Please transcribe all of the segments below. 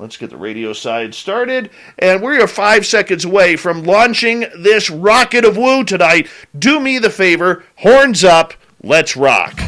Let's get the radio side started. And we are 5 seconds away from launching this rocket of woo tonight. Do me the favor, horns up, let's rock.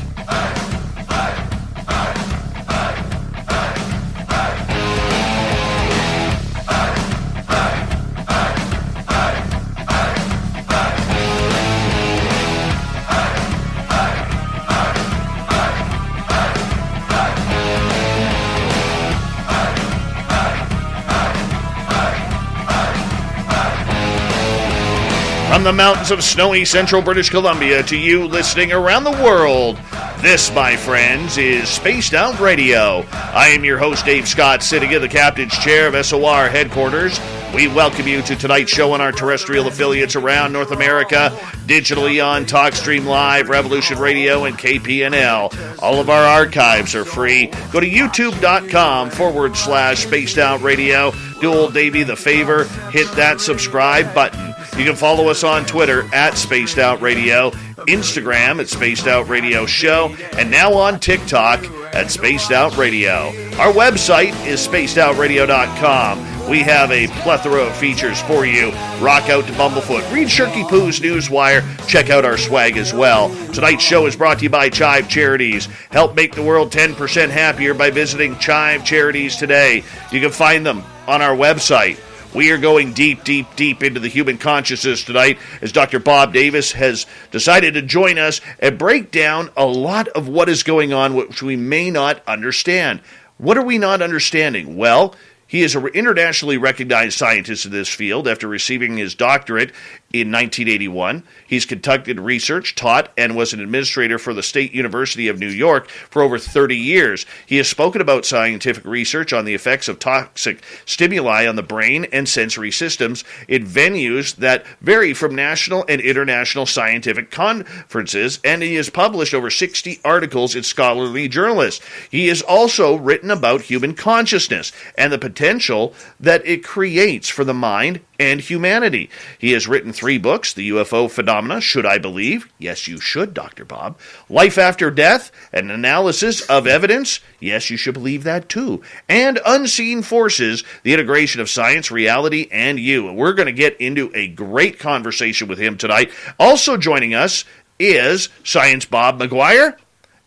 From the mountains of snowy central British Columbia to you listening around the world, this, my friends, is Spaced Out Radio. I am your host, Dave Scott, sitting in the captain's chair of SOR headquarters. We welcome you to tonight's show on our terrestrial affiliates around North America, digitally on TalkStream Live, Revolution Radio, and KPNL. All of our archives are free. Go to youtube.com/Spaced Out Radio. Do old Davey the favor, hit that subscribe button. You can follow us on Twitter at Spaced Out Radio, Instagram at Spaced Out Radio Show, and now on TikTok at Spaced Out Radio. Our website is spacedoutradio.com. We have a plethora of features for you. Rock out to Bumblefoot. Read Shirky Poo's Newswire. Check out our swag as well. Tonight's show is brought to you by Chive Charities. Help make the world 10% happier by visiting Chive Charities today. You can find them on our website. We are going deep, deep, deep into the human consciousness tonight as Dr. Bob Davis has decided to join us and break down a lot of what is going on which we may not understand. What are we not understanding? Well, he is an internationally recognized scientist in this field after receiving his doctorate in 1981. He's conducted research, taught, and was an administrator for the State University of New York for over 30 years. He has spoken about scientific research on the effects of toxic stimuli on the brain and sensory systems in venues that vary from national and international scientific conferences, and he has published over 60 articles in scholarly journals. He has also written about human consciousness and the potential that it creates for the mind and humanity. He has written 3 books: The UFO Phenomenon, Should I Believe? Yes, you should, Dr. Bob. Life After Death, An Analysis of Evidence. Yes, you should believe that too. And Unseen Forces, The Integration of Science, Reality, and You. We're going to get into a great conversation with him tonight. Also joining us is Science Bob McGwier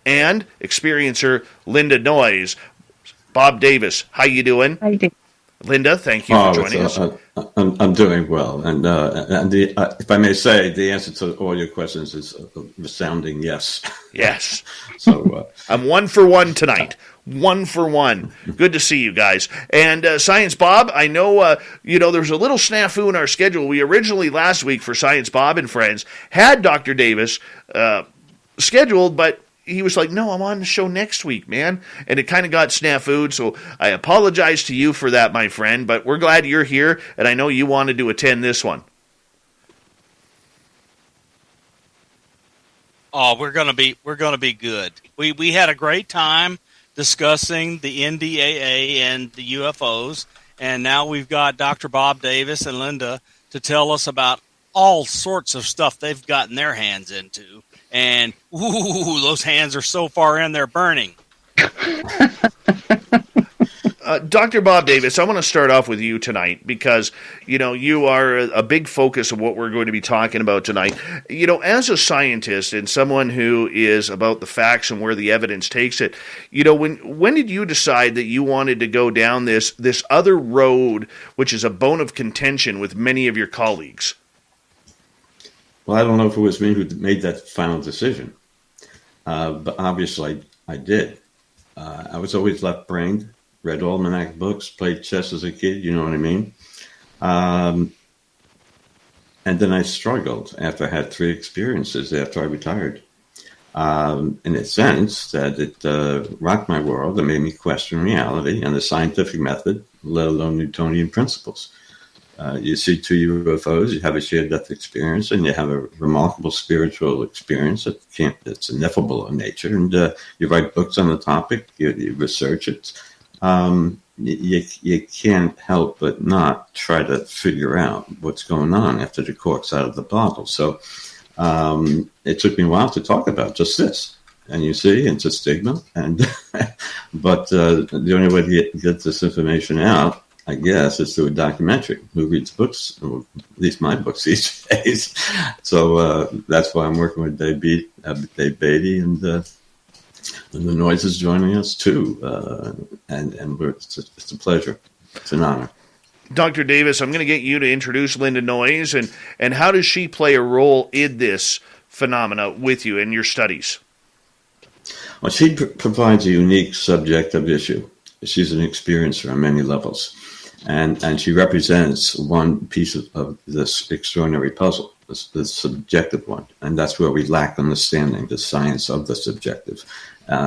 and experiencer Linda Noyes. Bob Davis, how you doing? How you doing? Linda, thank you for joining us. I'm doing well, and if I may say, the answer to all your questions is a resounding yes. Yes. So I'm 1 for 1 tonight. 1 for 1. Good to see you guys. And Science Bob, I know there's a little snafu in our schedule. We originally last week for Science Bob and Friends had Dr. Davis scheduled, but he was like, no, I'm on the show next week, man. And it kind of got snafu'd, so I apologize to you for that, my friend. But we're glad you're here, and I know you wanted to attend this one. Oh, we're gonna be good. We had a great time discussing the NDAA and the UFOs, and now we've got Dr. Bob Davis and Linda to tell us about all sorts of stuff they've gotten their hands into. And, ooh, those hands are so far in, they're burning. Dr. Bob Davis, I want to start off with you tonight because, you are a big focus of what we're going to be talking about tonight. As a scientist and someone who is about the facts and where the evidence takes it, when did you decide that you wanted to go down this other road, which is a bone of contention with many of your colleagues? Well, I don't know if it was me who made that final decision, but obviously I did. I was always left-brained, read almanac books, played chess as a kid, you know what I mean? And then I struggled after I had 3 experiences after I retired. In a sense that it rocked my world and made me question reality and the scientific method, let alone Newtonian principles. You see 2 UFOs, you have a shared death experience, and you have a remarkable spiritual experience that's ineffable in nature. And you write books on the topic, you research it. You can't help but not try to figure out what's going on after the cork's out of the bottle. So it took me a while to talk about just this. And you see, it's a stigma. And but the only way to get this information out, I guess, is through a documentary. Who reads books? Or at least my books these days. So that's why I'm working with Dave Beaty, and the Noyes is joining us too. And it's a pleasure. It's an honor. Dr. Davis, I'm going to get you to introduce Linda Noyes, and how does she play a role in this phenomena with you in your studies? Well, she provides a unique subjective issue. She's an experiencer on many levels, and she represents one piece of this extraordinary puzzle, this subjective one, and that's where we lack understanding the science of the subjective.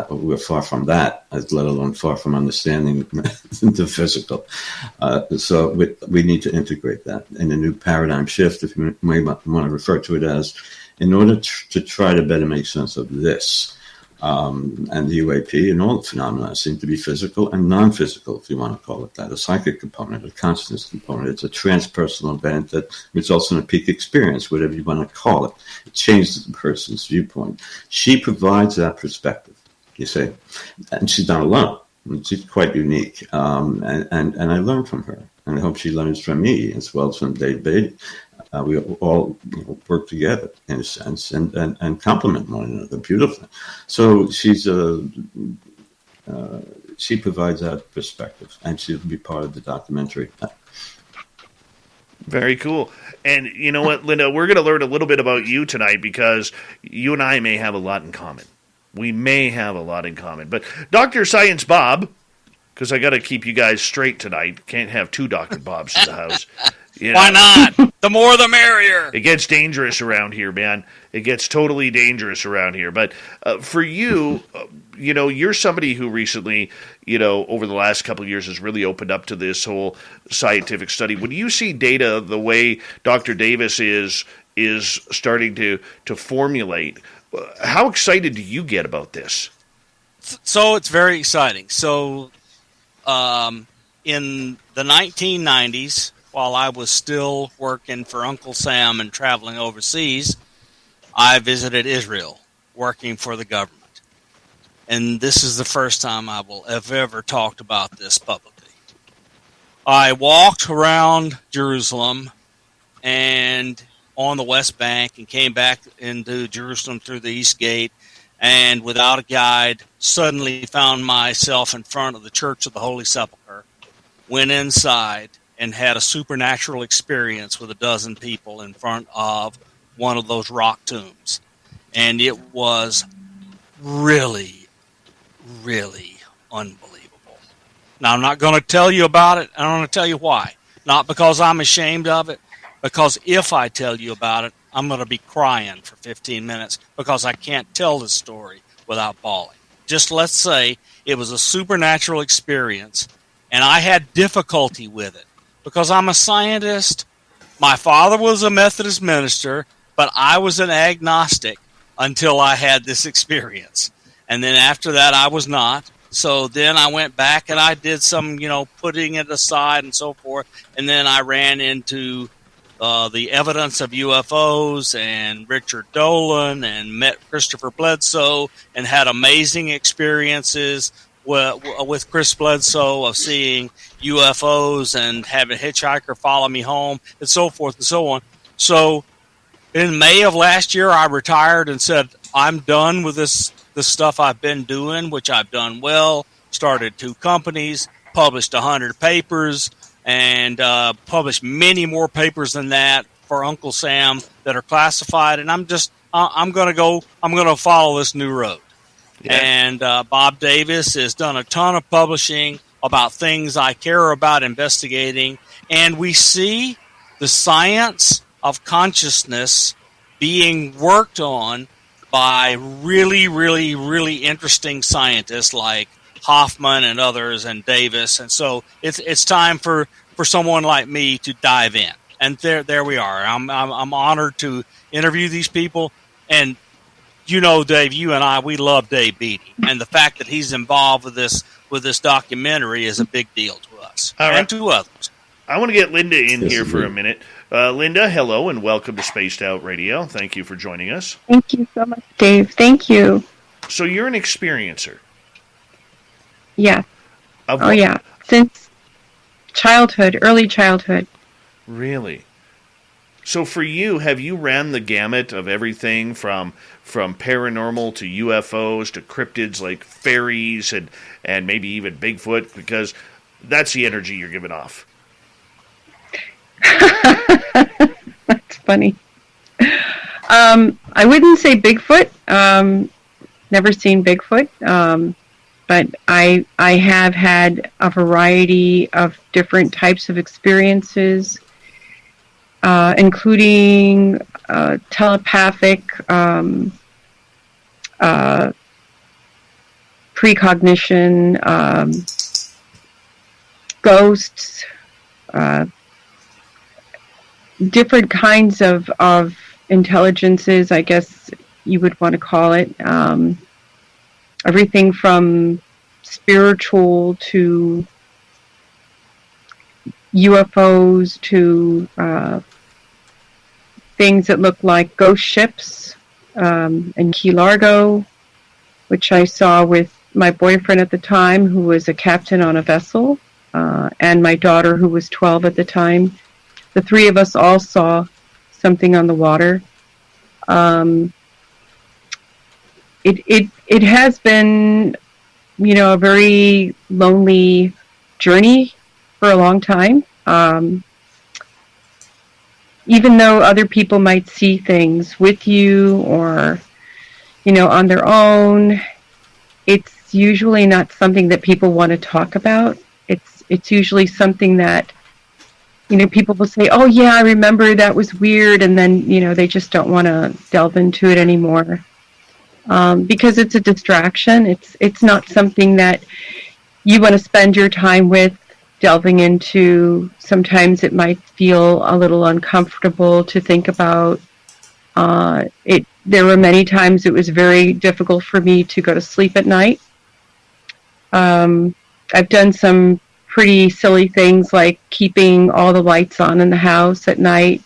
We're far from that, let alone far from understanding the physical. So we need to integrate that in a new paradigm shift, if you may want to refer to it as, in order to try to better make sense of this. And the UAP and all the phenomena seem to be physical and non-physical, if you want to call it that. A psychic component, a consciousness component. It's a transpersonal event that results in a peak experience, whatever you want to call it. It changes the person's viewpoint. She provides that perspective, you see. And she's not alone. She's quite unique. And I learn from her. And I hope she learns from me as well as from Dave Beaty. We all work together in a sense and complement one another beautifully. So she provides that perspective, and she'll be part of the documentary. Very cool. And you know what, Linda, we're going to learn a little bit about you tonight, because you and I may have a lot in common. We may have a lot in common. But Dr. Science Bob, because I got to keep you guys straight tonight. Can't have two Dr. Bobs in the house. You know, why not? The more the merrier. It gets dangerous around here, man. It gets totally dangerous around here. But for you, you're somebody who recently, over the last couple of years has really opened up to this whole scientific study. When you see data the way Dr. Davis is starting to formulate, how excited do you get about this? So it's very exciting. So in the 1990s, while I was still working for Uncle Sam and traveling overseas, I visited Israel, working for the government. And this is the first time I will have ever talked about this publicly. I walked around Jerusalem and on the West Bank and came back into Jerusalem through the East Gate, and without a guide, suddenly found myself in front of the Church of the Holy Sepulchre, went inside, and had a supernatural experience with a dozen people in front of one of those rock tombs. And it was really, really unbelievable. Now, I'm not going to tell you about it. I'm going to tell you why. Not because I'm ashamed of it, because if I tell you about it, I'm going to be crying for 15 minutes because I can't tell this story without bawling. Just let's say it was a supernatural experience, and I had difficulty with it. Because I'm a scientist. My father was a Methodist minister, but I was an agnostic until I had this experience. And then after that, I was not. So then I went back and I did some, putting it aside and so forth. And then I ran into the evidence of UFOs and Richard Dolan and met Christopher Bledsoe and had amazing experiences with Chris Bledsoe of seeing UFOs and having a hitchhiker follow me home and so forth and so on. So in May of last year, I retired and said, I'm done with this stuff I've been doing, which I've done well, started 2 companies, published 100 papers, and published many more papers than that for Uncle Sam that are classified. And I'm going to follow this new road. Yeah. And Bob Davis has done a ton of publishing about things I care about investigating. And we see the science of consciousness being worked on by really, really, really interesting scientists like Hoffman and others and Davis. And so it's time for someone like me to dive in. And there we are. I'm honored to interview these people. And Dave, you and I, we love Dave Beaty, and the fact that he's involved with this documentary is a big deal to us and to others. I want to get Linda in here for a minute. Linda, hello, and welcome to Spaced Out Radio. Thank you for joining us. Thank you so much, Dave. Thank you. So you're an experiencer. Yeah. Of Oh, yeah. Since childhood, early childhood. Really? So for you, have you ran the gamut of everything from paranormal to UFOs to cryptids like fairies and maybe even Bigfoot? Because that's the energy you're giving off. That's funny. I wouldn't say Bigfoot. Never seen Bigfoot. But I have had a variety of different types of experiences, including telepathic, precognition, ghosts, different kinds of intelligences, I guess you would want to call it. Everything from spiritual to UFOs to things that look like ghost ships in Key Largo, which I saw with my boyfriend at the time, who was a captain on a vessel, and my daughter, who was 12 at the time. The three of us all saw something on the water. It has been, a very lonely journey for a long time. Even though other people might see things with you or, on their own, it's usually not something that people want to talk about. It's usually something that, people will say, oh yeah, I remember that was weird. And then, they just don't want to delve into it anymore. Because it's a distraction. It's not something that you want to spend your time with, delving into. Sometimes it might feel a little uncomfortable to think about. There were many times it was very difficult for me to go to sleep at night. I've done some pretty silly things like keeping all the lights on in the house at night,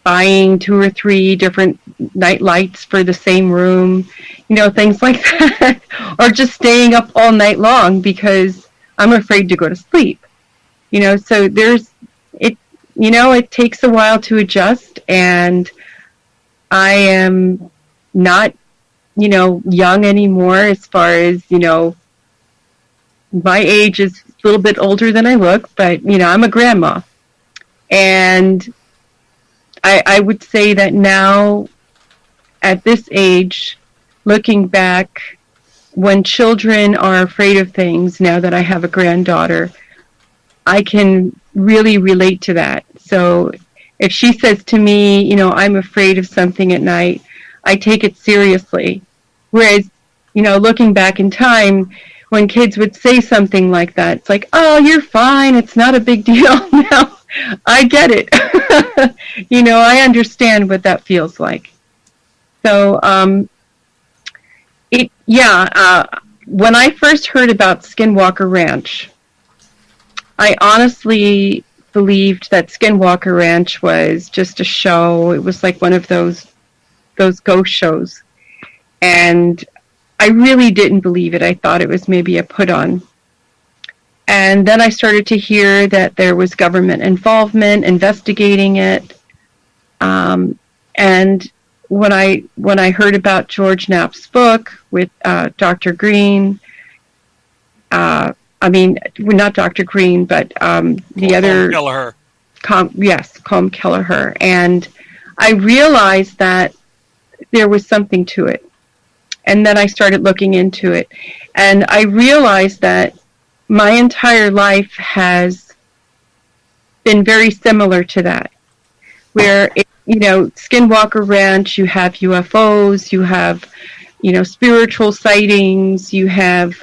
buying 2 or 3 different night lights for the same room, things like that, or just staying up all night long because I'm afraid to go to sleep. So it takes a while to adjust, and I am not, young anymore as far as, my age is a little bit older than I look, but, I'm a grandma. And I would say that now, at this age, looking back, when children are afraid of things, now that I have a granddaughter, I can really relate to that. So if she says to me, I'm afraid of something at night, I take it seriously. Whereas, looking back in time, when kids would say something like that, it's like, oh, you're fine, it's not a big deal. Now I get it. I understand what that feels like. So, when I first heard about Skinwalker Ranch, I honestly believed that Skinwalker Ranch was just a show. It was like one of those ghost shows. And I really didn't believe it. I thought it was maybe a put-on. And then I started to hear that there was government involvement investigating it. And when I heard about George Knapp's book with Dr. Green, not Dr. Green, but the other... Kelleher. Colm Kelleher. And I realized that there was something to it. And then I started looking into it. And I realized that my entire life has been very similar to that. Where, Skinwalker Ranch, you have UFOs, you have, spiritual sightings, you have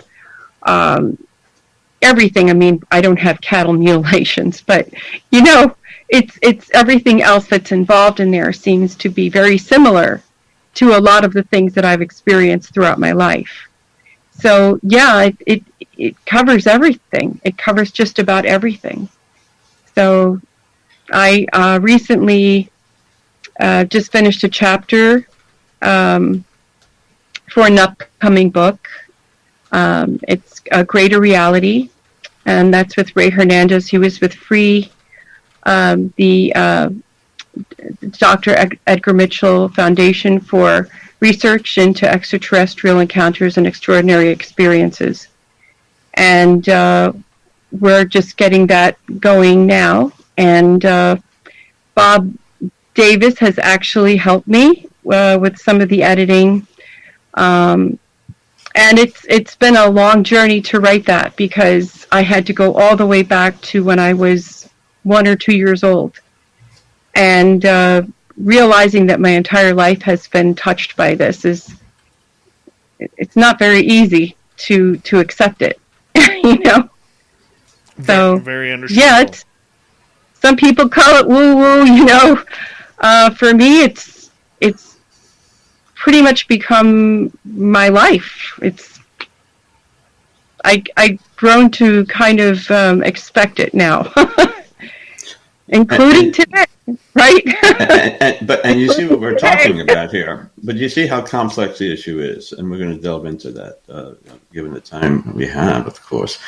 everything. I mean, I don't have cattle mutilations, but, it's everything else that's involved in there seems to be very similar to a lot of the things that I've experienced throughout my life. So, yeah, it covers everything. It covers just about everything. So, I recently just finished a chapter for an upcoming book. It's A Greater Reality, and that's with Ray Hernandez. He was with Free, the Dr. Edgar Mitchell Foundation for Research into Extraterrestrial Encounters and Extraordinary Experiences. And we're just getting that going now. And Bob Davis has actually helped me with some of the editing. And it's been a long journey to write that, because I had to go all the way back to when I was 1 or 2 years old. And realizing that my entire life has been touched by this it's not very easy to accept it, you know? So, very understandable. Yeah, some people call it woo-woo, you know. For me, it's pretty much become my life. I've grown to kind of expect it now, including today, right? and you see what we're talking about here. But you see how complex the issue is, and we're going to delve into that, given the time we have, of course.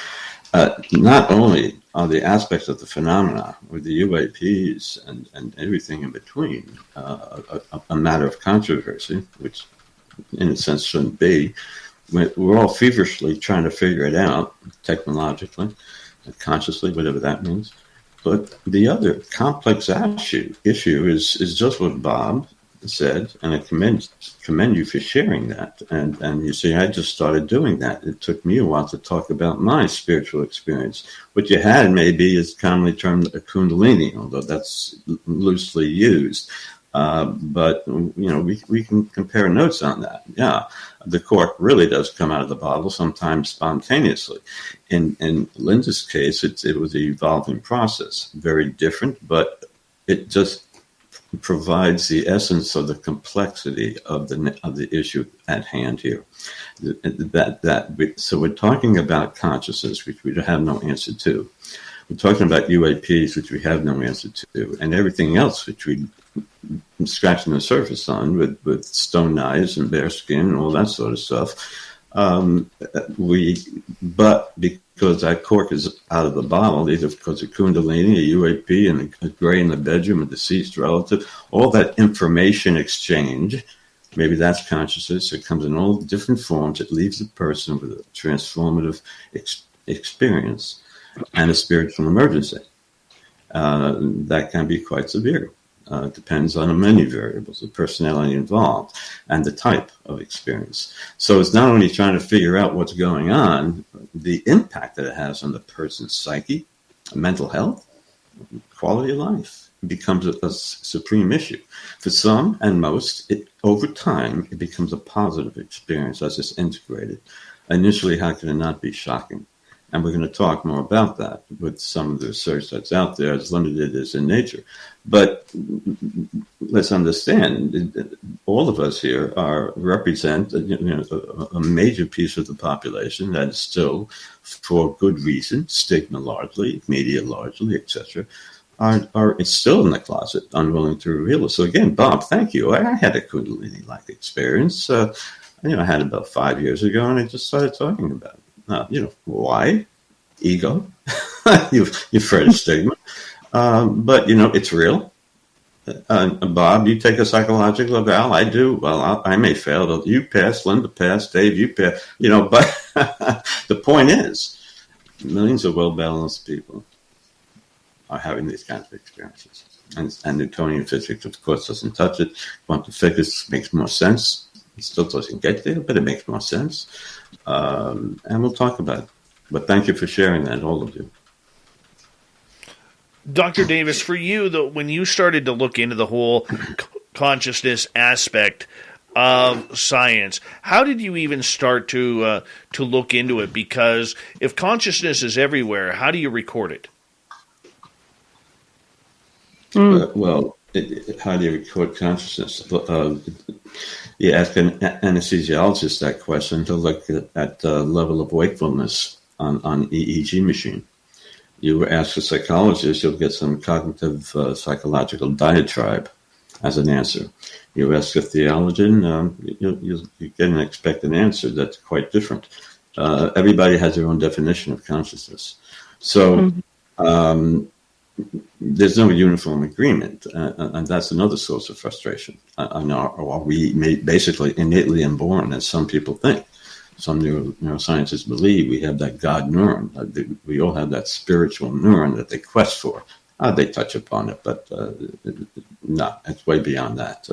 Not only are the aspects of the phenomena with the UAPs and everything in between a matter of controversy, which in a sense shouldn't be. We're all feverishly trying to figure it out technologically and consciously, whatever that means. But the other complex issue is just what Bob said, and I commend you for sharing that. And you see, I just started doing that. It took me a while to talk about my spiritual experience. What you had maybe is commonly termed a kundalini, although that's loosely used. But you know, we can compare notes on that. Yeah, the cork really does come out of the bottle sometimes spontaneously. In Linda's case, it was an evolving process, very different, but it just provides the essence of the complexity of the issue at hand here. So we're talking about consciousness, which we have no answer to. We're talking about UAPs, which we have no answer to, and everything else, which we scratching the surface on with stone knives and bear skin and all that sort of stuff. But because that cork is out of the bottle, either because of Kundalini, a UAP, and a gray in the bedroom, a deceased relative, all that information exchange, maybe that's consciousness. It comes in all different forms. It leaves the person with a transformative experience and a spiritual emergency. That can be quite severe. Depends on many variables, the personality involved, and the type of experience. So it's not only trying to figure out what's going on, the impact that it has on the person's psyche, mental health, quality of life becomes a supreme issue. For some and most, over time, it becomes a positive experience as it's integrated. Initially, how can it not be shocking? And we're going to talk more about that with some of the research that's out there, as limited as in nature. But let's understand, all of us here represent a major piece of the population that is still, for good reason, stigma largely, media largely, etc., are still in the closet, unwilling to reveal it. So again, Bob, thank you. I had a Kundalini-like experience. I had it about 5 years ago, and I just started talking about it. Why? Ego. You've heard of stigma. But, it's real. Bob, you take a psychological eval. I do. Well, I may fail. You pass. Linda passed. Dave, you pass. But the point is, millions of well-balanced people are having these kinds of experiences. And Newtonian physics, of course, doesn't touch it. Quantum physics makes more sense. It still doesn't get there, but it makes more sense. And we'll talk about it. But thank you for sharing that, all of you. Dr. Davis, for you, when you started to look into the whole consciousness aspect of science, how did you even start to look into it? Because if consciousness is everywhere, how do you record it? How do you record consciousness? You ask an anesthesiologist that question to look at the level of wakefulness on EEG machine. You ask a psychologist, you'll get some cognitive psychological diatribe as an answer. You ask a theologian, you get an expected answer that's quite different. Everybody has their own definition of consciousness. So there's no uniform agreement, and that's another source of frustration. Are we basically innately inborn, as some people think? Some neuroscientists believe we have that God neuron. We all have that spiritual neuron that they quest for. They touch upon it, but no, it's way beyond that.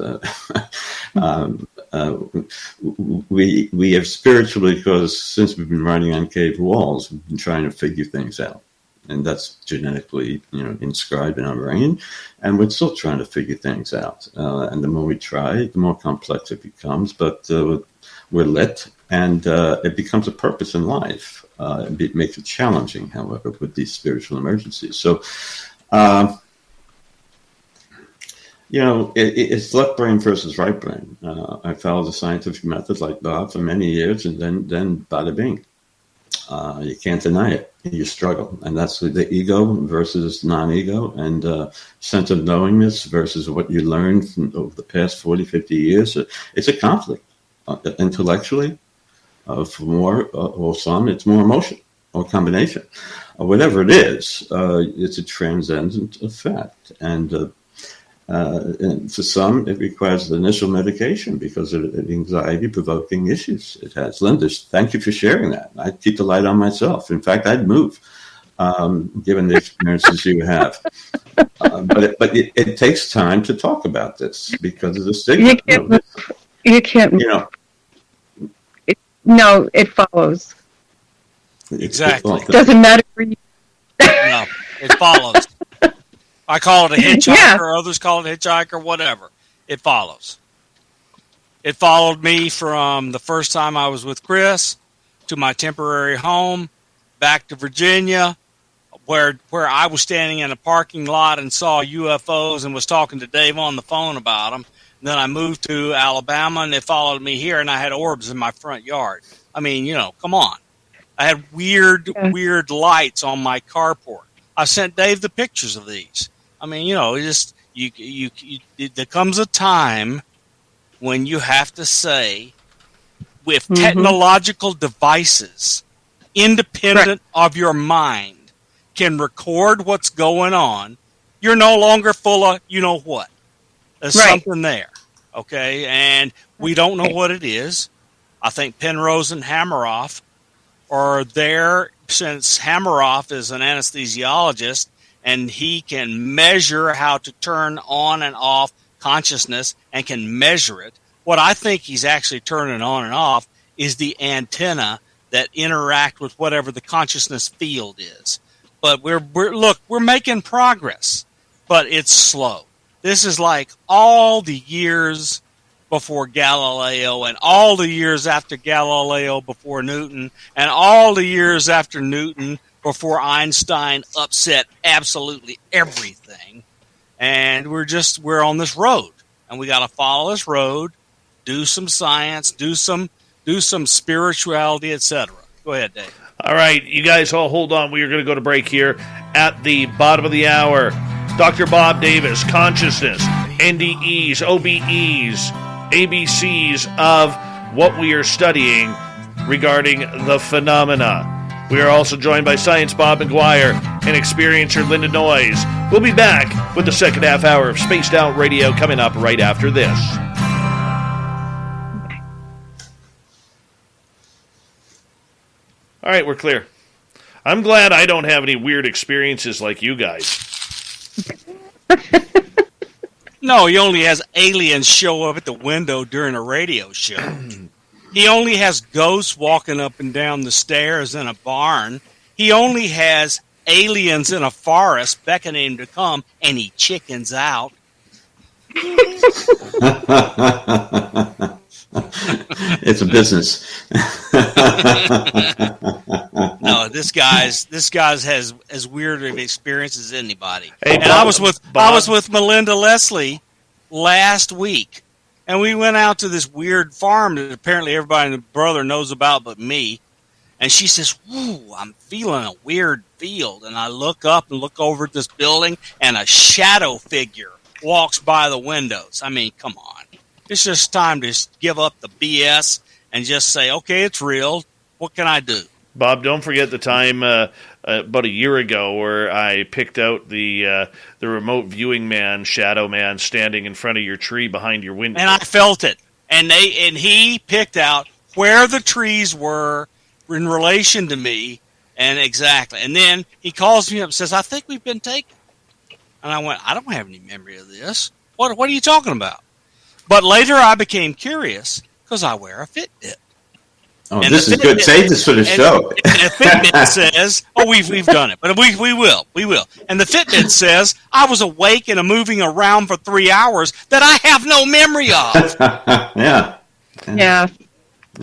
We have spiritually, because since we've been writing on cave walls, we've been trying to figure things out. And that's genetically, inscribed in our brain, and we're still trying to figure things out. And the more we try, the more complex it becomes. But we're lit, and it becomes a purpose in life. It makes it challenging, however, with these spiritual emergencies. So, it's left brain versus right brain. I followed the scientific method like Bob for many years, and then bada bing. You can't deny it. You struggle. And that's the ego versus non-ego, and sense of knowingness versus what you learned from over the past 40, 50 years. It's a conflict. Intellectually, for more or some, it's more emotion or combination. Whatever it is, it's a transcendent effect. And for some, it requires the initial medication because of the anxiety-provoking issues it has. Linda, thank you for sharing that. I'd keep the light on myself. In fact, I'd move, given the experiences you have. But it takes time to talk about this because of the stigma. You can't. No, it follows. Exactly. It doesn't matter where you. No, it follows. I call it a hitchhiker, others call it a hitchhiker, whatever. It follows. It followed me from the first time I was with Chris to my temporary home, back to Virginia, where I was standing in a parking lot and saw UFOs and was talking to Dave on the phone about them. And then I moved to Alabama, and it followed me here, and I had orbs in my front yard. I mean, come on. I had weird lights on my carport. I sent Dave the pictures of these. I mean, there comes a time when you have to say, with technological devices, independent of your mind, can record what's going on, you're no longer full of what. There's something there, okay? And we don't know what it is. I think Penrose and Hammeroff are there, since Hammeroff is an anesthesiologist, and he can measure how to turn on and off consciousness and can measure it. What I think he's actually turning on and off is the antenna that interact with whatever the consciousness field is. But we're making progress, but it's slow. This is like all the years before Galileo, and all the years after Galileo before Newton, and all the years after Newton before Einstein upset absolutely everything. And we're on this road, and we got to follow this road, do some science, do some spirituality, etc. Go ahead, Dave. All right, you guys all hold on. We are going to go to break here at the bottom of the hour. Dr. Bob Davis, consciousness, NDEs, OBEs, ABCs of what we are studying regarding the phenomena. We are also joined by Science Bob McGwier and experiencer Linda Noyes. We'll be back with the second half hour of Spaced Out Radio coming up right after this. All right, we're clear. I'm glad I don't have any weird experiences like you guys. No, he only has aliens show up at the window during a radio show. He only has ghosts walking up and down the stairs in a barn. He only has aliens in a forest beckoning him to come, and he chickens out. It's a business. No, this guy's has as weird of experiences as anybody. Hey, and Bob, I was with Melinda Leslie last week, and we went out to this weird farm that apparently everybody and brother knows about but me. And she says, "Ooh, I'm feeling a weird field." And I look up and look over at this building, and a shadow figure walks by the windows. I mean, come on. It's just time to give up the BS and just say, okay, it's real. What can I do? Bob, don't forget the time about a year ago where I picked out the remote viewing man, shadow man, standing in front of your tree behind your window. And I felt it. And he picked out where the trees were in relation to me, and exactly. And then he calls me up and says, I think we've been taken. And I went, I don't have any memory of this. What are you talking about? But later I became curious because I wear a Fitbit. Oh, and this is good. Save this for the show. And the Fitbit says, we've done it, but we will. And the Fitbit says, I was awake and moving around for 3 hours that I have no memory of. Yeah.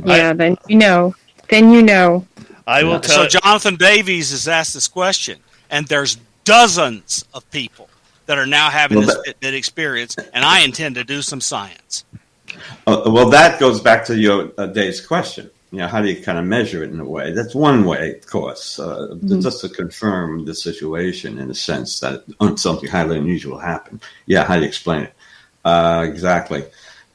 Then you know. I will tell. So Jonathan Davies has asked this question, and there's dozens of people that are now having this Fitbit experience, and I intend to do some science. Well, that goes back to your Dave's question. How do you kind of measure it in a way? That's one way, of course, just to confirm the situation in a sense that something highly unusual happened. Yeah, how do you explain it? Exactly.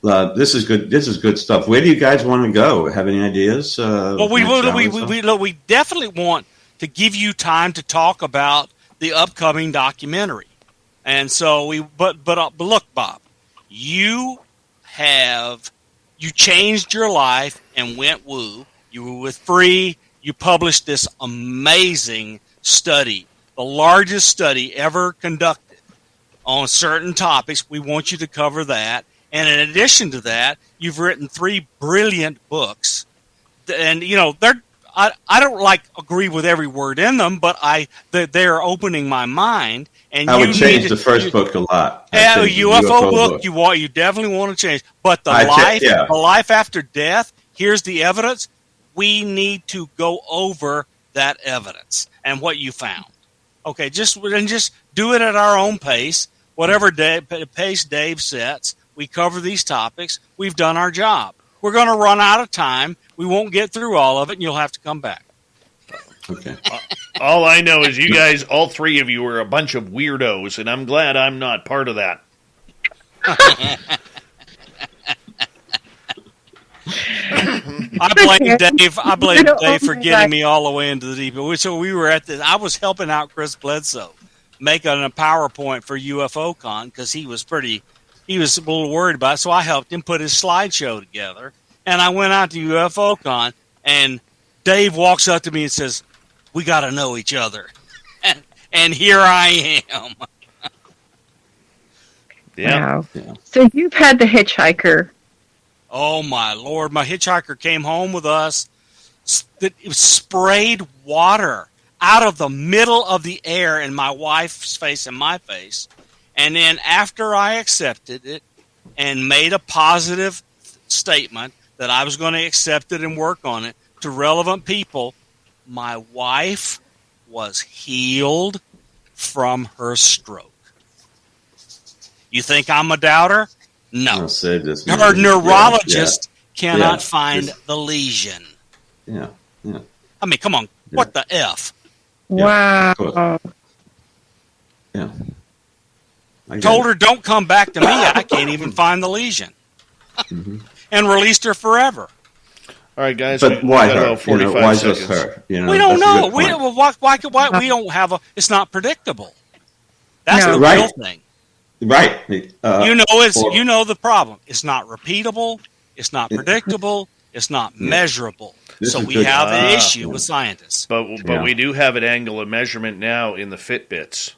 This is good. This is good stuff. Where do you guys want to go? Have any ideas? Well, we definitely want to give you time to talk about the upcoming documentary, and so But look, Bob, you changed your life and went woo. You were with Free. You published this amazing study, the largest study ever conducted on certain topics. We want you to cover that. And in addition to that, you've written 3 brilliant books. And, I don't agree with every word in them, but they're opening my mind. And I would change the first book a lot. Yeah, UFO book you definitely want to change. But the life after death, here's the evidence. We need to go over that evidence and what you found. Okay, just do it at our own pace, whatever pace Dave sets. We cover these topics. We've done our job. We're going to run out of time. We won't get through all of it, and you'll have to come back. Okay. All I know is you guys, all 3 of you, are a bunch of weirdos, and I'm glad I'm not part of that. I blame Dave for getting me all the way into the deep end. So we were I was helping out Chris Bledsoe making a PowerPoint for UFO Con because he was a little worried about it. So I helped him put his slideshow together, and I went out to UFO Con, and Dave walks up to me and says, "We got to know each other," and here I am. Wow. Yeah. So you've had the hitchhiker. Oh, my Lord. My hitchhiker came home with us. It sprayed water out of the middle of the air in my wife's face and my face. And then after I accepted it and made a positive statement that I was going to accept it and work on it to relevant people, my wife was healed from her stroke. You think I'm a doubter? No. Her neurologist cannot find the lesion. Yeah. I mean, come on. Yeah. What the F? Wow. Yeah. Told her, don't come back to me. I can't even find the lesion. Mm-hmm. And released her forever. All right, guys. But why her? Why just her? We don't know. We don't have a... It's not predictable. That's the real thing. Right. You know the problem. It's not repeatable. It's not predictable. It's not measurable. So we have an issue with scientists. But we do have an angle of measurement now in the Fitbits.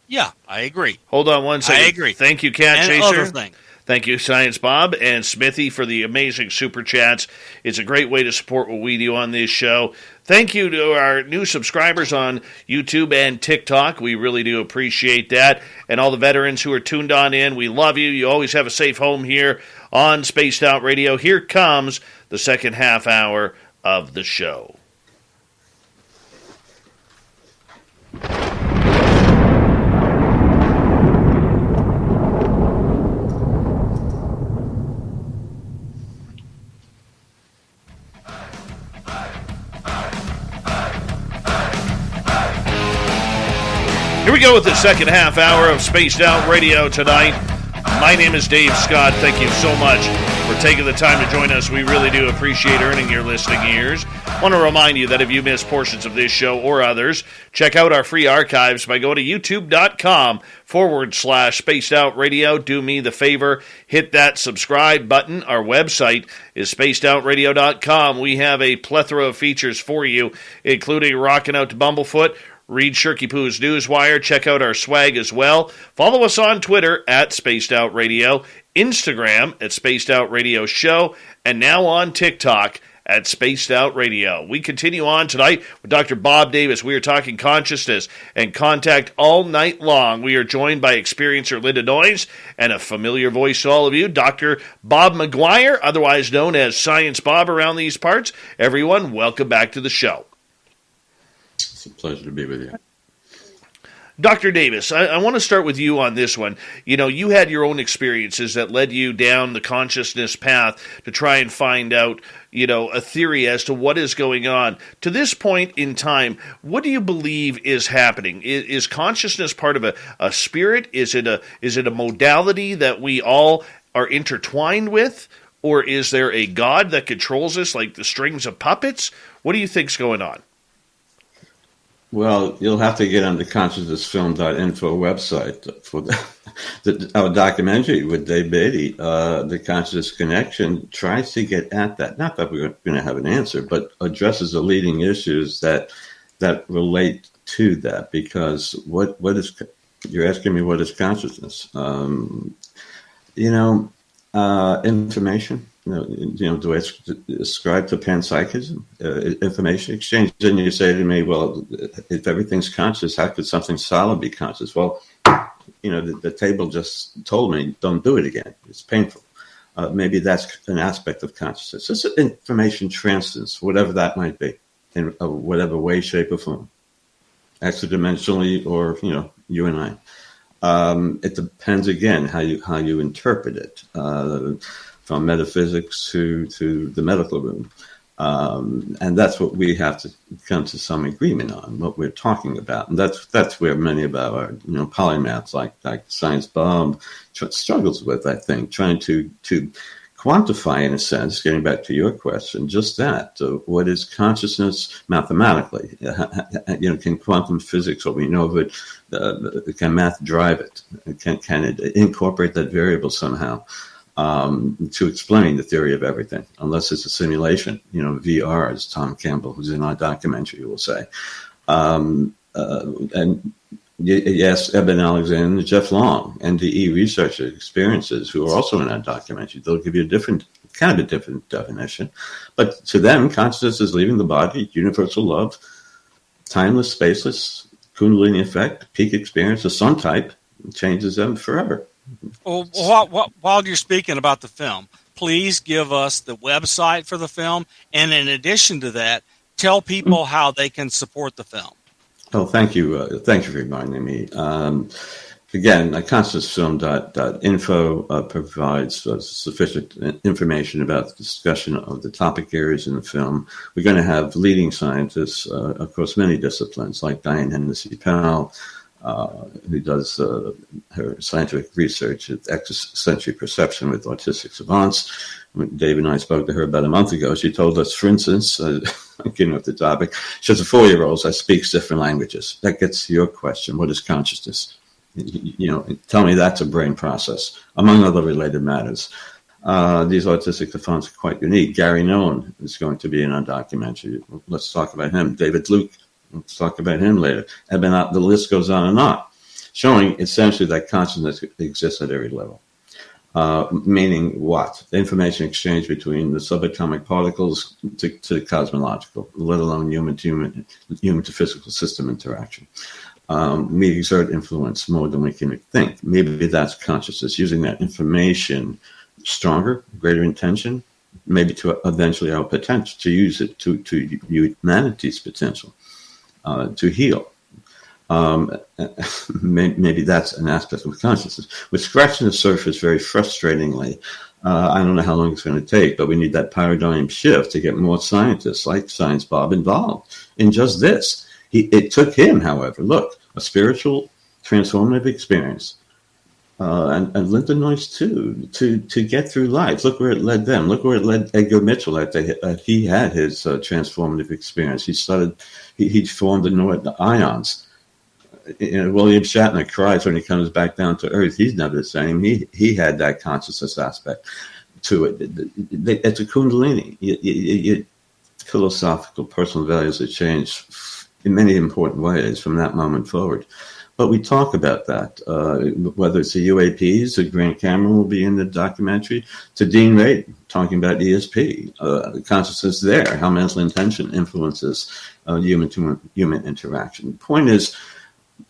Yeah, I agree. Hold on one second. I agree. Thank you, Cat Chaser. Other thing. Thank you, Science Bob and Smithy, for the amazing super chats. It's a great way to support what we do on this show. Thank you to our new subscribers on YouTube and TikTok. We really do appreciate that. And all the veterans who are tuned on in, we love you. You always have a safe home here on Spaced Out Radio. Here comes the second half hour of the show. Here we go with the second half hour of Spaced Out Radio tonight. My name is Dave Scott. Thank you so much for taking the time to join us. We really do appreciate earning your listening ears. I want to remind you that if you missed portions of this show or others, check out our free archives by going to youtube.com/Spaced Out Radio. Do me the favor, hit that subscribe button. Our website is spacedoutradio.com. We have a plethora of features for you, including Rockin' Out to Bumblefoot, read Shirky Poo's Newswire. Check out our swag as well. Follow us on Twitter at Spaced Out Radio, Instagram at Spaced Out Radio Show, and now on TikTok at Spaced Out Radio. We continue on tonight with Dr. Bob Davis. We are talking consciousness and contact all night long. We are joined by experiencer Linda Noyes and a familiar voice to all of you, Dr. Bob McGwier, otherwise known as Science Bob around these parts. Everyone, welcome back to the show. It's a pleasure to be with you. Dr. Davis, I want to start with you on this one. You know, you had your own experiences that led you down the consciousness path to try and find out, you know, a theory as to what is going on. To this point in time, what do you believe is happening? Is consciousness part of a spirit? Is it a modality that we all are intertwined with? Or is there a God that controls us like the strings of puppets? What do you think's going on? Well, you'll have to get on the consciousnessfilm.info website for our documentary with Dave Beaty. The Consciousness Connection tries to get at that. Not that we're going to have an answer, but addresses the leading issues that relate to that. Because what is, you're asking me, what is consciousness? Information. Do I ascribe to panpsychism, information exchange? Then you say to me, well, if everything's conscious, how could something solid be conscious? Well, the table just told me, don't do it again. It's painful. Maybe that's an aspect of consciousness. It's information transcendence, whatever that might be, in whatever way, shape, or form, extra-dimensionally, or, you and I. It depends, again, how you interpret it. From metaphysics to the medical room. And that's what we have to come to some agreement on, what we're talking about. And that's where many of our polymaths like Science Bob struggles with, I think, trying to quantify, in a sense, getting back to your question, just that. What is consciousness mathematically? Can quantum physics, what we know of it, can math drive it? Can it incorporate that variable somehow? To explain the theory of everything, unless it's a simulation, VR, as Tom Campbell, who's in our documentary, will say. And yes, Eben Alexander, Jeff Long, NDE researcher experiences, who are also in our documentary. They'll give you a different definition. But to them, consciousness is leaving the body, universal love, timeless, spaceless, Kundalini effect, peak experience of some type, changes them forever. Well, while you're speaking about the film, please give us the website for the film, and in addition to that, tell people how they can support the film. Oh, thank you. Thank you for reminding me. Again, consciousnessfilm.info provides sufficient information about the discussion of the topic areas in the film. We're going to have leading scientists across many disciplines, like Diane Hennessy Powell, who does her scientific research at extrasensory perception with autistic savants. When Dave and I spoke to her about a month ago, she told us, for instance, getting off the topic, she has a 4-year-old that speaks different languages. That gets to your question, what is consciousness? Tell me that's a brain process, among other related matters. These autistic savants are quite unique. Gary Nolan is going to be in our documentary. Let's talk about him. David Luke, let's talk about him later. The list goes on and on, showing essentially that consciousness exists at every level. Meaning what? The information exchange between the subatomic particles to cosmological, let alone human to physical system interaction. We exert influence more than we can think. Maybe that's consciousness, using that information stronger, greater intention, maybe to eventually our potential, to use it to humanity's potential. To heal. Maybe that's an aspect of consciousness. We're scratching the surface very frustratingly. I don't know how long it's going to take, but we need that paradigm shift to get more scientists like Science Bob involved in just this. It took him, however, a spiritual transformative experience. And Linda Noyes too, to get through life. Look where it led them. Look where it led Edgar Mitchell after he had his transformative experience. He formed the ions. William Shatner cries when he comes back down to Earth. He's never the same. He had that consciousness aspect to it. It's a kundalini. Your philosophical personal values have changed in many important ways from that moment forward. But we talk about that, whether it's the UAPs, the Grant Cameron will be in the documentary, to Dean Ray talking about ESP, the consciousness there, how mental intention influences human interaction. The point is,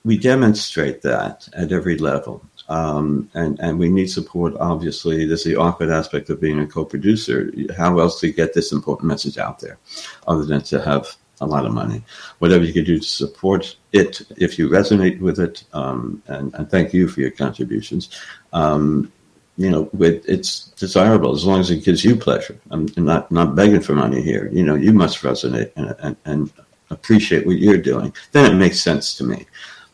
we demonstrate that at every level, and we need support. Obviously, there's the awkward aspect of being a co-producer. How else to get this important message out there, other than to have a lot of money? Whatever you can do to support it, if you resonate with it, and thank you for your contributions. It's desirable as long as it gives you pleasure. I'm not begging for money here. You must resonate and appreciate what you're doing. Then it makes sense to me.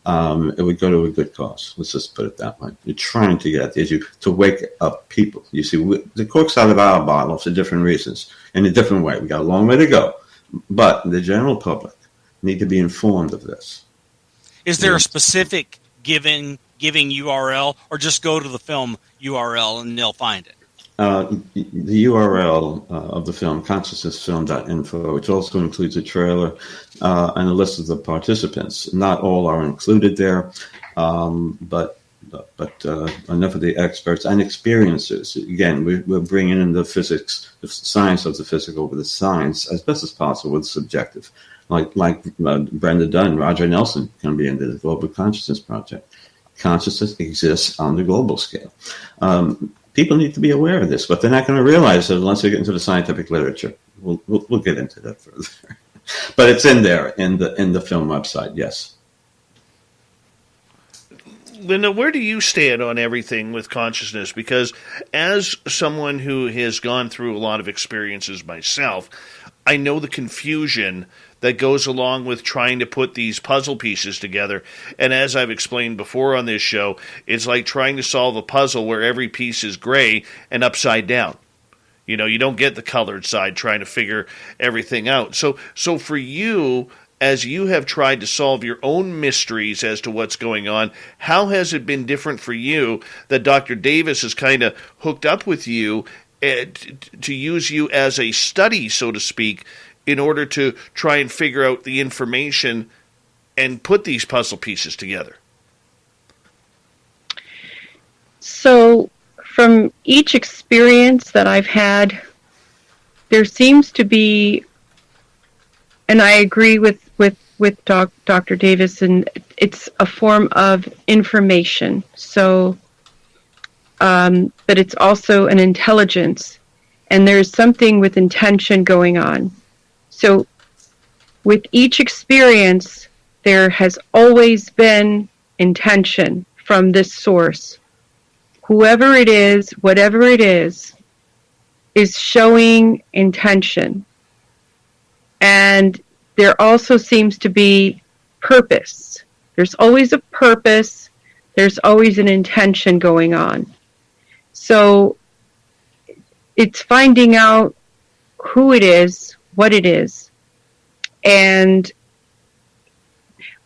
It would go to a good cause. Let's just put it that way. You're trying to get the issue to wake up people. You see, the cork's out of our bottle for different reasons, in a different way. We got a long way to go. But the general public need to be informed of this. Is there a specific giving URL, or just go to the film URL and they'll find it? The URL of the film, consciousnessfilm.info, which also includes a trailer and a list of the participants. Not all are included there, but enough of the experts and experiencers. Again, we're bringing in the physics, the science of the physical with the science as best as possible with subjective. Like Brenda Dunn, Roger Nelson can be into the Global Consciousness Project. Consciousness exists on the global scale. People need to be aware of this, but they're not going to realize it unless they get into the scientific literature. We'll get into that further. But it's in there in the film website, yes. Linda, where do you stand on everything with consciousness? Because as someone who has gone through a lot of experiences myself, I know the confusion that goes along with trying to put these puzzle pieces together. And as I've explained before on this show, it's like trying to solve a puzzle where every piece is gray and upside down. You don't get the colored side trying to figure everything out. So for you, as you have tried to solve your own mysteries as to what's going on, how has it been different for you that Dr. Davis has kind of hooked up with you to use you as a study, so to speak, in order to try and figure out the information and put these puzzle pieces together? So from each experience that I've had, there seems to be, and I agree with Dr. Davis, and it's a form of information. So, but it's also an intelligence, and there's something with intention going on. So with each experience, there has always been intention from this source. Whoever it is, whatever it is showing intention. And there also seems to be purpose. There's always a purpose. There's always an intention going on. So it's finding out who it is, what it is. And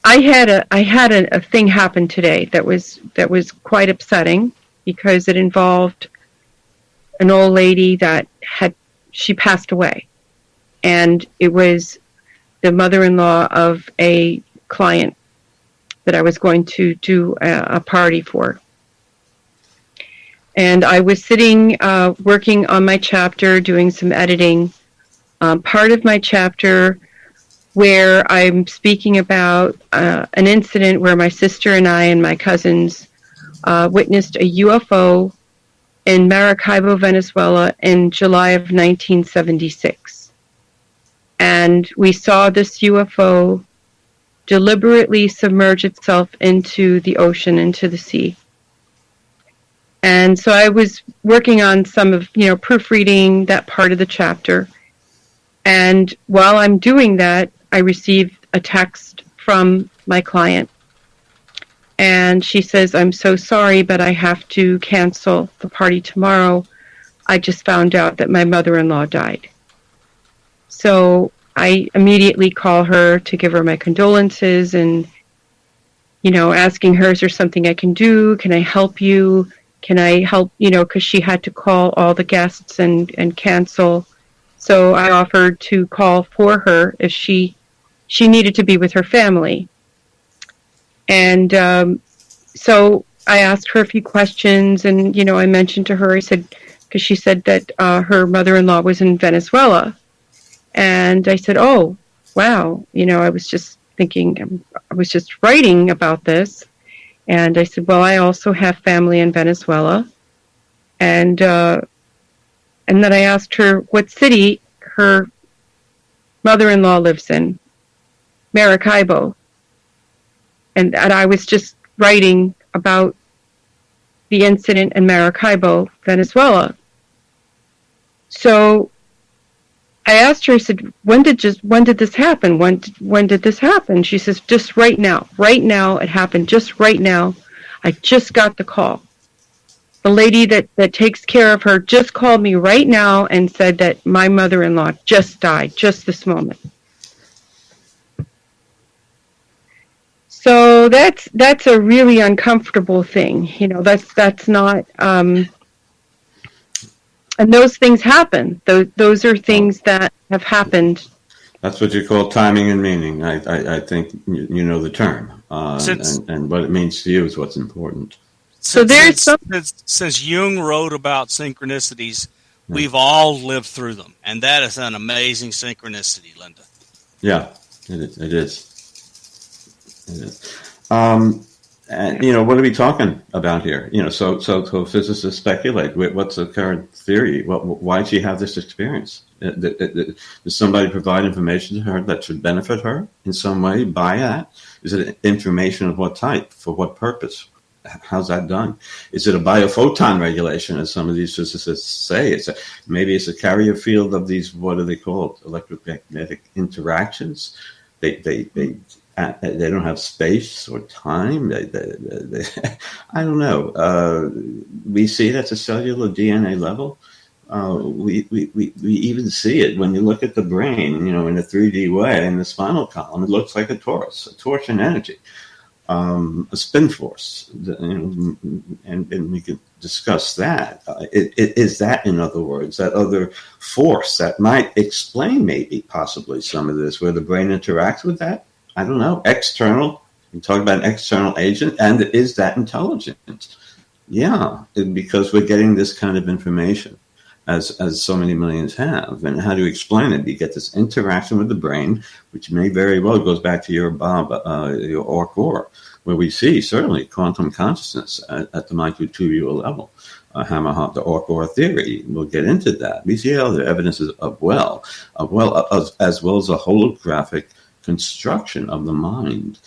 I had a thing happen today that was quite upsetting, because it involved an old lady that she passed away. And it was the mother-in-law of a client that I was going to do a party for. And I was sitting, working on my chapter, doing some editing. Part of my chapter where I'm speaking about an incident where my sister and I and my cousins witnessed a UFO in Maracaibo, Venezuela in July of 1976. And we saw this UFO deliberately submerge itself into the ocean, into the sea. And so I was working on some of, proofreading that part of the chapter. And while I'm doing that, I received a text from my client. And she says, "I'm so sorry, but I have to cancel the party tomorrow. I just found out that my mother-in-law died." So I immediately call her to give her my condolences and, asking her, "Is there something I can do? Can I help you? Can I help?" Because she had to call all the guests and cancel. So I offered to call for her if she needed to be with her family. And so I asked her a few questions, and, I mentioned to her, I said, because she said that her mother-in-law was in Venezuela. And I said, "Oh, wow." I was just thinking, I was just writing about this. And I said, "Well, I also have family in Venezuela." And then I asked her what city her mother-in-law lives in, Maracaibo. And I was just writing about the incident in Maracaibo, Venezuela. So I asked her, I said, when did this happen? When did this happen? She says, "Just right now. Right now, it happened just right now. I just got the call. The lady that takes care of her just called me right now and said that my mother-in-law just died, just this moment." So that's a really uncomfortable thing. That's not, and those things happen. Those are things that have happened. That's what you call timing and meaning. I think you know the term, and what it means to you is what's important. So since Jung wrote about synchronicities, we've all lived through them, and that is an amazing synchronicity, Linda. Yeah, it is. And what are we talking about here? So physicists speculate. What's the current theory? Why did she have this experience? Does somebody provide information to her that should benefit her in some way by that? Is it information of what type? For what purpose? How's that done? Is it a biophoton regulation, as some of these physicists say? Maybe it's a carrier field of these, what are they called? Electromagnetic interactions. They don't have space or time. I don't know. We see it at a cellular DNA level. We even see it when you look at the brain, in a 3D way, in the spinal column. It looks like a torsion energy, a spin force, and we can discuss that. Is that, in other words, that other force that might explain maybe possibly some of this, where the brain interacts with that? I don't know. External. You talk about an external agent, and is that intelligent? Yeah, because we're getting this kind of information, as so many millions have. And how do you explain it? You get this interaction with the brain, which may very well goes back to your core, where we see certainly quantum consciousness at the microtubule level. Hammerhart, the Or theory. We'll get into that. We see other evidences as well as a holographic construction of the mind.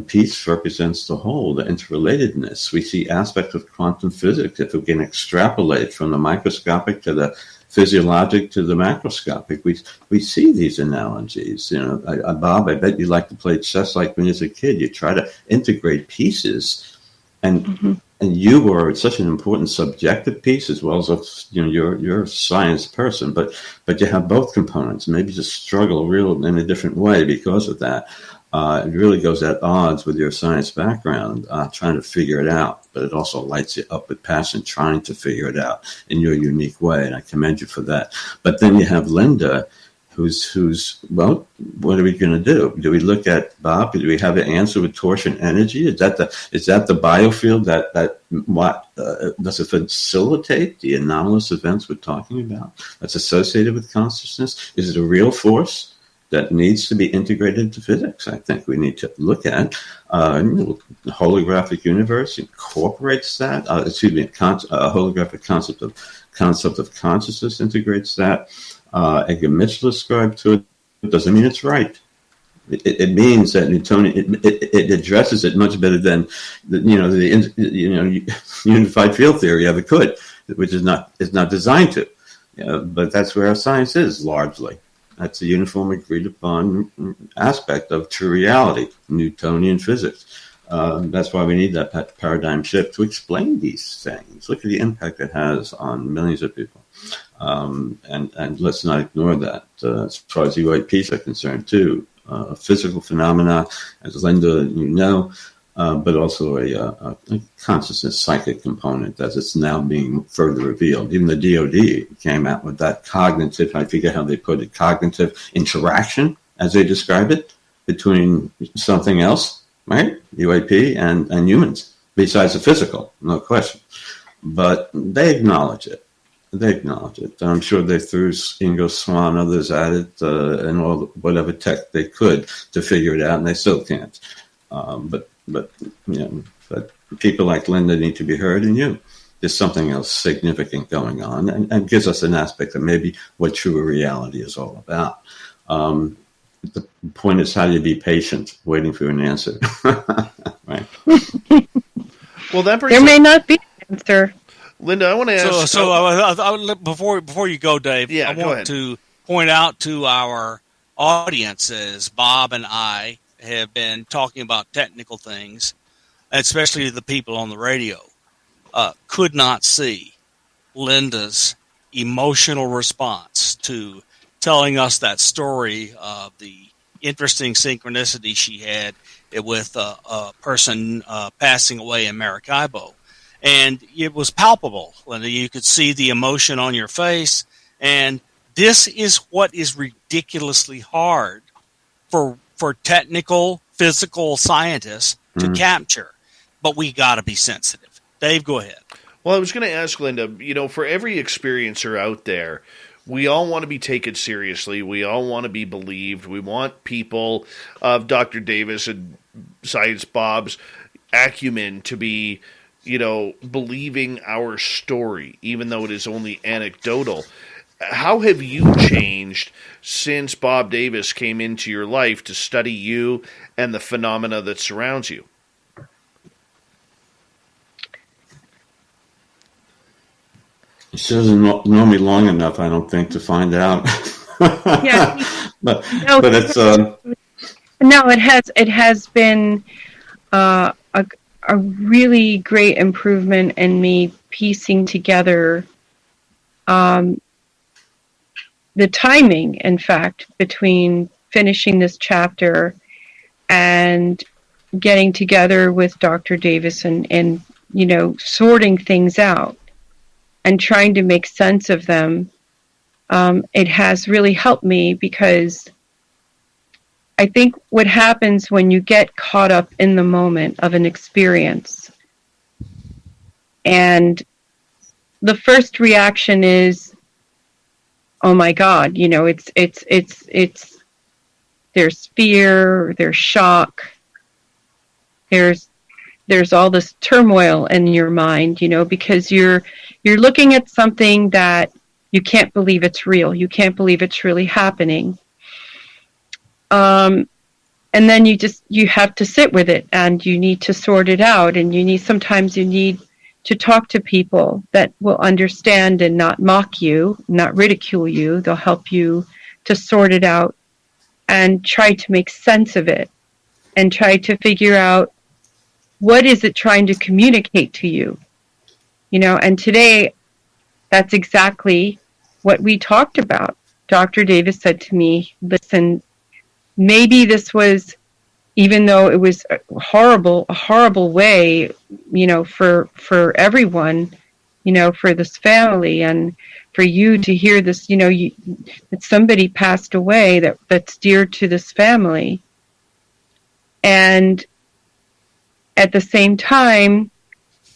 Piece represents the whole, the interrelatedness. We see aspects of quantum physics if we can extrapolate from the microscopic to the physiologic to the macroscopic. We see these analogies. Bob, I bet you like to play chess like when you was a kid. You try to integrate pieces, and you were such an important subjective piece as well as you're a science person, but you have both components. Maybe just struggle real in a different way because of that. It really goes at odds with your science background, trying to figure it out, but it also lights you up with passion, trying to figure it out in your unique way, and I commend you for that. But then you have Linda, who's well, what are we going to do? Do we look at Bob? Do we have an answer with torsion energy? Is that the biofield that does it facilitate the anomalous events we're talking about that's associated with consciousness? Is it a real force that needs to be integrated into physics? I think we need to look at the holographic universe incorporates that. A holographic concept of consciousness integrates that. Edgar Mitchell ascribed to it. It doesn't mean it's right. It means that Newtonian. It addresses it much better than the unified field theory ever could, which is not designed to. But that's where our science is largely. That's a uniform, agreed upon aspect of true reality, Newtonian physics. That's why we need that paradigm shift to explain these things. Look at the impact it has on millions of people. And let's not ignore that. As far as UAPs are concerned, too, physical phenomena, as Linda, but also a consciousness psychic component as it's now being further revealed. Even the DoD came out with that cognitive, I forget how they put it, cognitive interaction, as they describe it, between something else, right, UAP, and humans, besides the physical, no question. But they acknowledge it. I'm sure they threw Ingo Swann, others at it, and all whatever tech they could to figure it out, and they still can't. But people like Linda need to be heard, and there's something else significant going on, and gives us an aspect of maybe what true reality is all about. The point is, how do you be patient, waiting for an answer? Right. Well, there may not be an answer. Linda, I want to ask. So before you go, Dave, yeah, I want to point out to our audiences, Bob and I have been talking about technical things, especially the people on the radio, could not see Linda's emotional response to telling us that story of the interesting synchronicity she had with a person passing away in Maracaibo. And it was palpable, Linda. You could see the emotion on your face. And this is what is ridiculously hard for technical, physical scientists to capture. But we got to be sensitive. Dave, go ahead. Well, I was going to ask Linda, for every experiencer out there, we all want to be taken seriously. We all want to be believed. We want people of Dr. Davis and Science Bob's acumen to be, believing our story, even though it is only anecdotal. How have you changed since Bob Davis came into your life to study you and the phenomena that surrounds you? She doesn't know me long enough, I don't think, to find out. Yeah, but it's no. It has been a really great improvement in me piecing together the timing, in fact, between finishing this chapter and getting together with Dr. Davis and sorting things out and trying to make sense of them. It has really helped me, because I think what happens when you get caught up in the moment of an experience, and the first reaction is, oh my God, it's there's fear, there's shock, there's all this turmoil in your mind, because you're looking at something that you can't believe it's real. You can't believe it's really happening. And then you have to sit with it, and you need to sort it out. And sometimes you need to talk to people that will understand and not mock you, not ridicule you. They'll help you to sort it out and try to make sense of it and try to figure out what is it trying to communicate to you. And today, that's exactly what we talked about. Dr. Davis said to me, listen, maybe this was, even though it was a horrible way, for everyone, for this family, and for you to hear this, that somebody passed away that's dear to this family. And at the same time,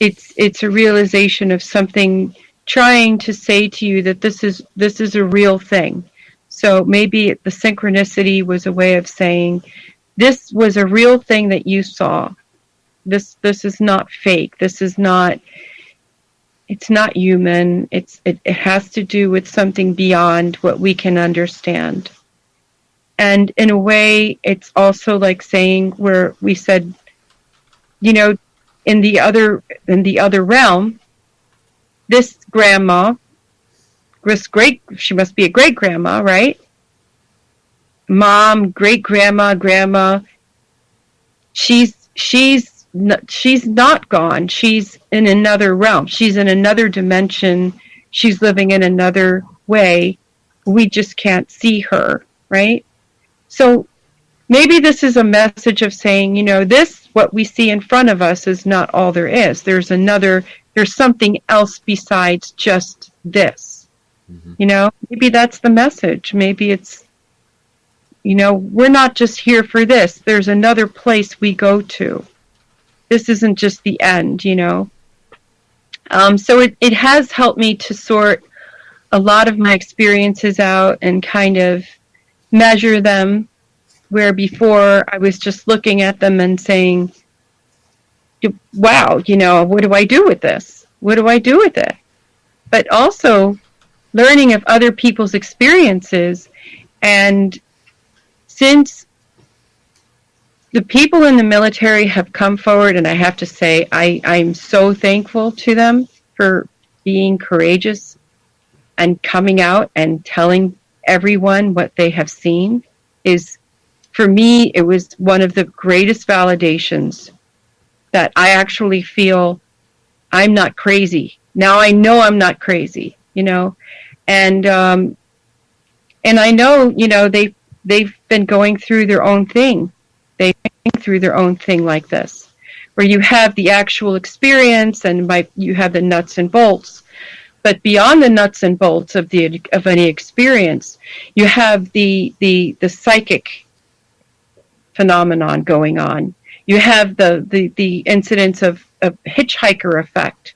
it's a realization of something trying to say to you that this is a real thing. So maybe the synchronicity was a way of saying, this was a real thing that you saw. This is not fake. It's not human. It has to do with something beyond what we can understand. And in a way, it's also like saying, where we said, in the other realm, this grandma, she must be a great grandma, right? Mom, great grandma, grandma. She's she's not gone. She's in another realm. She's in another dimension. She's living in another way. We just can't see her, right? So maybe this is a message of saying, what we see in front of us is not all there is. There's something else besides just this. Mm-hmm. Maybe that's the message. Maybe it's, we're not just here for this. There's another place we go to. This isn't just the end, So it has helped me to sort a lot of my experiences out and kind of measure them, where before I was just looking at them and saying, wow, what do I do with this? What do I do with it? But also learning of other people's experiences. And since the people in the military have come forward, and I have to say, I'm so thankful to them for being courageous and coming out and telling everyone what they have seen. For me, it was one of the greatest validations that I actually feel I'm not crazy. Now I know I'm not crazy, and I know, they've been going through their own thing. They've been through their own thing like this, where you have the actual experience and you have the nuts and bolts. But beyond the nuts and bolts of any experience, you have the psychic phenomenon going on. You have the incidence of hitchhiker effect,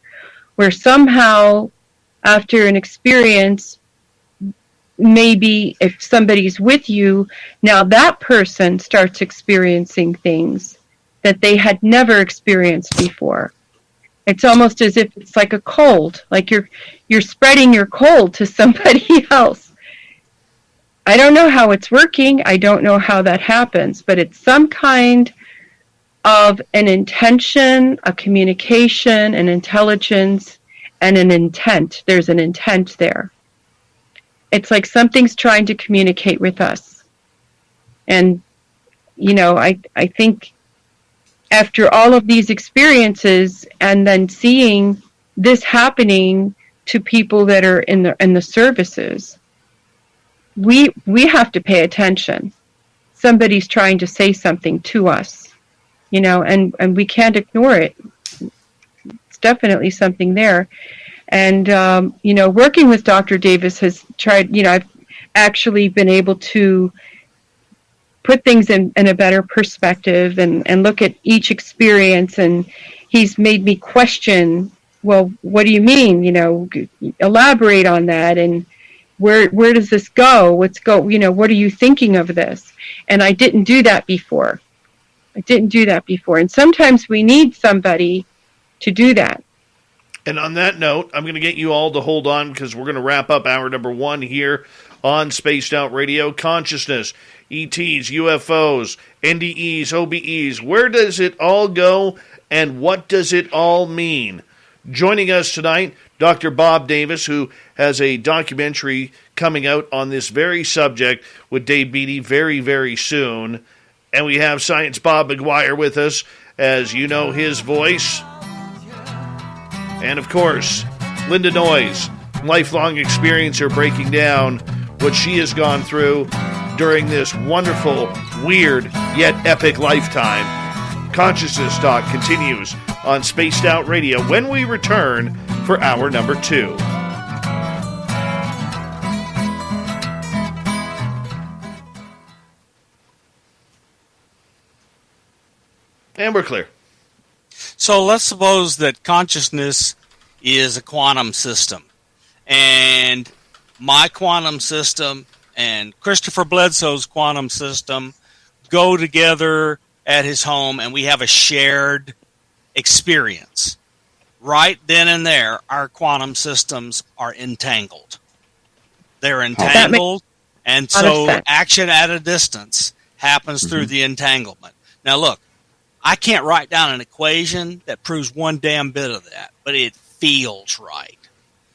where somehow after an experience, maybe if somebody's with you, now that person starts experiencing things that they had never experienced before. It's almost as if it's like a cold, like you're spreading your cold to somebody else. I don't know how it's working. I don't know how that happens, but it's some kind of an intention, a communication, an intelligence, and an intent. There's an intent there. It's like something's trying to communicate with us. And, I think after all of these experiences and then seeing this happening to people that are in the services, we have to pay attention. Somebody's trying to say something to us, and we can't ignore it. It's definitely something there. And, working with Dr. Davis has tried, I've actually been able to put things in a better perspective and look at each experience. And he's made me question, well, what do you mean? Elaborate on that. And where does this go? What are you thinking of this? And I didn't do that before. And sometimes we need somebody to do that. And on that note, I'm going to get you all to hold on because we're going to wrap up hour number 1 here on Spaced Out Radio. Consciousness, ETs, UFOs, NDEs, OBEs. Where does it all go and what does it all mean? Joining us tonight, Dr. Bob Davis, who has a documentary coming out on this very subject with Dave Beaty very, very soon. And we have Science Bob McGwier with us, as you know his voice. And, of course, Linda Noyes, lifelong experiencer, breaking down what she has gone through during this wonderful, weird, yet epic lifetime. Consciousness Talk continues on Spaced Out Radio when we return for hour number 2. And we're clear. So let's suppose that consciousness is a quantum system, and my quantum system and Christopher Bledsoe's quantum system go together at his home, and we have a shared experience. Right then and there, our quantum systems are entangled. They're entangled, and so action at a distance happens through the entanglement. Now look, I can't write down an equation that proves one damn bit of that, but it feels right.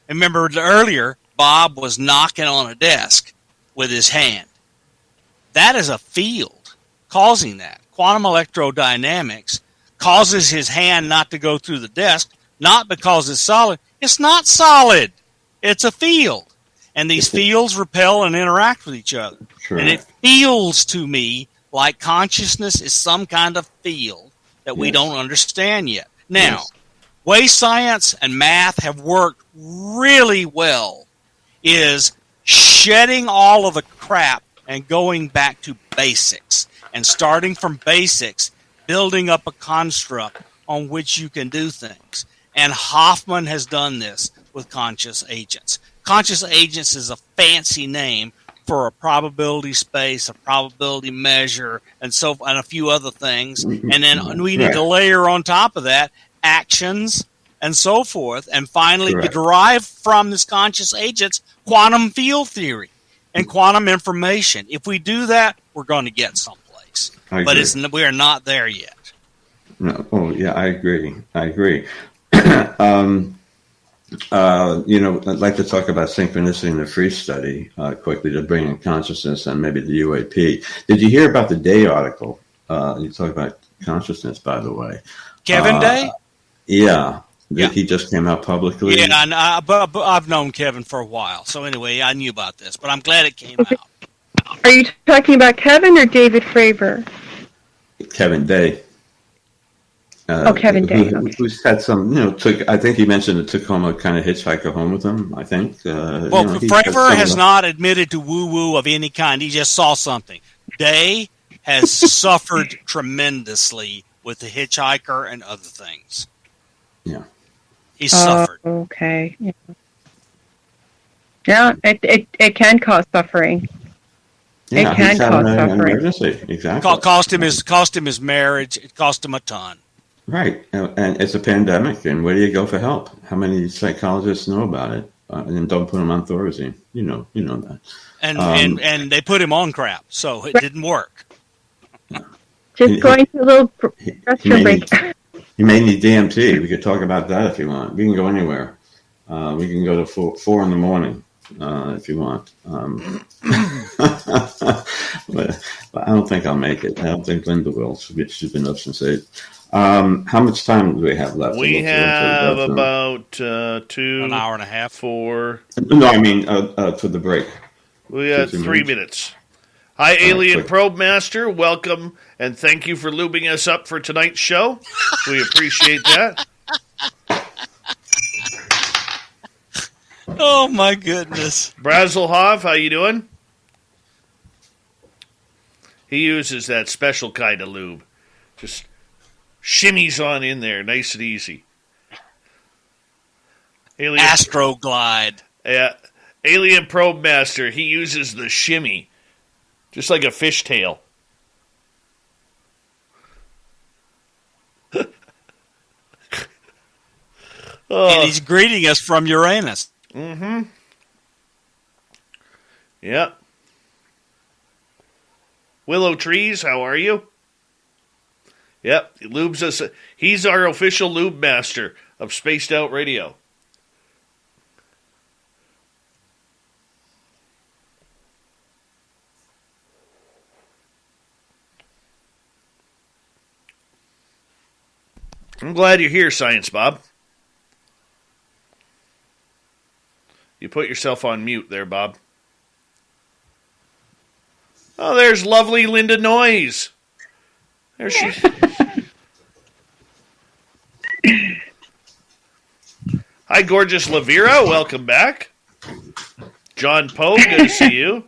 Remember earlier, Bob was knocking on a desk with his hand. That is a field causing that. Quantum electrodynamics causes his hand not to go through the desk, not because it's solid. It's not solid. It's a field. And these fields repel and interact with each other. Sure. And it feels to me like consciousness is some kind of field that we don't understand yet. Now, way science and math have worked really well is shedding all of the crap and going back to basics and starting from basics, building up a construct on which you can do things. And Hoffman has done this with conscious agents. Conscious agents is a fancy name for a probability space, a probability measure, and a few other things. And then we need to layer on top of that actions and so forth, and finally derive from this conscious agents quantum field theory and quantum information. If we do that, we're going to get someplace. But we are not there yet. No. Oh, yeah, I agree. I'd like to talk about synchronicity in the free study quickly to bring in consciousness and maybe the UAP. Did you hear about the Day article? You talk about consciousness, by the way. Kevin Day? Yeah. He just came out publicly. Yeah, and I've known Kevin for a while. So anyway, I knew about this, but I'm glad it came out. Are you talking about Kevin or David Fravor? Kevin Day. Kevin Day. Who's had some, I think he mentioned it took home a kind of hitchhiker home with him, I think. Fravor has not admitted to woo-woo of any kind. He just saw something. Day has suffered tremendously with the hitchhiker and other things. Yeah. He suffered. Okay. Yeah, it can cause suffering. Yeah, it can cause suffering. Emergency. Exactly. Cost him his marriage. It cost him a ton. Right, and it's a pandemic, and where do you go for help? How many psychologists know about it and don't put them on Thorazine? You know that. And they put him on crap, so it didn't work. Just going to a little restroom break. You may need DMT. We could talk about that if you want. We can go anywhere. We can go to 4 in the morning if you want. But I don't think I'll make it. I don't think Linda will. She's been up since 8. How much time do we have left? We have about an hour and a half. 4. No, I mean for the break. We got 3 minutes. Hi, Alien Probe Master. Welcome, and thank you for lubing us up for tonight's show. We appreciate that. Oh, my goodness. Brazelhoff, how you doing? He uses that special kind of lube. Just shimmies on in there, nice and easy. Astroglide. Yeah. Alien Probe Master, he uses the shimmy. Just like a fishtail. And he's greeting us from Uranus. Mm-hmm. Yep. Willow Trees, how are you? Yep, he lubes us. He's our official lube master of Spaced Out Radio. I'm glad you're here, Science Bob. You put yourself on mute there, Bob. Oh, there's lovely Linda Noyes. There she is. Hi, gorgeous Lavira. Welcome back. John Poe, good to see you.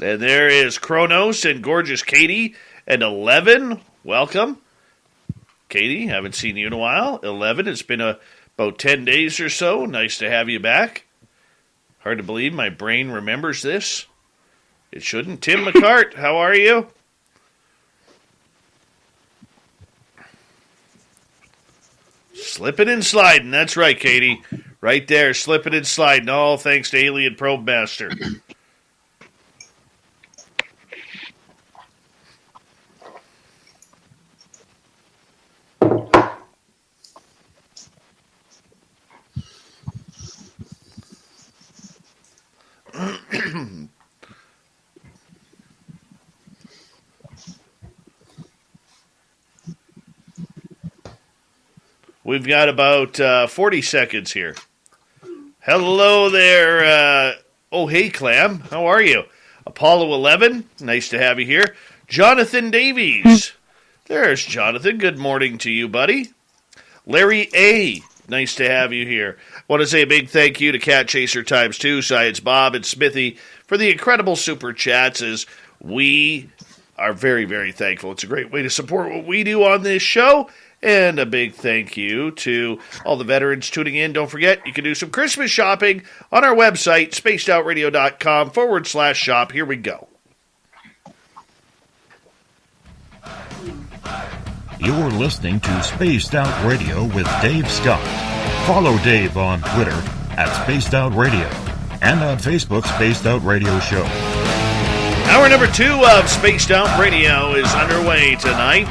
And there is Kronos and gorgeous Katie. And 11, welcome. Katie, haven't seen you in a while. 11, it's been about 10 days or so. Nice to have you back. Hard to believe my brain remembers this. It shouldn't. Tim McCart, how are you? Slipping and sliding. That's right, Katie. Right there, slipping and sliding. All thanks to Alien Probe Master. We've got about 40 seconds here. Hello there. Hey, Clam. How are you? Apollo 11, nice to have you here. Jonathan Davies. There's Jonathan. Good morning to you, buddy. Larry A., nice to have you here. I want to say a big thank you to Cat Chaser ×2, Science Bob, and Smithy for the incredible super chats, as we are very, very thankful. It's a great way to support what we do on this show. And a big thank you to all the veterans tuning in. Don't forget, you can do some Christmas shopping on our website, spacedoutradio.com/shop. Here we go. You're listening to Spaced Out Radio with Dave Scott. Follow Dave on Twitter @Spaced Out Radio and on Facebook, Spaced Out Radio Show. Hour number 2 of Spaced Out Radio is underway tonight.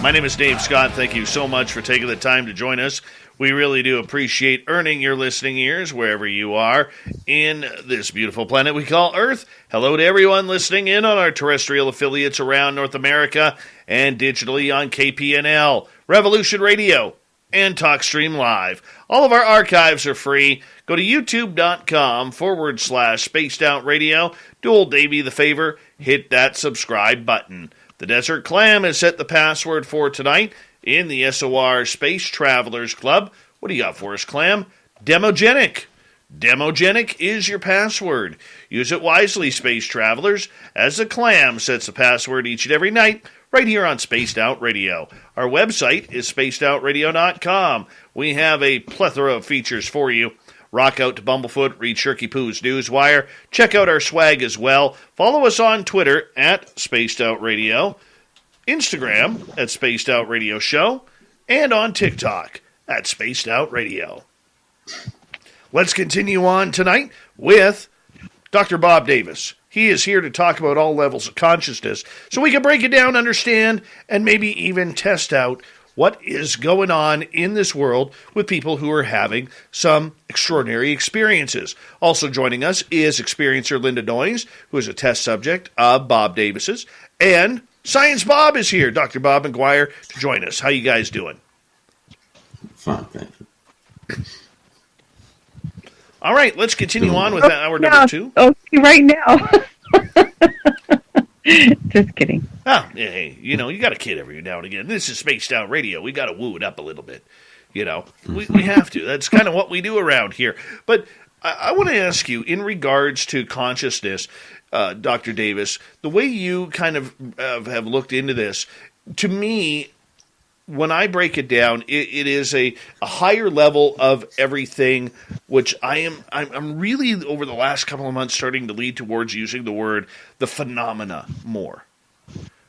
My name is Dave Scott. Thank you so much for taking the time to join us. We really do appreciate earning your listening ears wherever you are in this beautiful planet we call Earth. Hello to everyone listening in on our terrestrial affiliates around North America and digitally on KPNL, Revolution Radio, and TalkStream Live. All of our archives are free. Go to youtube.com/Spaced Out Radio. Do old Davey the favor, hit that subscribe button. The Desert Clam has set the password for tonight in the SOR Space Travelers Club. What do you got for us, Clam? Demogenic. Demogenic is your password. Use it wisely, Space Travelers, as the Clam sets the password each and every night right here on Spaced Out Radio. Our website is spacedoutradio.com. We have a plethora of features for you. Rock out to Bumblefoot, read Shirky Poo's Newswire. Check out our swag as well. Follow us on Twitter @SpacedOutRadio, Instagram @SpacedOutRadioShow, and on TikTok @SpacedOutRadio. Let's continue on tonight with Dr. Bob Davis. He is here to talk about all levels of consciousness so we can break it down, understand, and maybe even test out what is going on in this world with people who are having some extraordinary experiences. Also joining us is experiencer Linda Noyes, who is a test subject of Bob Davis's, and Science Bob is here, Dr. Bob McGwier, to join us. How you guys doing? Fine, thank you. All right, let's continue on with hour number 2. Okay, right now. Just kidding. Oh, hey, you got a kid every now and again. This is Spaced Out Radio. We got to woo it up a little bit. We have to. That's kind of what we do around here. But I want to ask you, in regards to consciousness, Dr. Davis, the way you kind of have looked into this, to me, when I break it down, it is a higher level of everything, which I'm really, over the last couple of months, starting to lead towards using the word the phenomena more.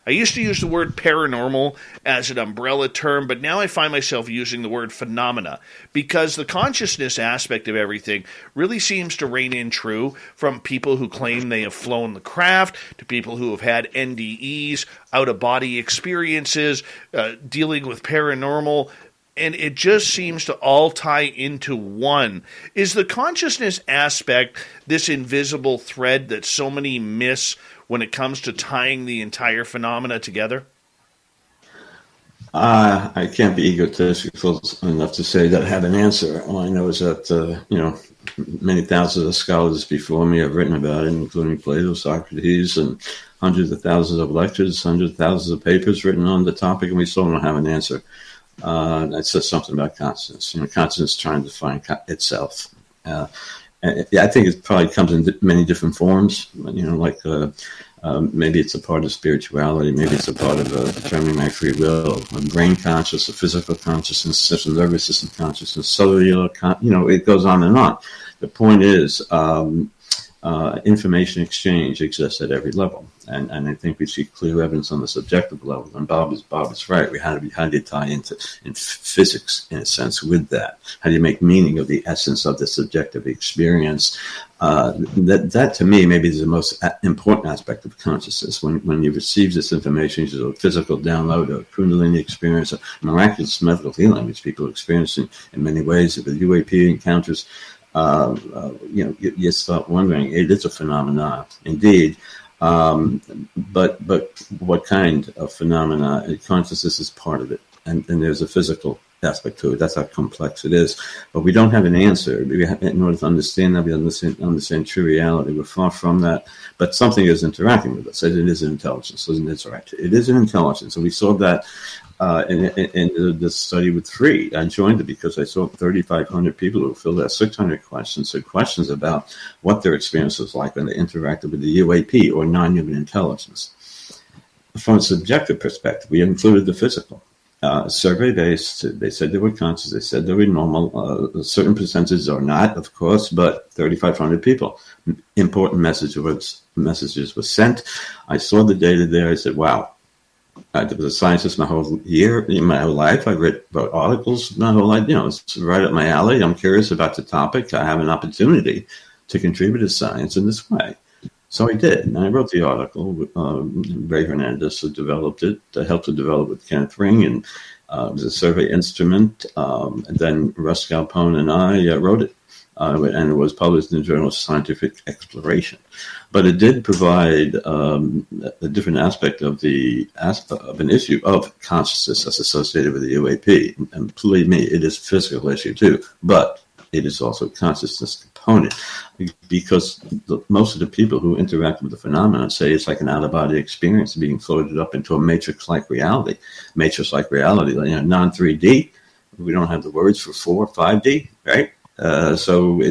I used to use the word paranormal as an umbrella term, but now I find myself using the word phenomena because the consciousness aspect of everything really seems to reign in true, from people who claim they have flown the craft to people who have had NDEs, out-of-body experiences, dealing with paranormal, and it just seems to all tie into one. Is the consciousness aspect this invisible thread that so many miss when it comes to tying the entire phenomena together? I can't be egotistical enough to say that I have an answer. All I know is that, many thousands of scholars before me have written about it, including Plato, Socrates, and hundreds of thousands of lectures, hundreds of thousands of papers written on the topic, and we still don't have an answer. That says something about consciousness. Consciousness trying to find itself. I think it probably comes in many different forms. Maybe it's a part of spirituality. Maybe it's a part of determining my free will. A brain conscious, a physical consciousness, central nervous system consciousness, cellular. It goes on and on. The point is, information exchange exists at every level, and I think we see clear evidence on the subjective level. And Bob is right. How do you tie in physics in a sense with that? How do you make meaning of the essence of the subjective experience? That to me maybe is the most important aspect of consciousness. When you receive this information, either a physical download, a Kundalini experience, a miraculous medical healing, which people experience in many ways with UAP encounters. You start wondering, it is a phenomenon indeed, but what kind of phenomena? Consciousness is part of it, and there's a physical aspect to it. That's how complex it is. But we don't have an answer. In order to understand that, we understand true reality. We're far from that. But something is interacting with us. It is an intelligence. It is an intelligence. And we saw that in the study with 3. I joined it because I saw 3,500 people who filled out 600 questions. So questions about what their experience was like when they interacted with the UAP or non-human intelligence. From a subjective perspective, we included the physical. Survey-based, they said they were conscious, they said they were normal. Certain percentages are not, of course, but 3,500 people. Important messages were sent. I saw the data there. I said, wow. I was a scientist my whole life. I wrote articles my whole life. It's right up my alley. I'm curious about the topic. I have an opportunity to contribute to science in this way. So I did, and I wrote the article. Ray Hernandez, who developed it, helped to develop with Kenneth Ring, and it was a survey instrument. And then Russ Galpone and I wrote it, and it was published in the Journal of Scientific Exploration. But it did provide a different aspect of an issue of consciousness that's associated with the UAP. And believe me, it is a physical issue too, but it is also a consciousness component, because most of the people who interact with the phenomenon say it's like an out-of-body experience being floated up into a matrix-like reality. Matrix-like reality, non-3D. We don't have the words for 4, 5D, right? So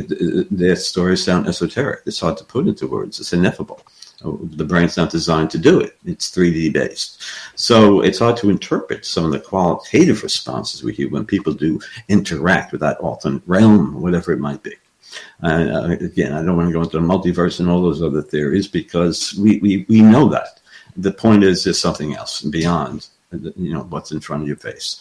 their stories sound esoteric. It's hard to put into words. It's ineffable. The brain's not designed to do it. It's 3D based. So it's hard to interpret some of the qualitative responses we hear when people do interact with that alternate realm, whatever it might be. Again, I don't want to go into the multiverse and all those other theories, because we know that. The point is there's something else beyond what's in front of your face.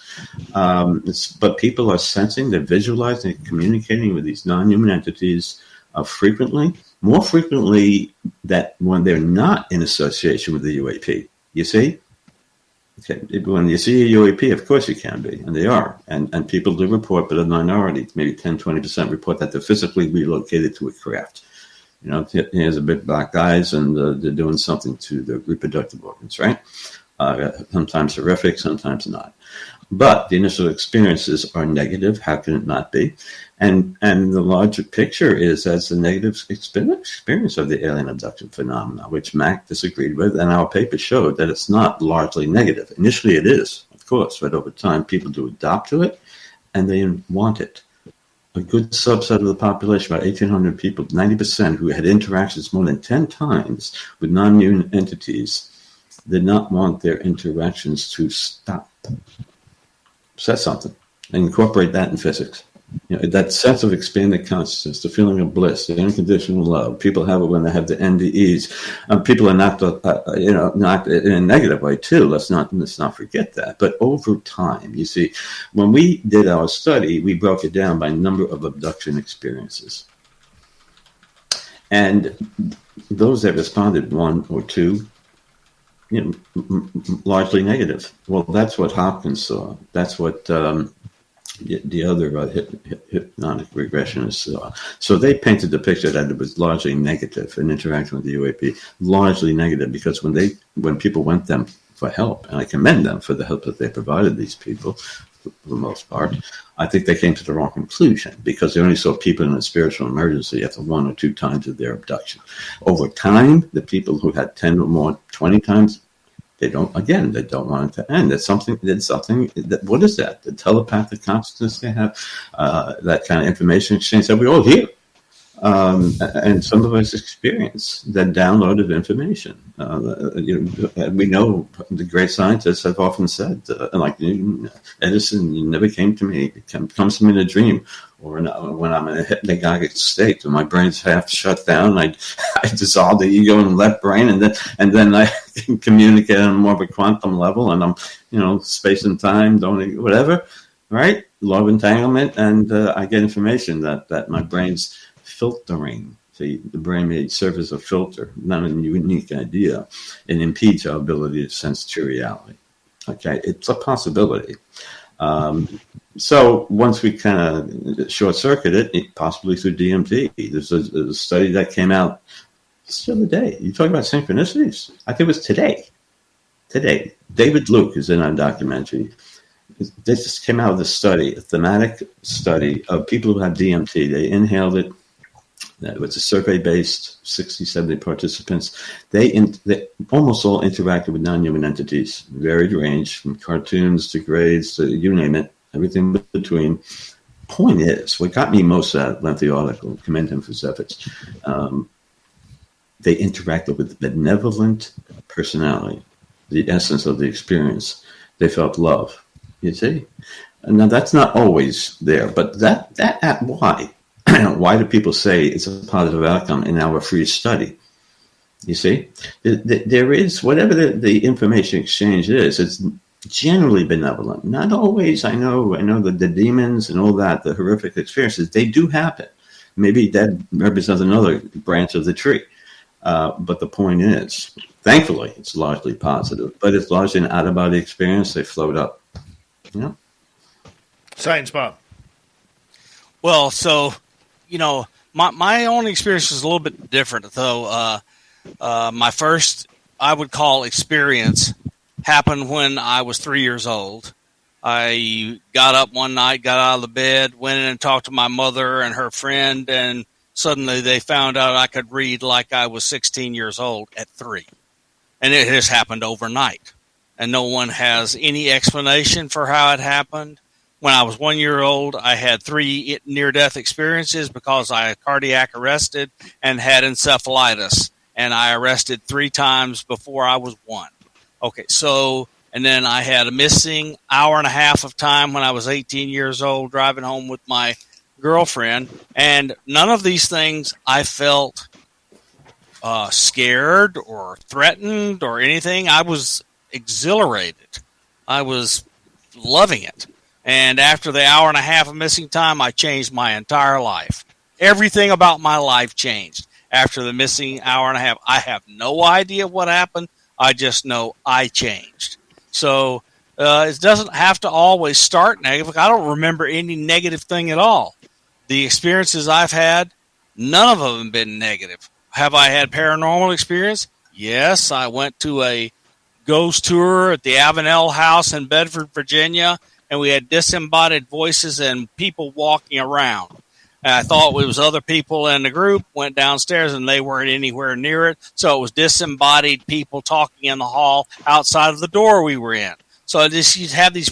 But people are sensing, they're visualizing, they're communicating with these non-human entities frequently, more frequently that when they're not in association with the UAP. You see? Okay. When you see a UAP, of course you can be, and they are. And people do report, but a minority, maybe 10, 20% report that they're physically relocated to a craft. He has a big black eyes, and they're doing something to their reproductive organs, right? Sometimes horrific, sometimes not. But the initial experiences are negative. How can it not be? And the larger picture is as the negative experience of the alien abduction phenomena, which Mac disagreed with, and our paper showed that it's not largely negative. Initially it is, of course, but over time people do adopt to it, and they want it. A good subset of the population, about 1,800 people, 90%, who had interactions more than 10 times with non-human entities, did not want their interactions to stop. Says something. And incorporate that in physics. That sense of expanded consciousness, the feeling of bliss, the unconditional love. People have it when they have the NDEs. People are not, not in a negative way too. Let's not forget that. But over time, you see, when we did our study, we broke it down by number of abduction experiences. And those that responded 1 or 2, largely negative. Well, that's what Hopkins saw. That's what the other hypnotic regressionists saw. So they painted the picture that it was largely negative in interaction with the UAP, largely negative, because when people went them for help, and I commend them for the help that they provided these people, for the most part, I think they came to the wrong conclusion, because they only saw people in a spiritual emergency after 1 or 2 times of their abduction. Over time, the people who had 10 or more, 20 times, they don't want it to end. What is that? The telepathic consciousness they have, that kind of information exchange that we all hear. And some of us experience that download of information. We know the great scientists have often said, like Edison, you never came to me. It comes to me in a dream, or when I'm in a hypnagogic state, when my brain's half shut down, I dissolve the ego in the left brain, and then I can communicate on more of a quantum level, and I'm, space and time, whatever, right? Law of entanglement, and I get information that my brain's filtering. See, the brain may serve as a filter, not a unique idea, and impedes our ability to sense true reality. Okay, it's a possibility. So once we kind of short-circuit it, possibly through DMT, there's a study that came out just the other day. You talk about synchronicities? I think it was today. David Luke is in our documentary. they just came out with a study, a thematic study of people who had DMT. They inhaled it. It was a survey-based, 60, 70 participants. They almost all interacted with non-human entities, varied range, from cartoons to grades to you name it, everything between. Point is, what got me most out of lengthy article, commend him for his efforts, they interacted with benevolent personality, the essence of the experience. They felt love, you see? Now, that's not always there, but why? Why do people say it's a positive outcome in our free study? You see? There is, whatever the information exchange is, it's generally benevolent. Not always. I know that the demons and all that, the horrific experiences, they do happen. Maybe that represents another branch of the tree. But the point is, thankfully, it's largely positive, but it's largely an out-of-body experience. They float up. You know? Science Bob. Well, so, my own experience was a little bit different, though. My first, I would call, experience happened when I was 3 years old. I got up one night, got out of the bed, went in and talked to my mother and her friend, and suddenly they found out I could read like I was 16 years old at 3. And it has happened overnight. And no one has any explanation for how it happened. When I was 1 year old, I had 3 near-death experiences because I cardiac arrested and had encephalitis. And I arrested 3 times before I was 1. Okay, so, and then I had a missing hour and a half of time when I was 18 years old driving home with my girlfriend. And none of these things I felt scared or threatened or anything. I was exhilarated. I was loving it. And after the hour and a half of missing time, I changed my entire life. Everything about my life changed after the missing hour and a half. I have no idea what happened. I just know I changed. So it doesn't have to always start negative. I don't remember any negative thing at all. The experiences I've had, none of them have been negative. Have I had paranormal experience? Yes, I went to a ghost tour at the Avenel House in Bedford, Virginia, and we had disembodied voices and people walking around. And I thought it was other people in the group, went downstairs, and they weren't anywhere near it. So it was disembodied people talking in the hall outside of the door we were in. So you'd have these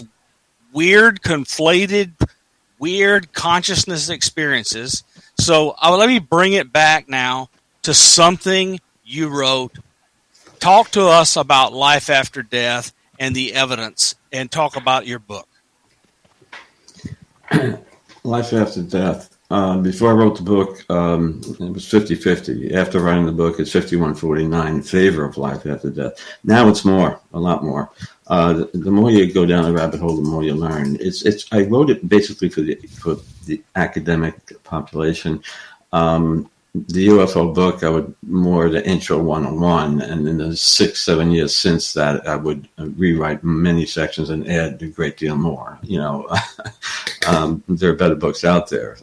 weird, conflated, weird consciousness experiences. So let me bring it back now to something you wrote. Talk to us about life after death and the evidence, and talk about your book. Life after death. Before I wrote the book, it was 50-50. After writing the book, it's 51-49 in favor of life after death. Now it's more, a lot more. The more you go down the rabbit hole, the more you learn. I wrote it basically for the academic population. The UFO book, I would more the intro 101, and in the 6-7 years since that, I would rewrite many sections and add a great deal more. There are better books out there.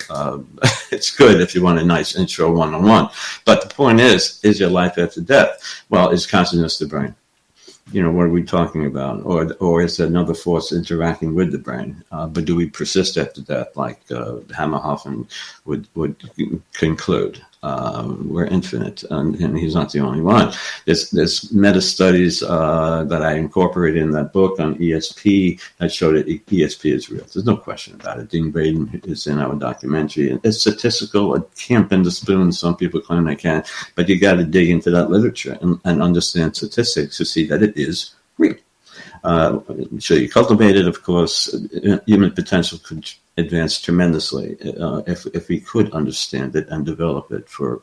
It's good if you want a nice intro 101. But the point is your life after death? Well, is consciousness the brain? What are we talking about? Or is there another force interacting with the brain? But do we persist after death, like Hammerhoffen would conclude? We're infinite, and he's not the only one. There's meta studies that I incorporated in that book on ESP that showed that ESP is real. There's no question about it. Dean Braden is in our documentary. It's statistical. It can't bend the spoon. Some people claim they can, but you got to dig into that literature and understand statistics to see that it is real. So you cultivate it, of course. Human potential could advance tremendously if we could understand it and develop it for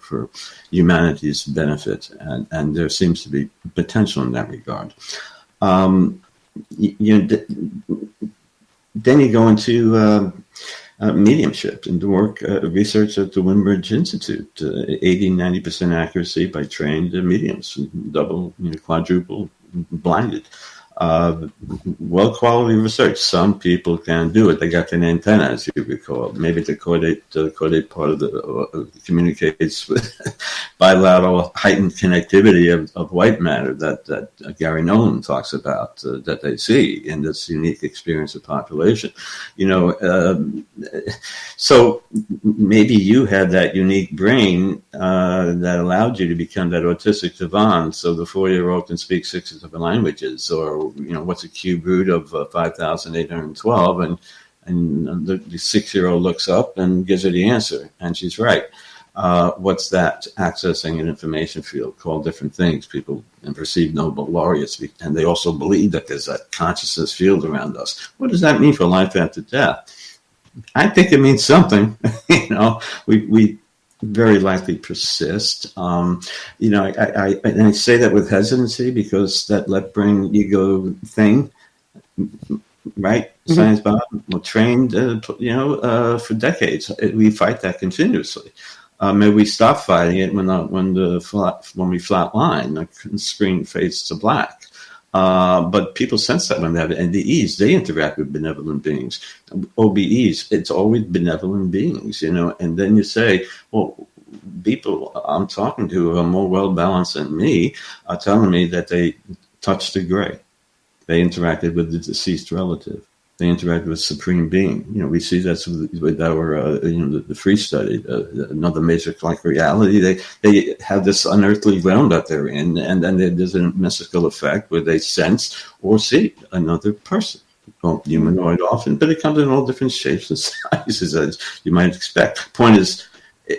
humanity's benefit, and there seems to be potential in that regard. Then you go into mediumship and work research at the Windbridge Institute, 80-90% accuracy by trained mediums, double, quadruple blinded. Well-quality research. Some people can do it. They got an antenna, as you recall. Maybe the caudate part of the communicates with bilateral heightened connectivity of white matter that Gary Nolan talks about, that they see in this unique experience of population. So maybe you had that unique brain that allowed you to become that autistic savant. So the 4-year-old can speak 6 different languages, or what's a cube root of 5,812, and the 6-year-old looks up and gives her the answer, and she's right. What's that? Accessing an information field called different things. People perceive Nobel laureates, and they also believe that there's a consciousness field around us. What does that mean for life after death? I think it means something. We very likely persist. I say that with hesitancy because that left brain ego thing, right? Mm-hmm. Science Bob, we're trained, for decades. We fight that continuously. Maybe we stop fighting it when we flatline, the screen fades to black. But people sense that when they have NDEs, they interact with benevolent beings. OBEs, it's always benevolent beings, and then you say, well, people I'm talking to who are more well-balanced than me are telling me that they touched the gray. They interacted with the deceased relative. They interacted with Supreme Being. We see that with our, the free study, another matrix-like reality. They have this unearthly realm that they're in, and then there's a mystical effect where they sense or see another person. Well, humanoid often, but it comes in all different shapes and sizes, as you might expect. Point is,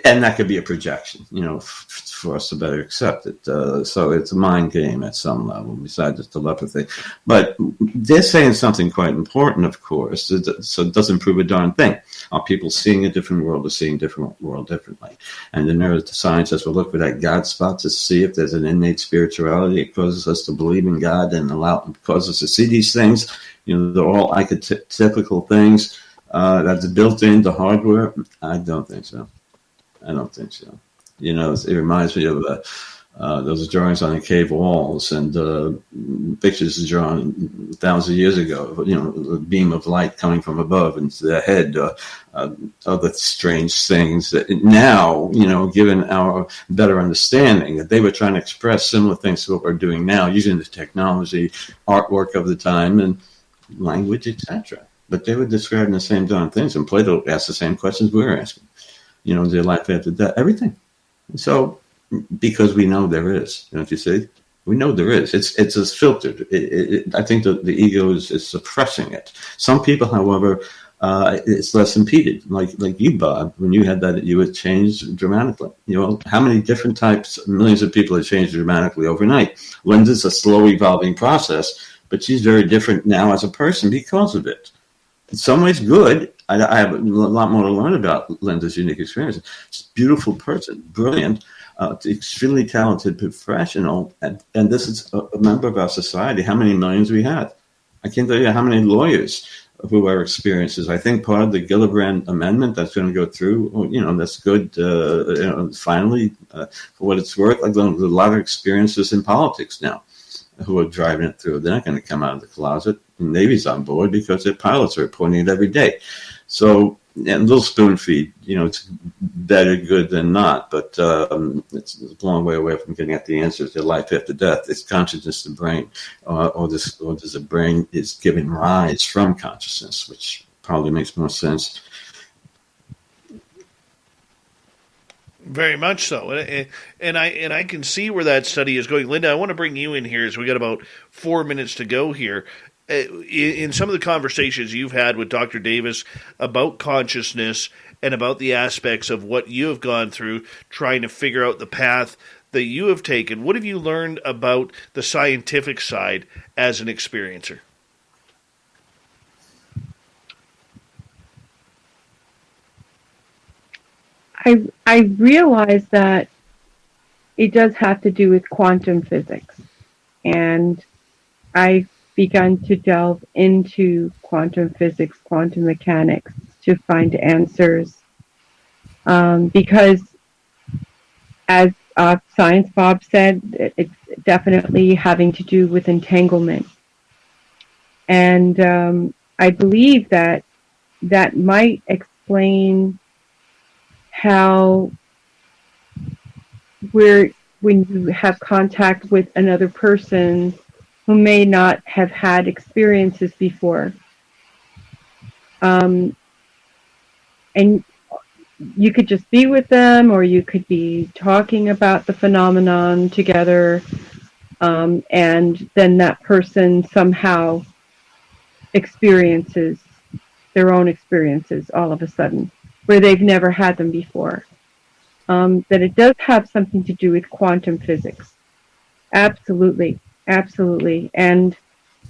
and that could be a projection, for us to better accept it. So it's a mind game at some level, besides just telepathy. But they're saying something quite important, of course, so it doesn't prove a darn thing. Are people seeing a different world or seeing a different world differently? And the neuroscientists will look for that God spot to see if there's an innate spirituality. It causes us to believe in God and causes us to see these things. They're all archetypical things that's built into hardware. I don't think so. It reminds me of those drawings on the cave walls and pictures drawn thousands of years ago. A beam of light coming from above into the head. Other strange things that now, given our better understanding, that they were trying to express similar things to what we're doing now, using the technology, artwork of the time, and language, etc. But they were describing the same darn things, and Plato asked the same questions we were asking. Their life after death, everything. So, because we know there is, don't you see? We know there is. It's as filtered. I think the ego is suppressing it. Some people, however, it's less impeded. Like you, Bob, when you had that, you had changed dramatically. How many different types, millions of people have changed dramatically overnight. Linda's a slow evolving process, but she's very different now as a person because of it. In some ways, good. I have a lot more to learn about Linda's unique experience. She's a beautiful person, brilliant, extremely talented professional, and this is a member of our society. How many millions we have? I can't tell you how many lawyers who are experiences. I think part of the Gillibrand Amendment that's going to go through, that's good, finally, for what it's worth. I've learned a lot of experiences in politics now who are driving it through. They're not going to come out of the closet. The Navy's on board because their pilots are reporting it every day. So, a little spoon feed, it's better good than not, but it's a long way away from getting at the answers to life after death. It's consciousness, the brain, or does the brain is giving rise from consciousness, which probably makes more sense. Very much so, and I can see where that study is going. Linda, I want to bring you in here as we got about 4 minutes to go here. In some of the conversations you've had with Dr. Davis about consciousness and about the aspects of what you have gone through trying to figure out the path that you have taken, what have you learned about the scientific side as an experiencer? I realize that it does have to do with quantum physics, and I've begun to delve into quantum physics, quantum mechanics to find answers, because as Science Bob said, it's definitely having to do with entanglement. And I believe that might explain how when you have contact with another person who may not have had experiences before, and you could just be with them, or you could be talking about the phenomenon together, and then that person somehow experiences their own experiences all of a sudden, where they've never had them before. That it does have something to do with quantum physics. Absolutely. Absolutely. And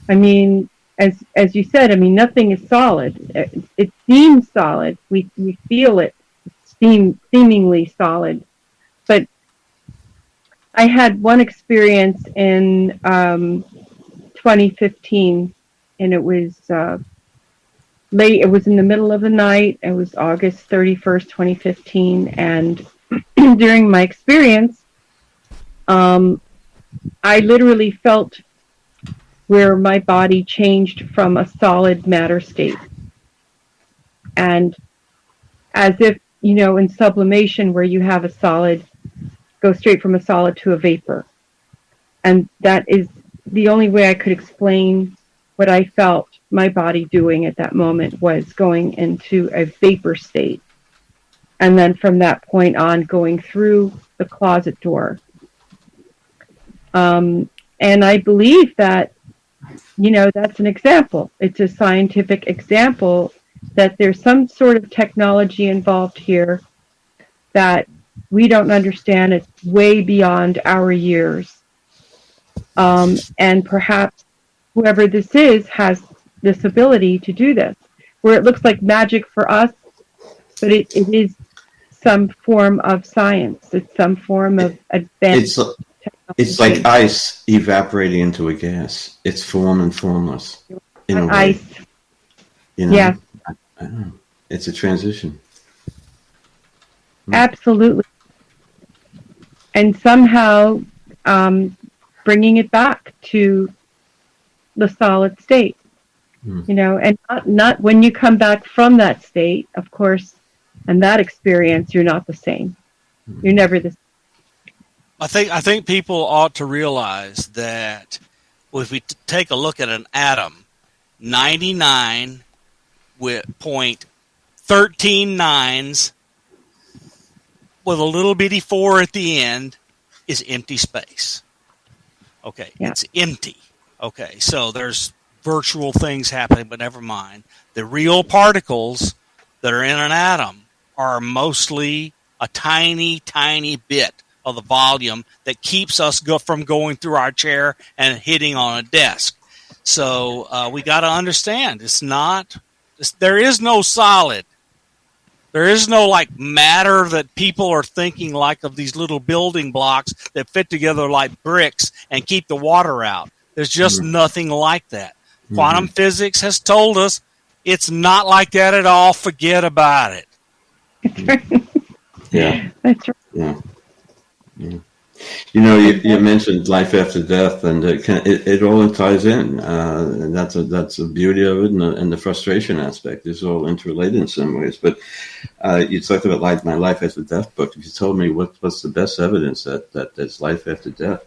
I mean, as you said, I mean, nothing is solid. It seems solid. We feel it seemingly solid. But I had one experience in 2015, and it was late. It was in the middle of the night. It was August 31st, 2015, and during my experience, I literally felt where my body changed from a solid matter state. And as if, in sublimation, where you have a solid, go straight from a solid to a vapor. And that is the only way I could explain what I felt my body doing at that moment, was going into a vapor state. And then from that point on, going through the closet door. And I believe that, that's an example. It's a scientific example that there's some sort of technology involved here that we don't understand. It's way beyond our years. And perhaps whoever this is has this ability to do this, where it looks like magic for us, but it is some form of science. It's some form of advanced technology. It's like ice evaporating into a gas. It's form and formless in a way. Ice. Yeah. I don't know. It's a transition. Absolutely. And somehow bringing it back to the solid state. And not when you come back from that state, of course, and that experience, you're not the same. You're never the same. I think people ought to realize that if we take a look at an atom, 99.13 nines with a little bitty 4 at the end is empty space. Okay, yeah. It's empty. Okay, so there's virtual things happening, but never mind. The real particles that are in an atom are mostly a tiny, tiny bit of the volume that keeps us from going through our chair and hitting on a desk. So we got to understand, there is no solid. There is no matter that people are thinking of these little building blocks that fit together like bricks and keep the water out. There's just nothing like that. Quantum physics has told us it's not like that at all. Forget about it. Yeah. That's right. Yeah. Yeah. You mentioned life after death, and it all ties in, and that's the beauty of it, and the frustration aspect is all interrelated in some ways. But you talked about my life after death book. If you told me what's the best evidence that there's life after death,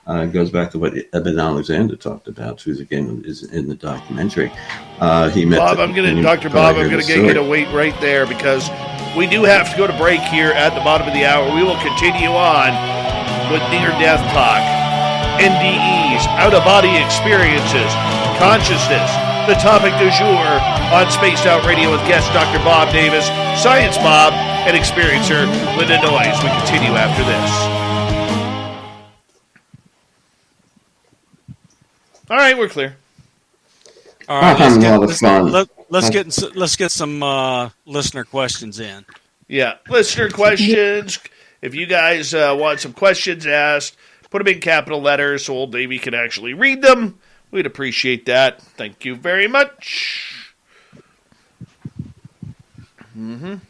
it goes back to what Eben Alexander talked about, who's again is in the documentary. He met Dr. Bob, I'm going to get you to wait right there, because we do have to go to break here at the bottom of the hour. We will continue on with near-death talk, NDEs, out-of-body experiences, consciousness, the topic du jour on Spaced Out Radio with guest Dr. Bob Davis, Science Bob, and experiencer Linda Noyes. We continue after this. All right, we're clear. All right, let's get some listener questions in. Yeah, listener questions. If you guys want some questions asked, put them in capital letters so old Davey can actually read them. We'd appreciate that. Thank you very much. They'll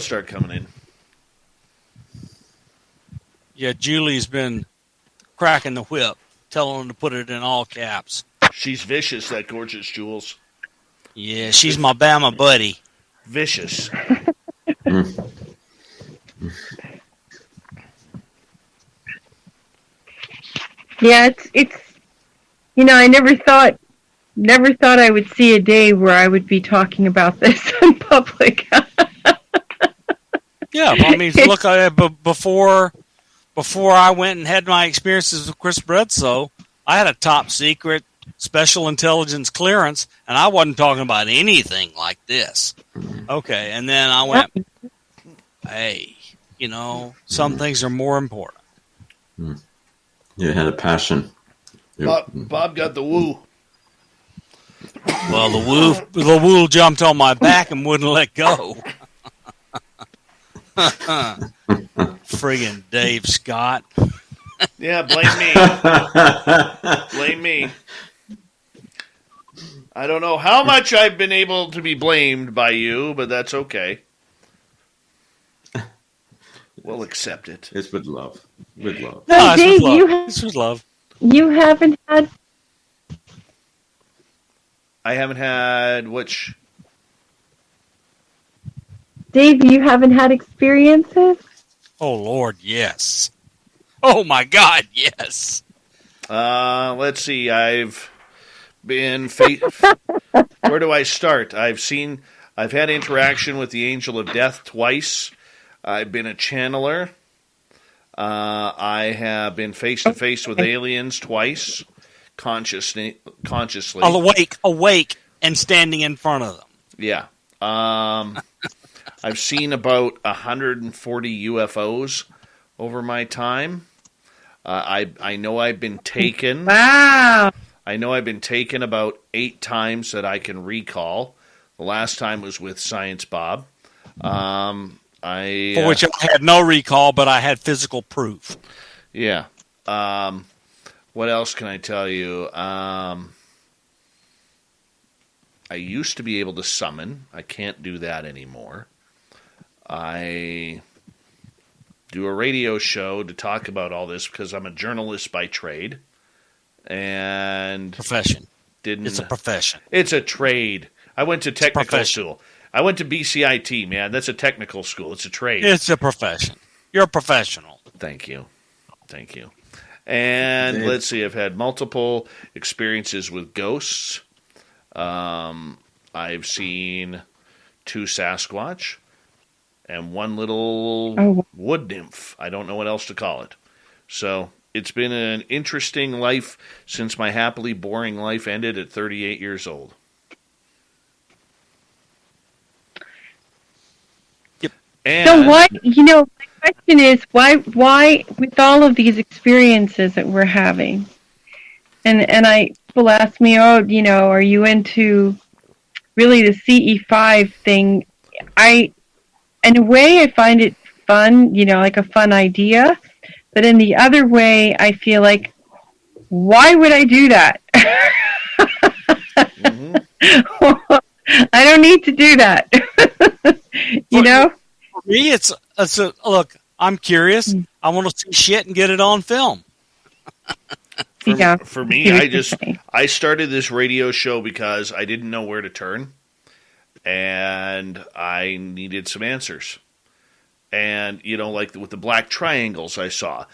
start coming in. Yeah, Julie's been cracking the whip, telling them to put it in all caps. She's vicious, that gorgeous Jules. Yeah, she's my Bama buddy. Vicious. Yeah, it's I never thought I would see a day where I would be talking about this in public. Yeah, I mean, look, before I went and had my experiences with Chris Bledsoe, I had a top secret special intelligence clearance, and I wasn't talking about anything like this. Okay, and then I went, hey, some things are more important. You had a passion. Bob got the woo. Well, the woo jumped on my back and wouldn't let go. Friggin' Dave Scott. Yeah, blame me. Blame me. I don't know how much I've been able to be blamed by you, but that's okay. We'll accept it. It's with love. With love. No, Dave, It's with love. You haven't had. I haven't had which. Dave, you haven't had experiences? Oh, Lord, yes. Oh, my God, yes. Let's see. I've been... Where do I start? I've had interaction with the Angel of Death twice. I've been a channeler. I have been face-to-face with aliens twice, consciously. Awake, and standing in front of them. Yeah. I've seen about 140 UFOs over my time. I know I've been taken. Wow. I know I've been taken about 8 times that I can recall. The last time was with Science Bob. For which I had no recall, but I had physical proof. Yeah. What else can I tell you? I used to be able to summon. I can't do that anymore. I do a radio show to talk about all this because I'm a journalist by trade. And Profession. It's a profession. It's a trade. I went to technical school. I went to BCIT, man. That's a technical school. It's a trade. It's a profession. You're a professional. Thank you. And let's see. I've had multiple experiences with ghosts. I've seen 2 Sasquatch and 1 little wood nymph. I don't know what else to call it. So it's been an interesting life since my happily boring life ended at 38 years old. Yep. So my question is, why with all of these experiences that we're having, and people ask me, are you into really the CE5 thing? In a way, I find it fun, like a fun idea. But in the other way, I feel like, why would I do that? Mm-hmm. I don't need to do that. For me, it's a look. I'm curious. I want to see shit and get it on film. For me, I started this radio show because I didn't know where to turn, and I needed some answers. And, like with the black triangles I saw,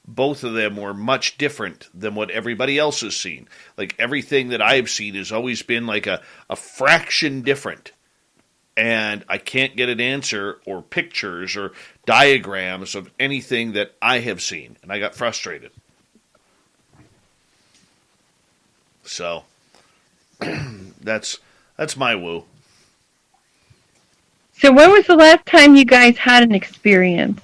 both of them were much different than what everybody else has seen. Like, everything that I've seen has always been like a fraction different. And I can't get an answer or pictures or diagrams of anything that I have seen. And I got frustrated. So, that's my woo. So when was the last time you guys had an experience?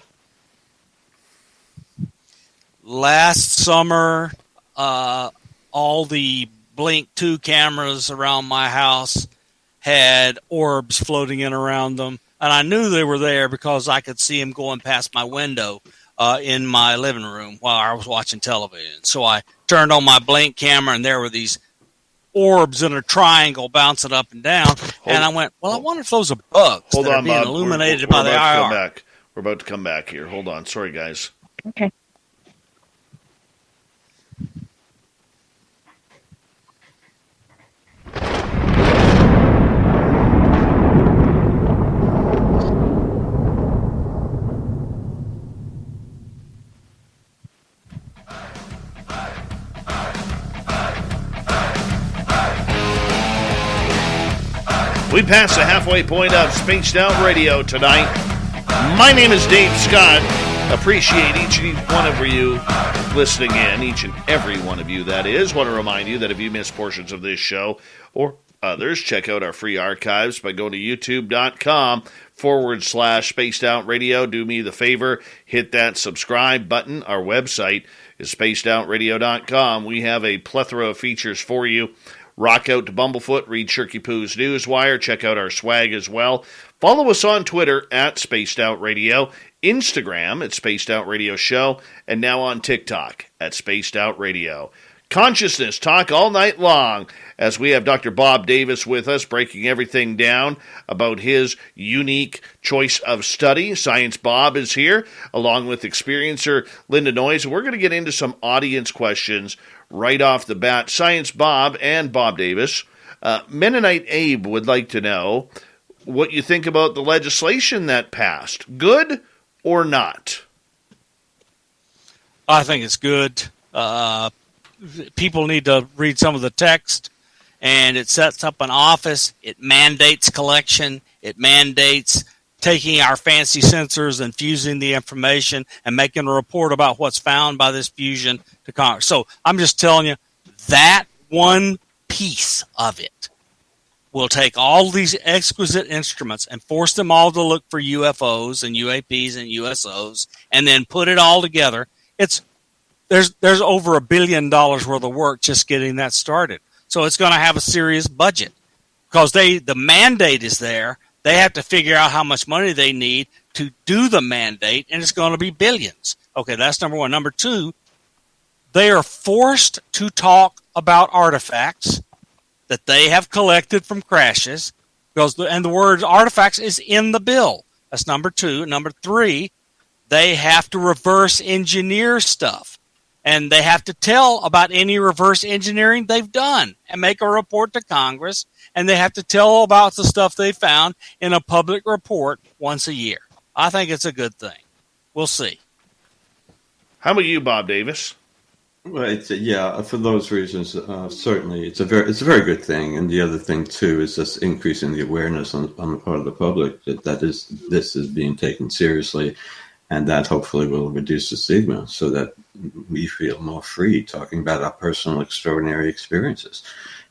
Last summer, all the Blink 2 cameras around my house had orbs floating in around them. And I knew they were there because I could see them going past my window in my living room while I was watching television. So I turned on my Blink camera, and there were these orbs in a triangle bouncing up and down. I went, I wonder if those are bugs that are being illuminated by the IR. We're about to come back here. Hold on. Sorry, guys. We passed the halfway point of Spaced Out Radio tonight. My name is Dave Scott. Appreciate each and every one of you listening in, each and every one of you, that is. Want to remind you that if you missed portions of this show or others, check out our free archives by going to youtube.com/Spaced Out Radio. Do me the favor, hit that subscribe button. Our website is spacedoutradio.com. We have a plethora of features for you. Rock out to Bumblefoot, read Shirky Poo's Newswire, check out our swag as well. Follow us on Twitter at Spaced Out Radio, Instagram at Spaced Out Radio Show, and now on TikTok at Spaced Out Radio. Consciousness talk all night long as we have Dr. Bob Davis with us, breaking everything down about his unique choice of study. Science Bob is here, along with experiencer Linda Noyes. We're going to get into some audience questions right off the bat. Science Bob and Bob Davis. Mennonite Abe would like to know what you think about the legislation that passed. Good or not? I think it's good. People need to read some of the text, and it sets up an office. It mandates collection. It mandates taking our fancy sensors and fusing the information and making a report about what's found by this fusion to Congress. So I'm just telling you, that one piece of it will take all these exquisite instruments and force them all to look for UFOs and UAPs and USOs and then put it all together. There's over $1 billion worth of work just getting that started. So it's going to have a serious budget because the mandate is there. They have to figure out how much money they need to do the mandate, and it's going to be billions. Okay, that's number one. Number two, they are forced to talk about artifacts that they have collected from crashes, and the word artifacts is in the bill. That's number two. Number three, they have to reverse engineer stuff. And they have to tell about any reverse engineering they've done and make a report to Congress. And they have to tell about the stuff they found in a public report once a year. I think it's a good thing. We'll see. How about you, Bob Davis? Well, for those reasons, certainly it's a very good thing. And the other thing too is just increasing the awareness on the part of the public that this is being taken seriously. And that hopefully will reduce the stigma so that we feel more free talking about our personal extraordinary experiences.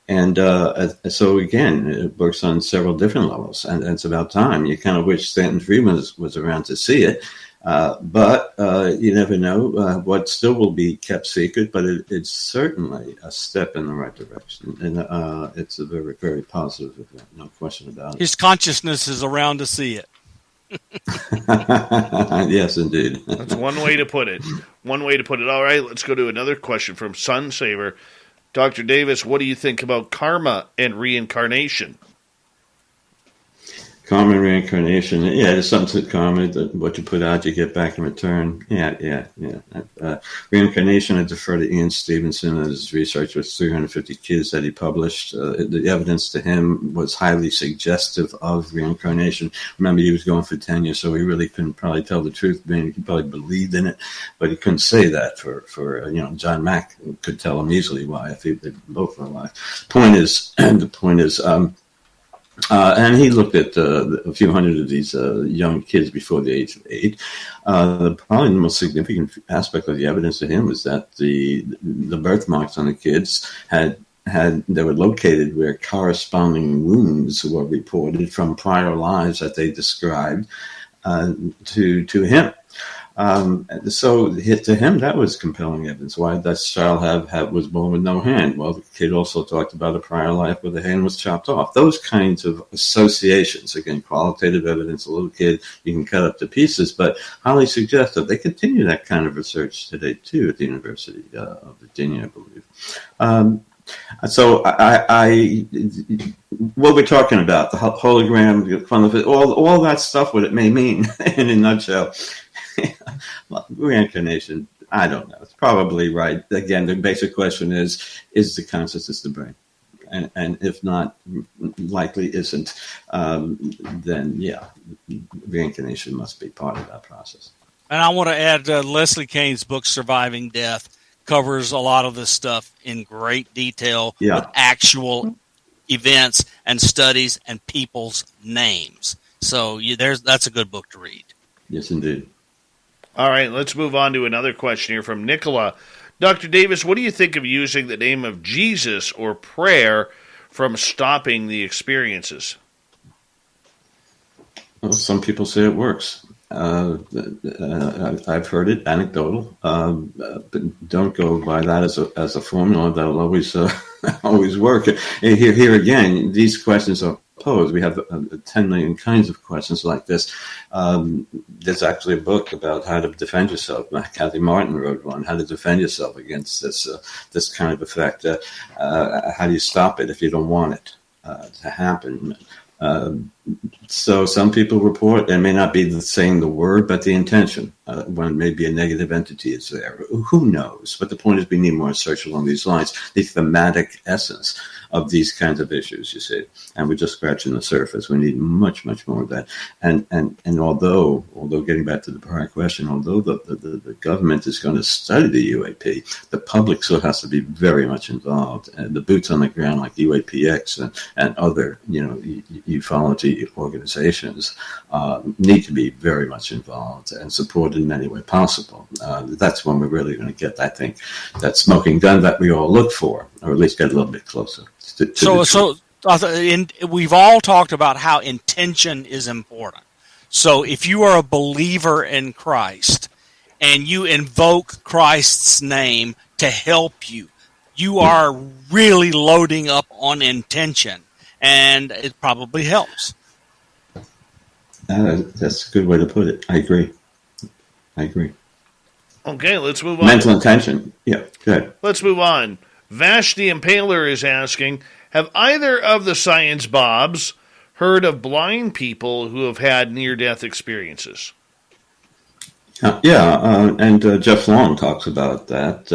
And so, again, it works on several different levels. And it's about time. You kind of wish Stanton Friedman was around to see it. But you never know what still will be kept secret. But it's certainly a step in the right direction. And it's a very, very positive event, no question about it. His consciousness is around to see it. Yes, indeed. That's one way to put it. All right, let's go to another question from Sunsaver. Dr. Davis, what do you think about karma and reincarnation? Karma and reincarnation. Yeah, there's something to karma. That what you put out, you get back in return. Yeah. Reincarnation, I defer to Ian Stevenson and his research with 350 kids that he published. The evidence to him was highly suggestive of reincarnation. Remember, he was going for tenure, so he really couldn't probably tell the truth. He probably believed in it, but he couldn't say that for John Mack could tell him easily why if they both were alive. The point is. And he looked at a few hundred of these young kids before the age of 8. Probably the most significant aspect of the evidence to him was that the birthmarks on the kids they were located where corresponding wounds were reported from prior lives that they described to him. So to him, that was compelling evidence. Why did that child was born with no hand? Well, the kid also talked about a prior life where the hand was chopped off. Those kinds of associations, again, qualitative evidence, a little kid, you can cut up to pieces, but highly suggestive. They continue that kind of research today, too, at the University of Virginia, I believe. So what we're talking about, the hologram, all that stuff, what it may mean in a nutshell. Reincarnation, I don't know. It's probably right. Again, the basic question is the consciousness the brain? And if not, likely isn't, then yeah, reincarnation must be part of that process. And I want to add Leslie Kane's book, Surviving Death, covers a lot of this stuff in great detail with actual events and studies and people's names. So that's a good book to read. Yes, indeed. All right, let's move on to another question here from Nicola. Dr. Davis, what do you think of using the name of Jesus or prayer from stopping the experiences? Well, some people say it works. I've heard it anecdotal, but don't go by that as a formula that'll always always work. Here again, these questions are posed. We have 10 million kinds of questions like this. There's actually a book about how to defend yourself. Kathy Martin wrote one, How to Defend Yourself Against this kind of effect. How do you stop it if you don't want it to happen? So some people report, it may not be saying the word, but the intention. When maybe a negative entity is there. Who knows? But the point is we need more research along these lines, the thematic essence of these kinds of issues, you see. And we're just scratching the surface. We need much, much more of that. And although getting back to the prior question, although the government is going to study the UAP, the public still has to be very much involved. And the boots on the ground like UAPX and other, ufology organizations need to be very much involved and supported in any way possible. That's when we're really going to get, I think, that smoking gun that we all look for, or at least get a little bit closer. We've all talked about how intention is important. So if you are a believer in Christ and you invoke Christ's name to help you, you are really loading up on intention, and it probably helps. That's a good way to put it. I agree. Okay, let's move on. Mental intention. Yeah, good. Let's move on. Vash the Impaler is asking, have either of the Science Bobs heard of blind people who have had near-death experiences? And Jeff Long talks about that.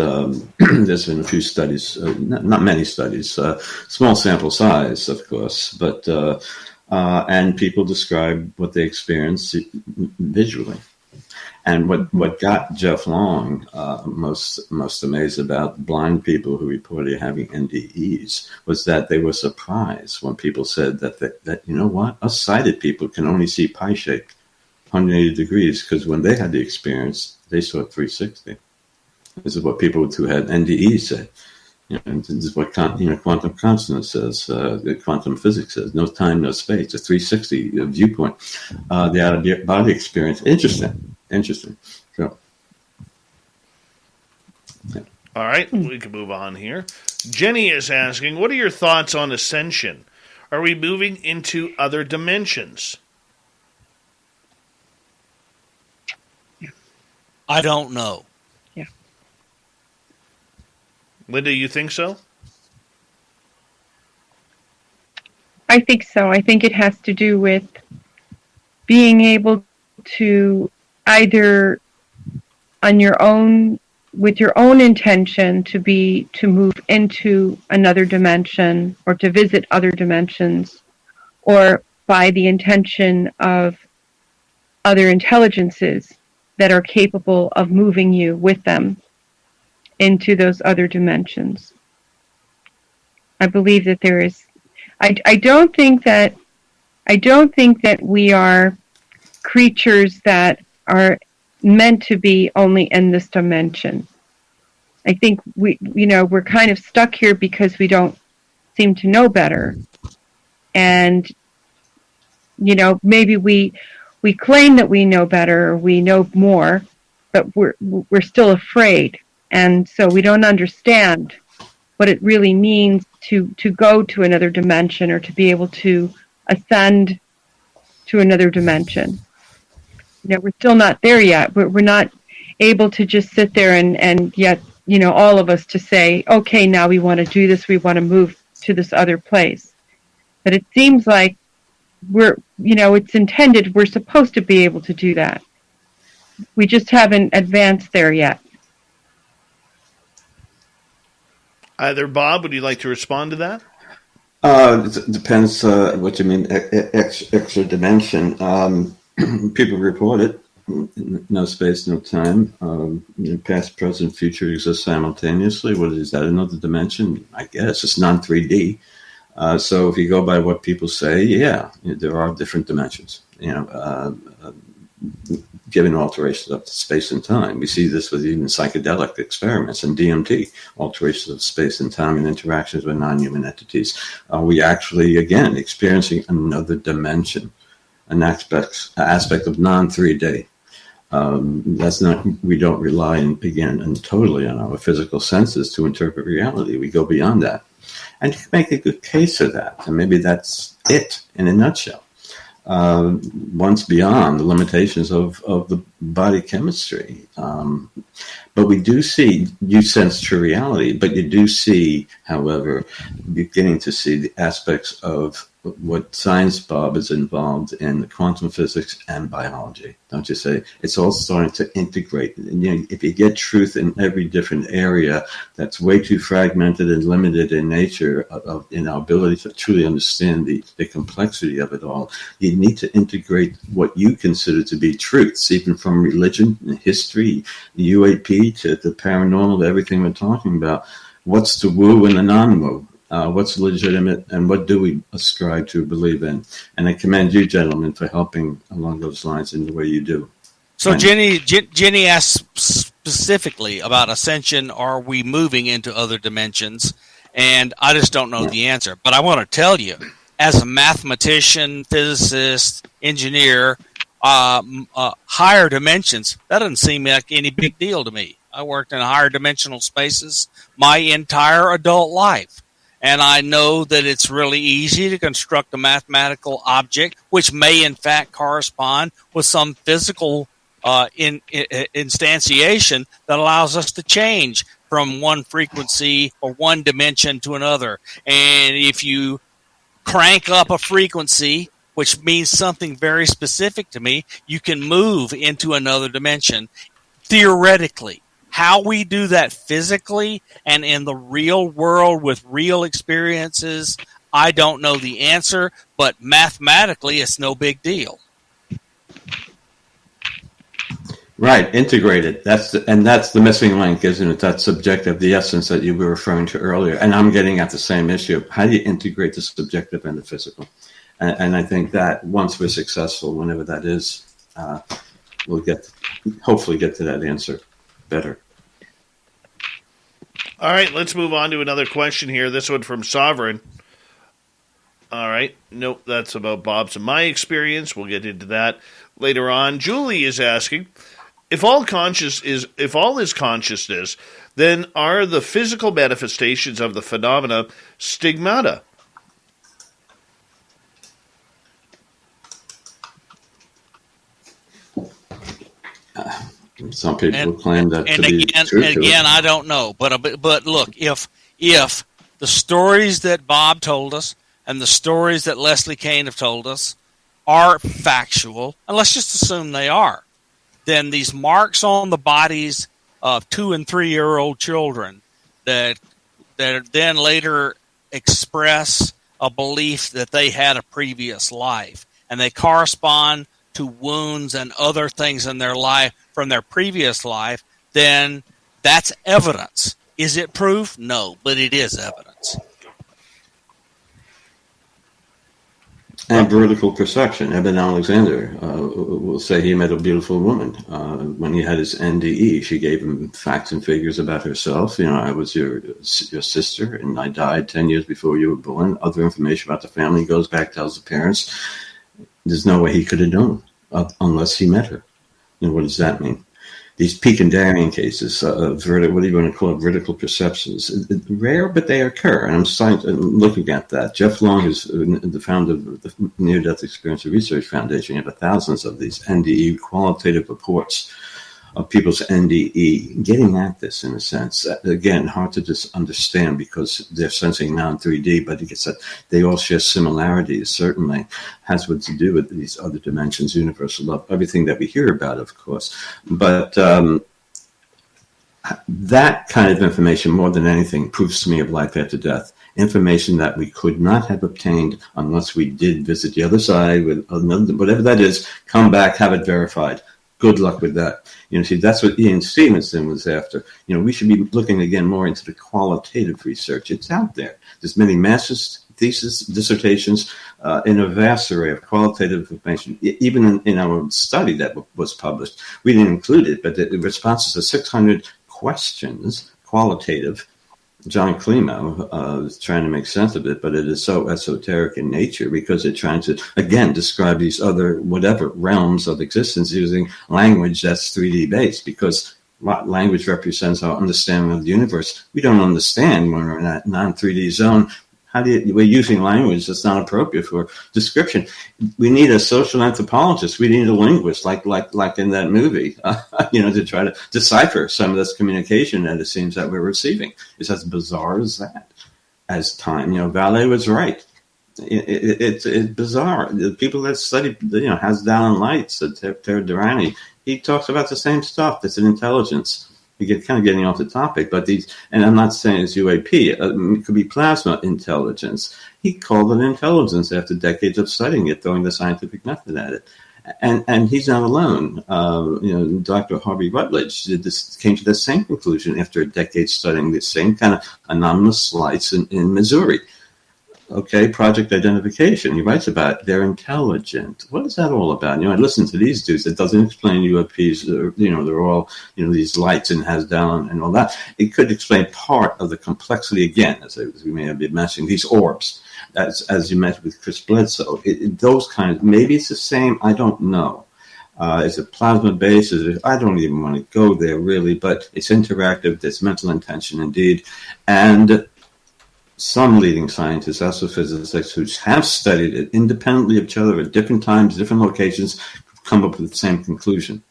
There's been a few studies, not many studies, small sample size, of course, but and people describe what they experience visually. And what got Jeff Long most amazed about blind people who reported having NDEs was that they were surprised when people said that you know what, us sighted people can only see pie-shaped, 180 degrees, because when they had the experience, they saw 360. This is what people who had NDEs said. This is what quantum consonance says. Quantum physics says no time, no space. A 360 viewpoint. The out-of-body experience. Interesting. So, yeah. All right, we can move on here. Jenny is asking, what are your thoughts on ascension? Are we moving into other dimensions? I don't know. Yeah. Linda, you think so? I think so. I think it has to do with being able to either on your own, with your own intention to move into another dimension or to visit other dimensions, or by the intention of other intelligences that are capable of moving you with them into those other dimensions. I believe that there is. I don't think that we are creatures that are meant to be only in this dimension. I think we're kind of stuck here because we don't seem to know better, and maybe we claim that we know better, or we know more, but we're still afraid, and so we don't understand what it really means to go to another dimension, or to be able to ascend to another dimension. We're still not there yet. We're not able to just sit there and yet, all of us to say, okay, now we want to do this. We want to move to this other place. But it seems like it's intended. We're supposed to be able to do that. We just haven't advanced there yet. Either Bob, would you like to respond to that? It depends what you mean, extra dimension. People report it. No space, no time. Past, present, future exist simultaneously. What is that? Another dimension? I guess it's non-3D. So if you go by what people say, yeah, there are different dimensions, given alterations of space and time. We see this with even psychedelic experiments and DMT, alterations of space and time and interactions with non-human entities. Are we actually, again, experiencing another dimension, an aspect of non-3D? That's not. We don't rely, totally on our physical senses to interpret reality. We go beyond that. And you can make a good case of that. And maybe that's it in a nutshell. Once beyond the limitations of the body chemistry. But we do see, you sense true reality, but you do see, however, beginning to see the aspects of what science, Bob, is involved in quantum physics and biology. Don't you say? It's all starting to integrate. If you get truth in every different area, that's way too fragmented and limited in nature, in our ability to truly understand the complexity of it all. You need to integrate what you consider to be truths, even from religion, history, the UAP to the paranormal, to everything we're talking about. What's the woo and the non-woo? What's legitimate, and what do we ascribe to, believe in? And I commend you, gentlemen, for helping along those lines in the way you do. So Jenny asked specifically about ascension. Are we moving into other dimensions? And I just don't know the answer. But I want to tell you, as a mathematician, physicist, engineer, higher dimensions, that doesn't seem like any big deal to me. I worked in higher dimensional spaces my entire adult life. And I know that it's really easy to construct a mathematical object, which may in fact correspond with some physical instantiation that allows us to change from one frequency or one dimension to another. And if you crank up a frequency, which means something very specific to me, you can move into another dimension, theoretically. How we do that physically and in the real world with real experiences, I don't know the answer, but mathematically it's no big deal. Right, integrated. That's the missing link, isn't it? That subjective, the essence that you were referring to earlier. And I'm getting at the same issue. How do you integrate the subjective and the physical? And I think that once we're successful, whenever that is, we'll hopefully get to that answer better. All right, let's move on to another question here. This one from Sovereign. All right. Nope, that's about Bob's and my experience. We'll get into that later on. Julie is asking, if all is consciousness, then are the physical manifestations of the phenomena stigmata? Some people claim that to be true. And again, I don't know. But look, if the stories that Bob told us and the stories that Leslie Kane have told us are factual, and let's just assume they are, then these marks on the bodies of 2- and 3-year-old children that then later express a belief that they had a previous life, and they correspond to wounds and other things in their life from their previous life, then that's evidence. Is it proof? No, but it is evidence. And vertical perception. Eben Alexander will say he met a beautiful woman when he had his NDE. She gave him facts and figures about herself. I was your sister, and I died 10 years before you were born. Other information about the family goes back, tells the parents. There's no way he could have known unless he met her. What does that mean? These Picandarian cases, what do you want to call it, vertical perceptions, rare, but they occur. And I'm looking at that. Jeff Long is the founder of the Near-Death Experience Research Foundation. You have thousands of these NDE qualitative reports of people's NDE, getting at this in a sense. Again, hard to just understand because they're sensing non-3D, but it gets that they all share similarities, certainly. Has what to do with these other dimensions, universal love, everything that we hear about, of course. But that kind of information, more than anything, proves to me of life after death. Information that we could not have obtained unless we did visit the other side, with another, whatever that is, come back, have it verified. Good luck with that. See, that's what Ian Stevenson was after. We should be looking again more into the qualitative research. It's out there. There's many masters thesis, dissertations, in a vast array of qualitative information. Even in our study that was published, we didn't include it, but the responses to 600 questions, qualitative. John Climo is trying to make sense of it, but it is so esoteric in nature because it's trying to, again, describe these other whatever realms of existence using language that's 3D based, because language represents our understanding of the universe. We don't understand when we're in that non-3D zone. We're using language that's not appropriate for description. We need a social anthropologist. We need a linguist, like in that movie, to try to decipher some of this communication that it seems that we're receiving. It's as bizarre as that. As time, Vallée was right. It's bizarre. The people that study, Hasdall Lights, Terry Durrani, he talks about the same stuff. It's an intelligence. We get kind of getting off the topic, but and I'm not saying it's UAP, it could be plasma intelligence. He called it intelligence after decades of studying it, throwing the scientific method at it. And he's not alone. Dr. Harvey Rutledge came to the same conclusion after a decade studying the same kind of anomalous lights in Missouri. Okay, project identification. He writes about it. They're intelligent. What is that all about? I listen to these dudes. It doesn't explain UFPs. They're all, these lights and Hasdall and all that. It could explain part of the complexity, again, as we may have been mentioning, these orbs, as you mentioned with Chris Bledsoe. Those kinds, maybe it's the same. I don't know. Is it plasma based? I don't even want to go there really, but it's interactive. There's mental intention indeed. And some leading scientists, astrophysicists, who have studied it independently of each other at different times, different locations, come up with the same conclusion.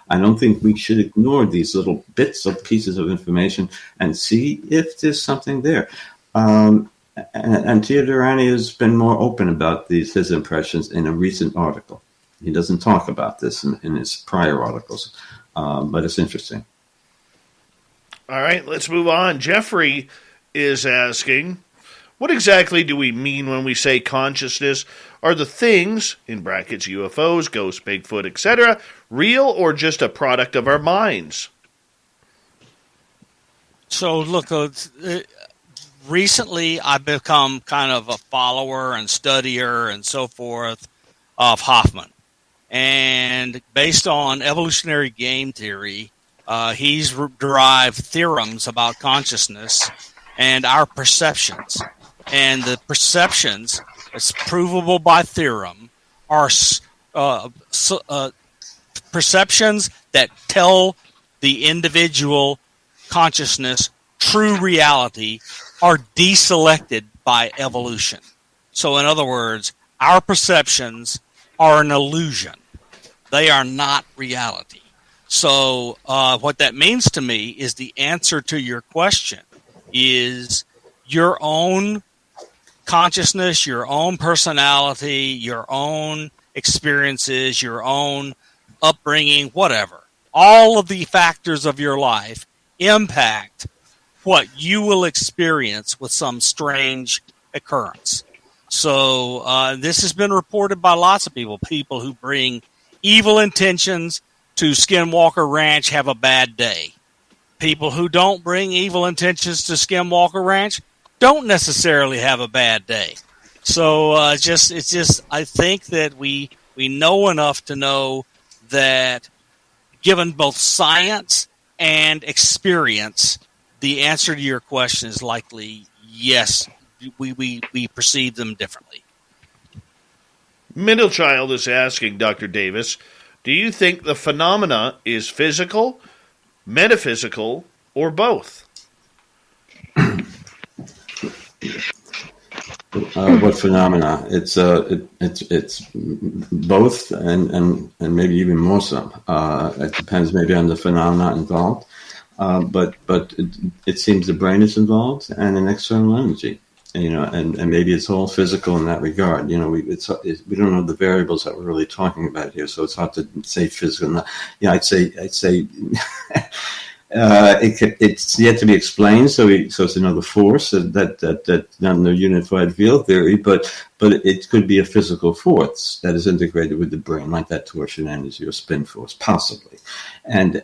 I don't think we should ignore these little bits of pieces of information and see if there's something there. And Tia Durrani has been more open about his impressions in a recent article. He doesn't talk about this in his prior articles, but it's interesting. All right, let's move on. Jeffrey is asking, what exactly do we mean when we say consciousness? Are the things, in brackets UFOs, ghosts, Bigfoot, etc., real or just a product of our minds? So, look, recently I've become kind of a follower and studier and so forth of Hoffman. And based on evolutionary game theory, he's derived theorems about consciousness and our perceptions. And the perceptions, it's provable by theorem, are perceptions that tell the individual consciousness true reality are deselected by evolution. So in other words, our perceptions are an illusion. They are not reality. So what that means to me is the answer to your question is your own consciousness, your own personality, your own experiences, your own upbringing, whatever. All of the factors of your life impact what you will experience with some strange occurrence. So this has been reported by lots of people who bring evil intentions to Skinwalker Ranch have a bad day. People who don't bring evil intentions to Skinwalker Ranch don't necessarily have a bad day. So it's just I think that we know enough to know that given both science and experience, the answer to your question is likely yes. We perceive them differently. Middle Child is asking, Dr. Davis, do you think the phenomena is physical, metaphysical, or both? What phenomena? It's both, and maybe even more so. It depends maybe on the phenomena involved, but it seems the brain is involved and an external energy. And maybe it's all physical in that regard. We don't know the variables that we're really talking about here, so it's hard to say physical. I'd say it's yet to be explained. So it's another force that not in the unified field theory, but but it could be a physical force that is integrated with the brain, like that torsion energy or spin force, possibly. And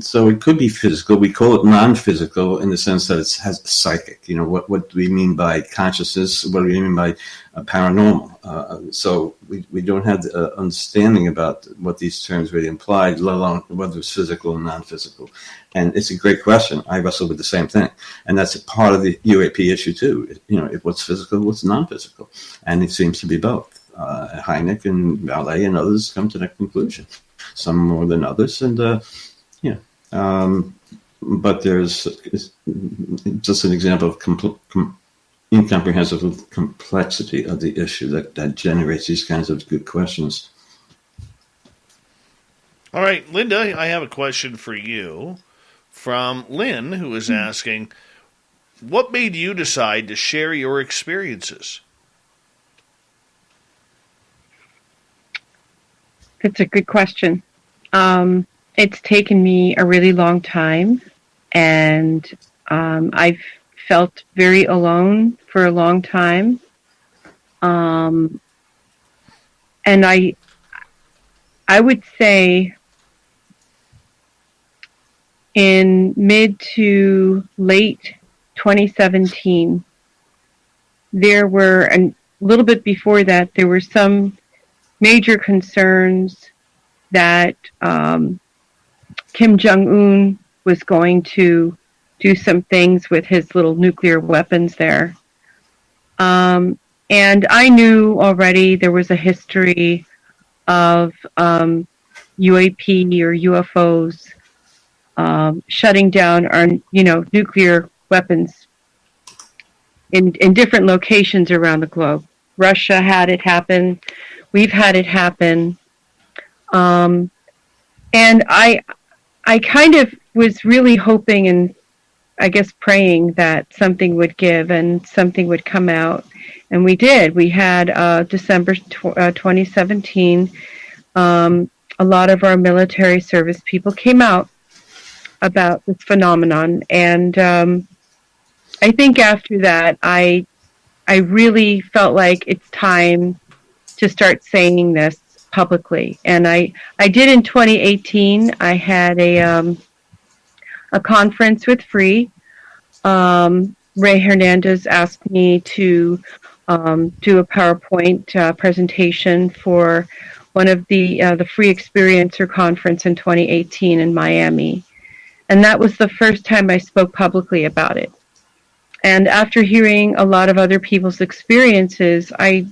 so it could be physical. We call it non-physical in the sense that it has psychic. What do we mean by consciousness? What do we mean by paranormal? So we don't have the understanding about what these terms really imply, let alone whether it's physical or non-physical. And it's a great question. I wrestle with the same thing. And that's a part of the UAP issue too. What's physical, what's non-physical. And it seems to be both. Hynek and Vallée and others come to that conclusion. Some more than others. And, but there's just an example of incomprehensible complexity of the issue that generates these kinds of good questions. All right, Linda, I have a question for you from Lynn, who is asking, what made you decide to share your experiences? That's a good question. It's taken me a really long time, and I've felt very alone for a long time. And I would say in mid to late 2017, there were, a little bit before that, there were some major concerns that Kim Jong-un was going to do some things with his little nuclear weapons there. And I knew already there was a history of UAP or UFOs shutting down our, nuclear weapons in different locations around the globe. Russia had it happen. We've had it happen. And I kind of was really hoping and I guess praying that something would give and something would come out. And we did. We had December 2017. A lot of our military service people came out about this phenomenon. And I think after that, I really felt like it's time to start saying this publicly. And I did in 2018. I had a conference with Free. Ray Hernandez asked me to do a PowerPoint presentation for one of the Free Experiencer conference in 2018 in Miami. And that was the first time I spoke publicly about it. And after hearing a lot of other people's experiences, I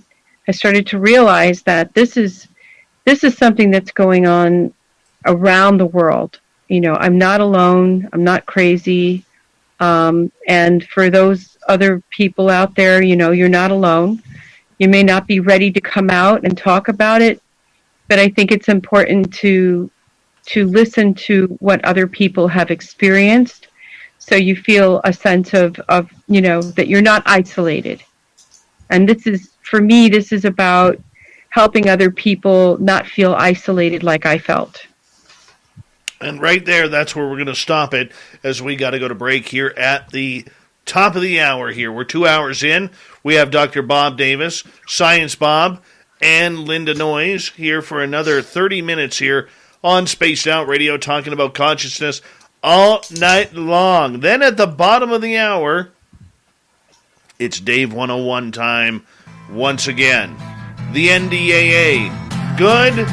started to realize that this is something that's going on around the world. I'm not alone. I'm not crazy. And for those other people out there, you're not alone. You may not be ready to come out and talk about it, but I think it's important to listen to what other people have experienced, so you feel a sense of that you're not isolated. And this is about helping other people not feel isolated like I felt. And right there, that's where we're going to stop it, as we got to go to break here at the top of the hour here. We're 2 hours in. We have Dr. Bob Davis, Science Bob, and Linda Noyes here for another 30 minutes here on Spaced Out Radio, talking about consciousness all night long. Then at the bottom of the hour, it's Dave 101 time once again. The NDAA. Good?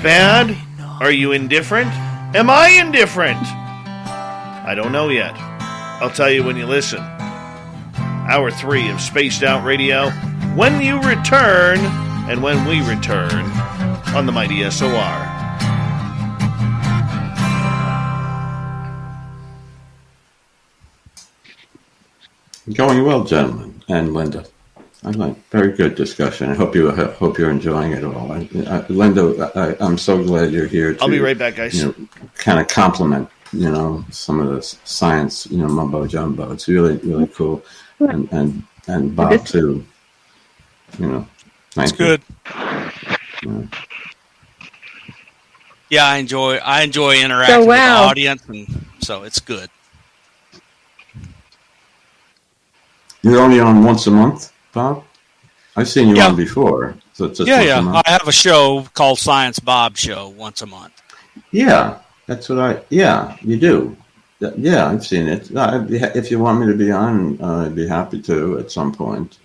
Bad? Are you indifferent? Am I indifferent? I don't know yet. I'll tell you when you listen. Hour 3 of Spaced Out Radio. When you return, and when we return, on the mighty SOR. Going well, gentlemen, and Linda. I like very good discussion. I hope you're enjoying it all. Linda, I'm so glad you're here. I'll be right back, guys. Kind of compliment, some of the science, mumbo jumbo. It's really, really cool, and Bob too. It's good. Yeah, I enjoy interacting with the audience, and so it's good. You're only on once a month, Bob? I've seen you on before. So it's just I have a show called Science Bob Show once a month. Yeah, that's what you do. Yeah, I've seen it. If you want me to be on, I'd be happy to at some point.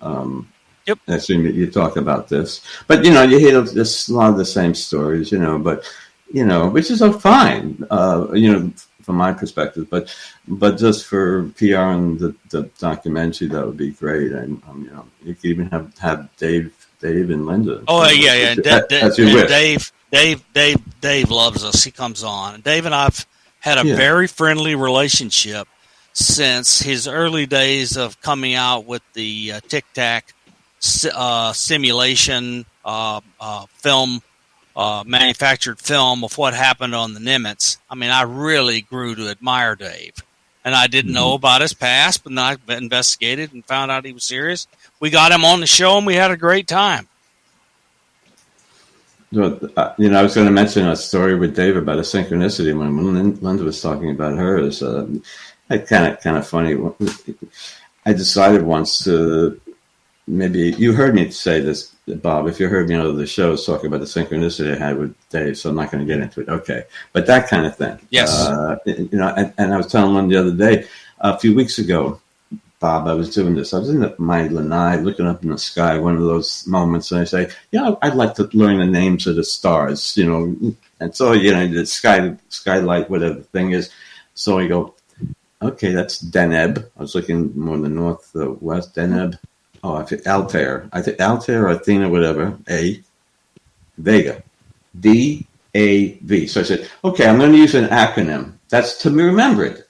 Yep. I assume that you talk about this. But, you hear a lot of the same stories, but, which is fine, from my perspective. But just for PR and the documentary, that would be great. And, you could even have Dave and Linda. Oh, yeah. Dave loves us. He comes on. Dave and I've had a very friendly relationship since his early days of coming out with the Tic Tac simulation film, manufactured film of what happened on the Nimitz. I mean, I really grew to admire Dave. And I didn't know about his past, but then I investigated and found out he was serious. We got him on the show, and we had a great time. I was going to mention a story with Dave about a synchronicity when Linda was talking about hers. Kind of funny. I decided once to maybe you heard me say this, Bob. If you heard me on the shows talking about the synchronicity I had with Dave, so I'm not going to get into it. Okay, but that kind of thing. Yes. And I was telling Linda the other day, a few weeks ago, Bob, I was doing this. I was in my lanai looking up in the sky, one of those moments, and I say, I'd like to learn the names of the stars, and so, the skylight, whatever the thing is. So I go, okay, that's Deneb. I was looking more in the northwest, Deneb. Oh, I think Altair. I think Altair or Athena, whatever, Vega, D-A-V. So I said, okay, I'm going to use an acronym. That's to remember it.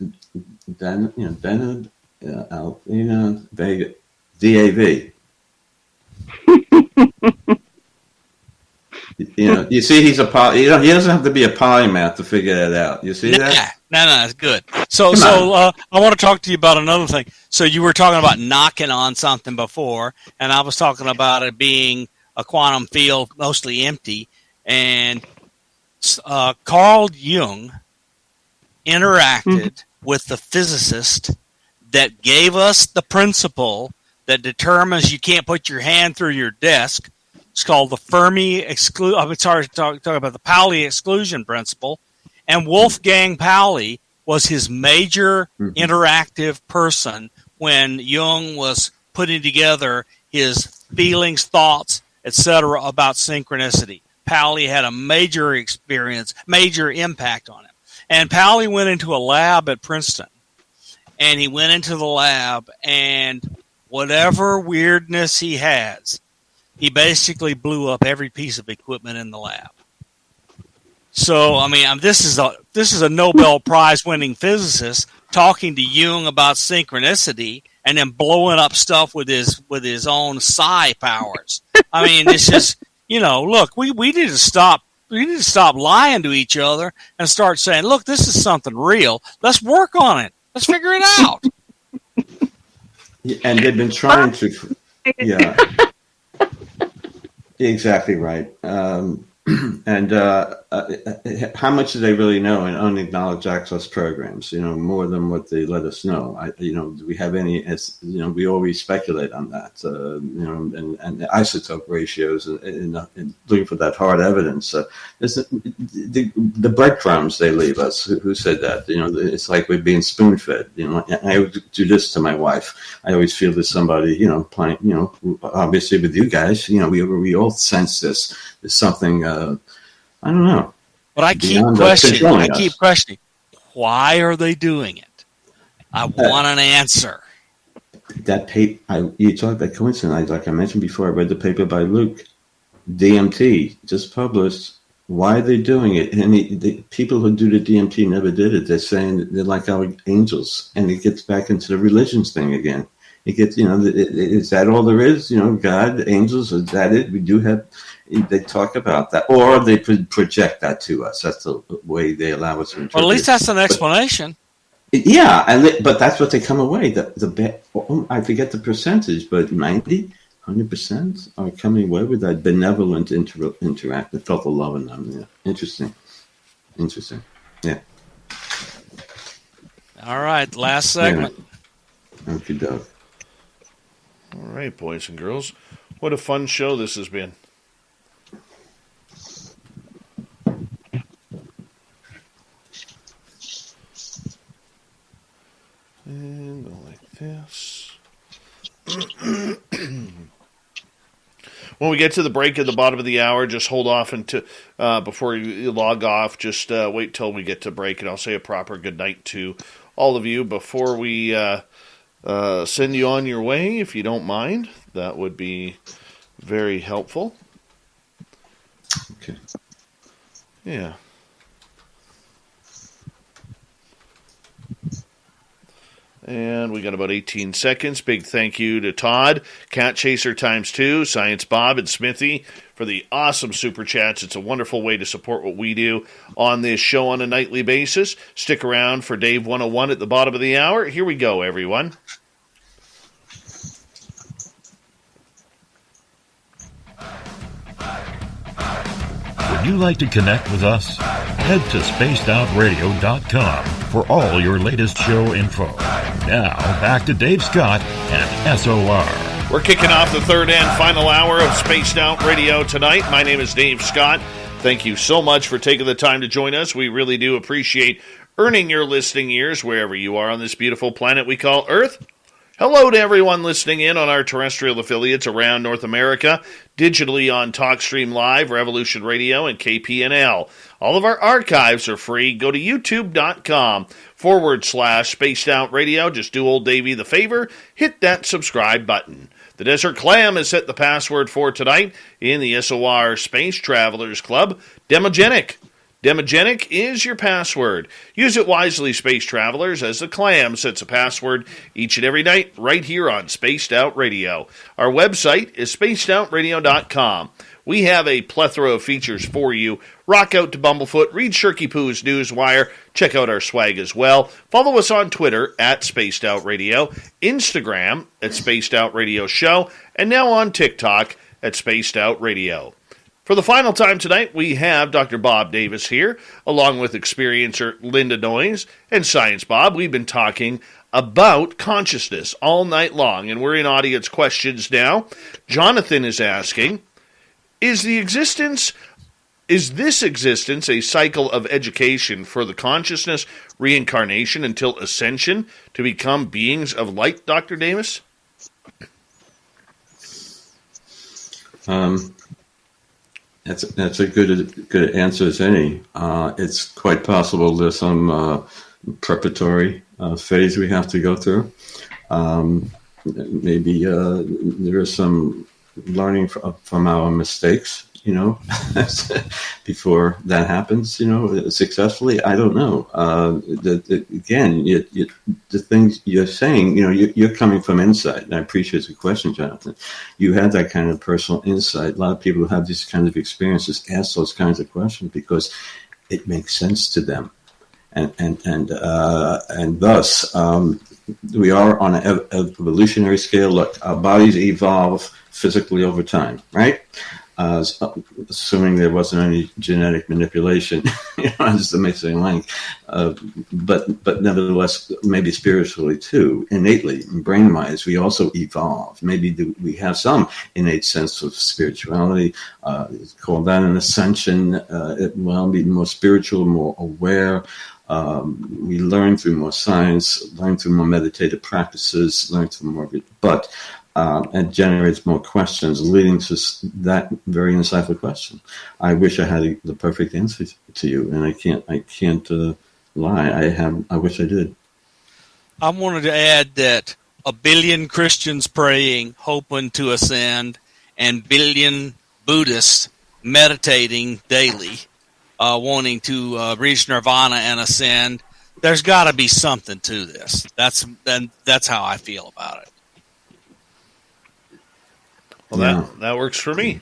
Deneb. Althena, Vega, DAV. You see, he's he doesn't have to be a polymath to figure that out. You see that? No, it's good. So I want to talk to you about another thing. So you were talking about knocking on something before, and I was talking about it being a quantum field mostly empty, and Carl Jung interacted with the physicist that gave us the principle that determines you can't put your hand through your desk. It's called the Pauli exclusion principle. And Wolfgang Pauli was his major interactive person when Jung was putting together his feelings, thoughts, etc. about synchronicity. Pauli had a major impact on him. And Pauli went into a lab at Princeton. And he went into the lab, and whatever weirdness he has, he basically blew up every piece of equipment in the lab. So, I mean, this is a Nobel Prize winning physicist talking to Jung about synchronicity, and then blowing up stuff with his own psi powers. I mean, it's just look, we need to stop. We need to stop lying to each other and start saying, look, this is something real. Let's work on it. Let's figure it out. And they've been trying to, exactly right. And how much do they really know in unacknowledged access programs? More than what they let us know. Do we have any? We always speculate on that. And the isotope ratios and looking for that hard evidence. The breadcrumbs they leave us. Who said that? It's like we're being spoon fed. I do this to my wife. I always feel there's somebody. Playing. Obviously with you guys. We all sense this. There's something. I don't know. But I keep questioning. Why are they doing it? I want an answer. That paper, you talked about coincidence. Like I mentioned before, I read the paper by Luke, DMT, just published. Why are they doing it? And the people who do the DMT never did it. They're saying they're like our angels, and it gets back into the religions thing again. It gets, is that all there is? God, angels, is that it? We do have. They talk about that, or they project that to us. That's the way they allow us to interpret. Well, at least that's an explanation. But that's what they come away. I forget the percentage, but 100% are coming away with that benevolent interact. They felt the love in them. Yeah. Interesting. Yeah. All right, last segment. Yeah. Okie doke. All right, boys and girls. What a fun show this has been. And go like this. When we get to the break at the bottom of the hour, just hold off until before you log off. Just wait till we get to break, and I'll say a proper good night to all of you before we send you on your way, if you don't mind. That would be very helpful. Okay. Yeah. And we got about 18 seconds. Big thank you to Todd, Cat Chaser ×2, Science Bob, and Smithy for the awesome super chats. It's a wonderful way to support what we do on this show on a nightly basis. Stick around for Dave 101 at the bottom of the hour. Here we go, everyone. Would you like to connect with us? Head to spacedoutradio.com for all your latest show info. Now, back to Dave Scott and SOR. We're kicking off the third and final hour of Spaced Out Radio tonight. My name is Dave Scott. Thank you so much for taking the time to join us. We really do appreciate earning your listening ears wherever you are on this beautiful planet we call Earth. Hello to everyone listening in on our terrestrial affiliates around North America, digitally on TalkStream Live, Revolution Radio, and KPNL. All of our archives are free. Go to youtube.com/Spaced Out Radio. Just do old Davey the favor. Hit that subscribe button. The Desert Clam has set the password for tonight in the SOR Space Travelers Club, Demogenic. Demogenic is your password. Use it wisely, space travelers, as the Clam sets a password each and every night right here on Spaced Out Radio. Our website is spacedoutradio.com. We have a plethora of features for you. Rock out to Bumblefoot, read Shirky Poo's Newswire, check out our swag as well. Follow us on Twitter at Spaced Out Radio, Instagram at Spaced Out Radio Show, and now on TikTok at Spaced Out Radio. For the final time tonight, we have Dr. Bob Davis here, along with experiencer Linda Noyes and Science Bob. We've been talking about consciousness all night long, and we're in audience questions now. Jonathan is asking, is this existence a cycle of education for the consciousness, reincarnation until ascension to become beings of light, Dr. Davis? That's a good answer as any. It's quite possible there's some preparatory phase we have to go through. Maybe there is some learning from our mistakes, before that happens, successfully. I don't know. Again, the things you're saying, you're coming from inside. And I appreciate the question, Jonathan. You had that kind of personal insight. A lot of people who have these kinds of experiences ask those kinds of questions because it makes sense to them. And thus, we are on an evolutionary scale. Look, our bodies evolve physically over time, right? Assuming there wasn't any genetic manipulation, just a missing link. But nevertheless, maybe spiritually too, innately, brain-wise, we also evolve. Maybe we have some innate sense of spirituality. Call that an ascension. It will be more spiritual, more aware. We learn through more science, learn through more meditative practices, learn through more, but it generates more questions, leading to that very insightful question. I wish I had the perfect answer to you, and I can't lie. I wish I did. I wanted to add that 1 billion Christians praying, hoping to ascend, and billion Buddhists meditating daily, wanting to reach nirvana and ascend. There's got to be something to this. That's how I feel about it. Well, that works for me.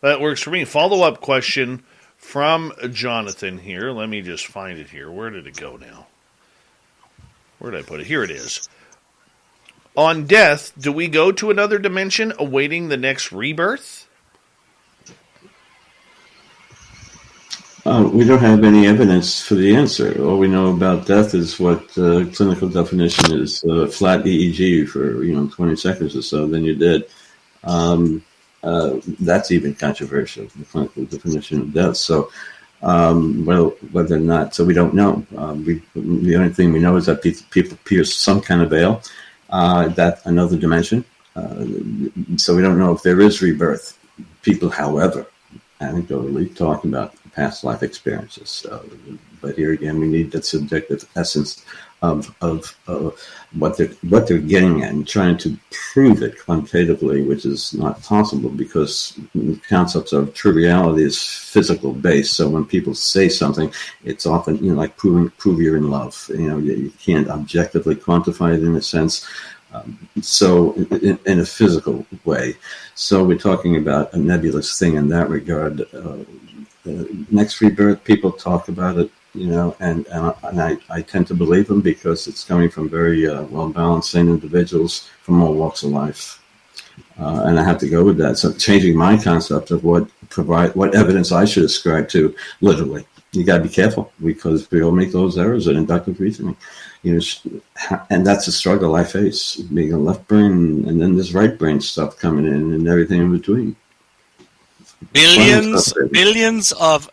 That works for me. Follow-up question from Jonathan here. Let me just find it here. Where did it go now? Where did I put it? Here it is. On death, do we go to another dimension awaiting the next rebirth? We don't have any evidence for the answer. All we know about death is what clinical definition is: flat EEG for 20 seconds or so, then you're dead. that's even controversial, the clinical definition of death. So, well, whether or not, so we don't know. The only thing we know is that people pierce some kind of veil, that another dimension. So we don't know if there is rebirth. People, however, anecdotally talking about past life experiences. But here again, we need that subjective essence of what they're getting at and trying to prove it quantitatively, which is not possible because the concepts of triviality is physical based. So when people say something, it's often like prove you're in love. You can't objectively quantify it in a sense. So in a physical way. So we're talking about a nebulous thing in that regard. Next rebirth, people talk about it, and I tend to believe them because it's coming from very well-balanced, sane individuals from all walks of life. And I have to go with that. So changing my concept of what evidence I should ascribe to, literally. You got to be careful because we all make those errors in inductive reasoning. And that's a struggle I face, being a left brain and then this right brain stuff coming in and everything in between. Billions of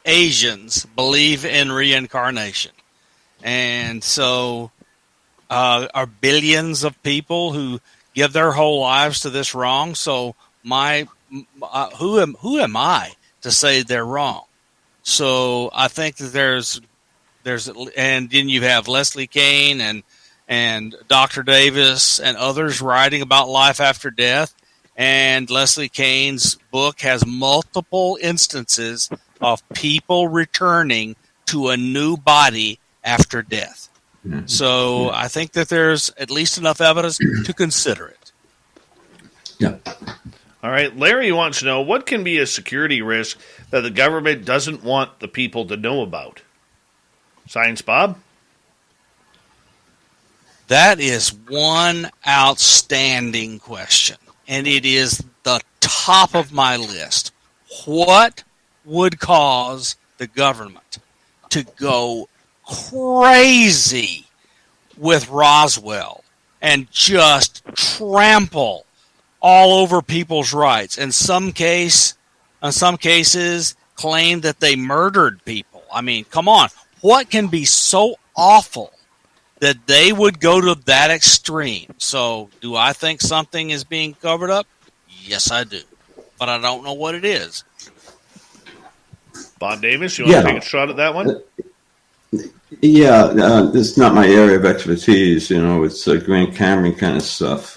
Asians believe in reincarnation. And so are billions of people who give their whole lives to this wrong. So who am I to say they're wrong? So I think that there's and then you have Leslie Kean and Dr. Davis and others writing about life after death. And Leslie Kean's book has multiple instances of people returning to a new body after death. Mm-hmm. So I think that there's at least enough evidence to consider it. Yeah. All right. Larry wants to know, what can be a security risk that the government doesn't want the people to know about? Science Bob? That is one outstanding question, and it is the top of my list. What would cause the government to go crazy with Roswell and just trample all over people's rights? In some cases, claim that they murdered people. I mean, come on. What can be so awful that they would go to that extreme? So, do I think something is being covered up? Yes, I do. But I don't know what it is. Bob Davis, you want to take a shot at that one? Yeah, it's not my area of expertise. It's Grant Cameron kind of stuff.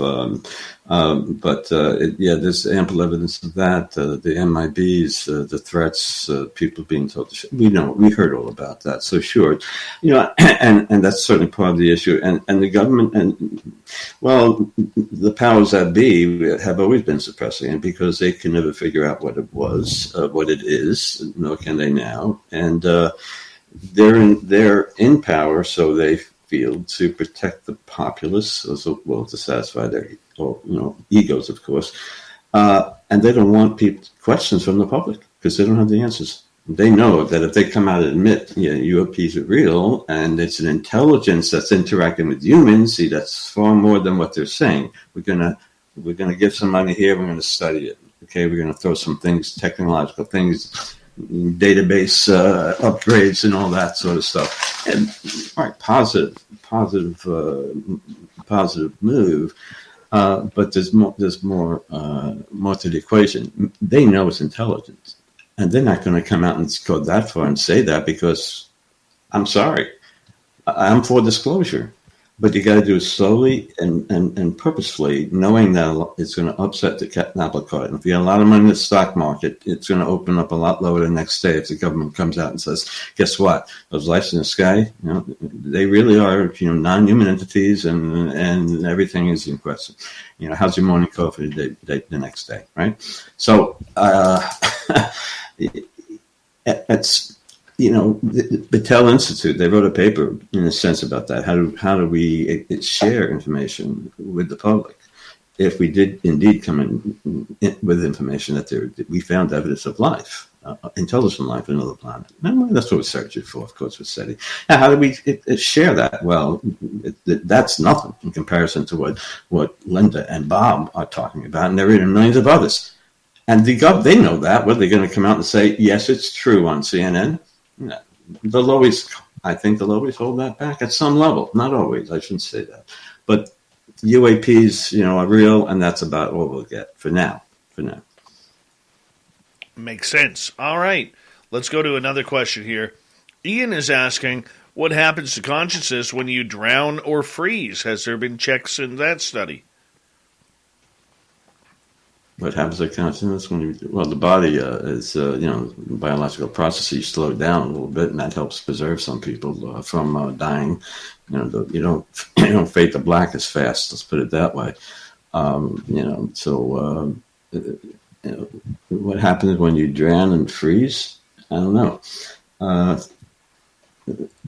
But there's ample evidence of that. The MIBs, the threats, people being told to shit. We heard all about that. So sure, and that's certainly part of the issue. And the government the powers that be have always been suppressing it because they can never figure out what it was, what it is, nor can they now. And they're in power, so they feel to protect the populace, as well to satisfy their egos, of course, and they don't want questions from the public because they don't have the answers. They know that if they come out and admit, UFPs are real and it's an intelligence that's interacting with humans, see, that's far more than what they're saying. We're gonna give some money here. We're gonna study it. Okay, we're gonna throw some things, technological things, database upgrades and all that sort of stuff. And positive move. But there's more to the equation. They know it's intelligence, and they're not going to come out and go that far and say that because, I'm sorry, I'm for disclosure. But you got to do it slowly and purposefully, knowing that it's going to upset the apple cart. And if you have a lot of money in the stock market, it's going to open up a lot lower the next day if the government comes out and says, guess what? Those lights in the sky, they really are, non-human entities and everything is in question. How's your morning coffee the next day, right? So it's... the Battelle Institute, they wrote a paper in a sense about that. How do we share information with the public? If we did indeed come in with information that we found evidence of life, intelligent life on another planet. That's what we're searching for, of course, with SETI. Now, how do we share that? Well, that's nothing in comparison to what Linda and Bob are talking about, and there are millions of others. And they know that. Were they going to come out and say, yes, it's true on CNN? No. I think they'll always hold that back at some level. Not always, I shouldn't say that. But UAPs, are real, and that's about all we'll get for now. Makes sense. All right. Let's go to another question here. Ian is asking, what happens to consciousness when you drown or freeze? Has there been checks in that study? What happens to consciousness when the body is, biological processes slow down a little bit, and that helps preserve some people from dying. You don't fade to black as fast. Let's put it that way. What happens when you drown and freeze? I don't know.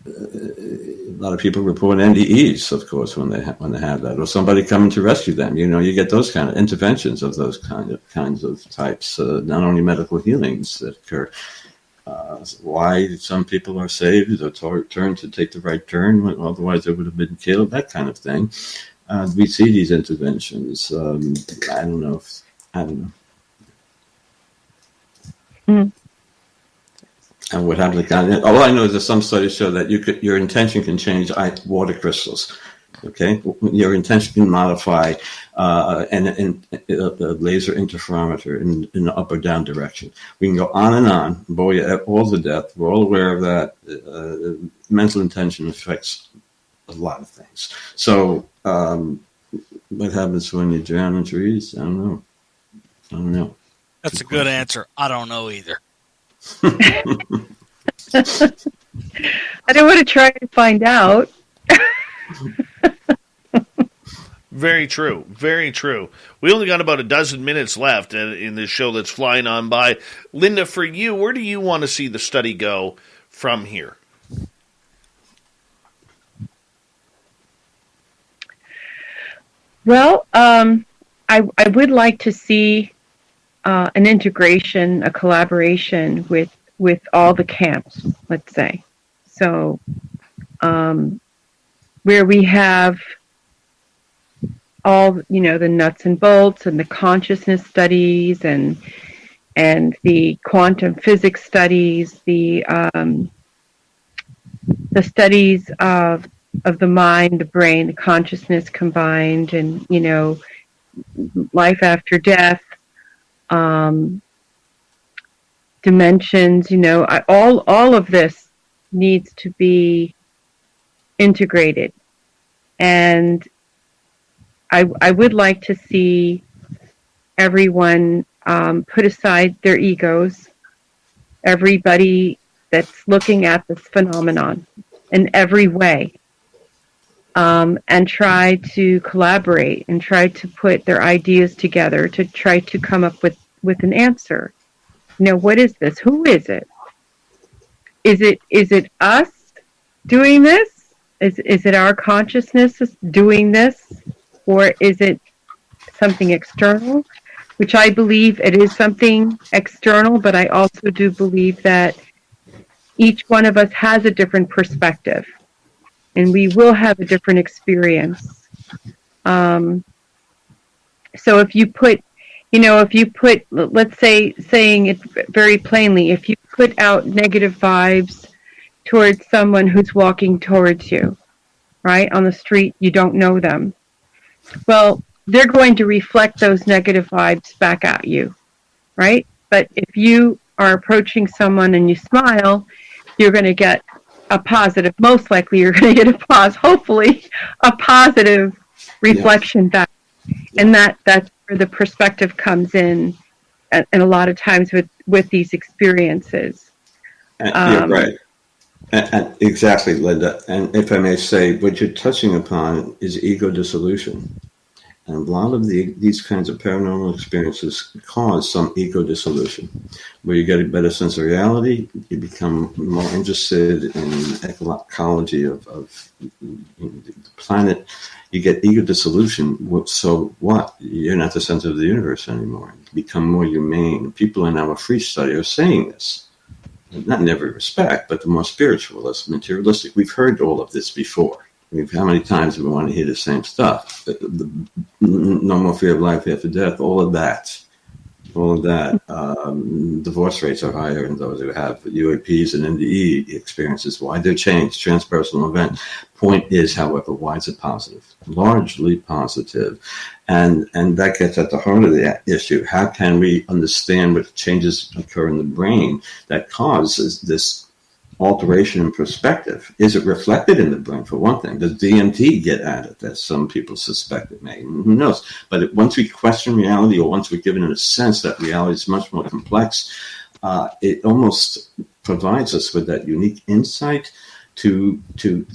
A lot of people report NDEs, of course, when they have that, or somebody coming to rescue them. You get those kind of interventions of those kinds of types. Not only medical healings that occur. Why some people are saved or turned to take the right turn, when otherwise they would have been killed. That kind of thing. We see these interventions. I don't know. Mm. And what happens to all I know is that some studies show that your intention can change water crystals. Okay, your intention can modify a laser interferometer in the up or down direction. We can go on and on, bore you all to death. We're all aware of that. Mental intention affects a lot of things. So, what happens when you drown in trees? I don't know. That's a good answer. I don't know either. I don't want to try to find out. Very true. Very true. We only got about a dozen minutes left in this show that's flying on by. Linda, for you, where do you want to see the study go from here? Well, I would like to see an integration, a collaboration with all the camps, let's say. So, where we have all, the nuts and bolts and the consciousness studies and the quantum physics studies, the studies of the mind, the brain, the consciousness combined, and, life after death, dimensions, all of this needs to be integrated. And I would like to see everyone put aside their egos, everybody that's looking at this phenomenon in every way, and try to collaborate and try to put their ideas together to try to come up with an answer. What is this? Who is it? Is it us doing this? Is it our consciousness doing this? Or is it something external? Which I believe it is something external, but I also do believe that each one of us has a different perspective, and we will have a different experience. So if you put, let's say, saying it very plainly, if you put out negative vibes towards someone who's walking towards you, right, on the street, you don't know them. Well, they're going to reflect those negative vibes back at you, right? But if you are approaching someone and you smile, you're going to get a positive, most likely you're going to get hopefully a positive reflection back. And that's where the perspective comes in, and a lot of times with these experiences. You're right. And exactly, Linda. And if I may say, what you're touching upon is ego dissolution. And a lot of these kinds of paranormal experiences cause some ego dissolution, where you get a better sense of reality, you become more interested in ecology of the planet, you get ego dissolution. So what? You're not the center of the universe anymore. You become more humane. People in our free study are saying this. Not in every respect, but the more spiritualist, materialistic. We've heard all of this before. How many times do we want to hear the same stuff? No more fear of life after death, all of that. all of that. Divorce rates are higher in those who have UAPs and NDE experiences. Why they're changed? Transpersonal event. Point is, however, why is it positive? Largely positive. And that gets at the heart of the issue. How can we understand what changes occur in the brain that causes this alteration in perspective? Is it reflected in the brain, for one thing? Does DMT get at it, as some people suspect it may? Who knows? But once we question reality, or once we're given a sense that reality is much more complex, it almost provides us with that unique insight to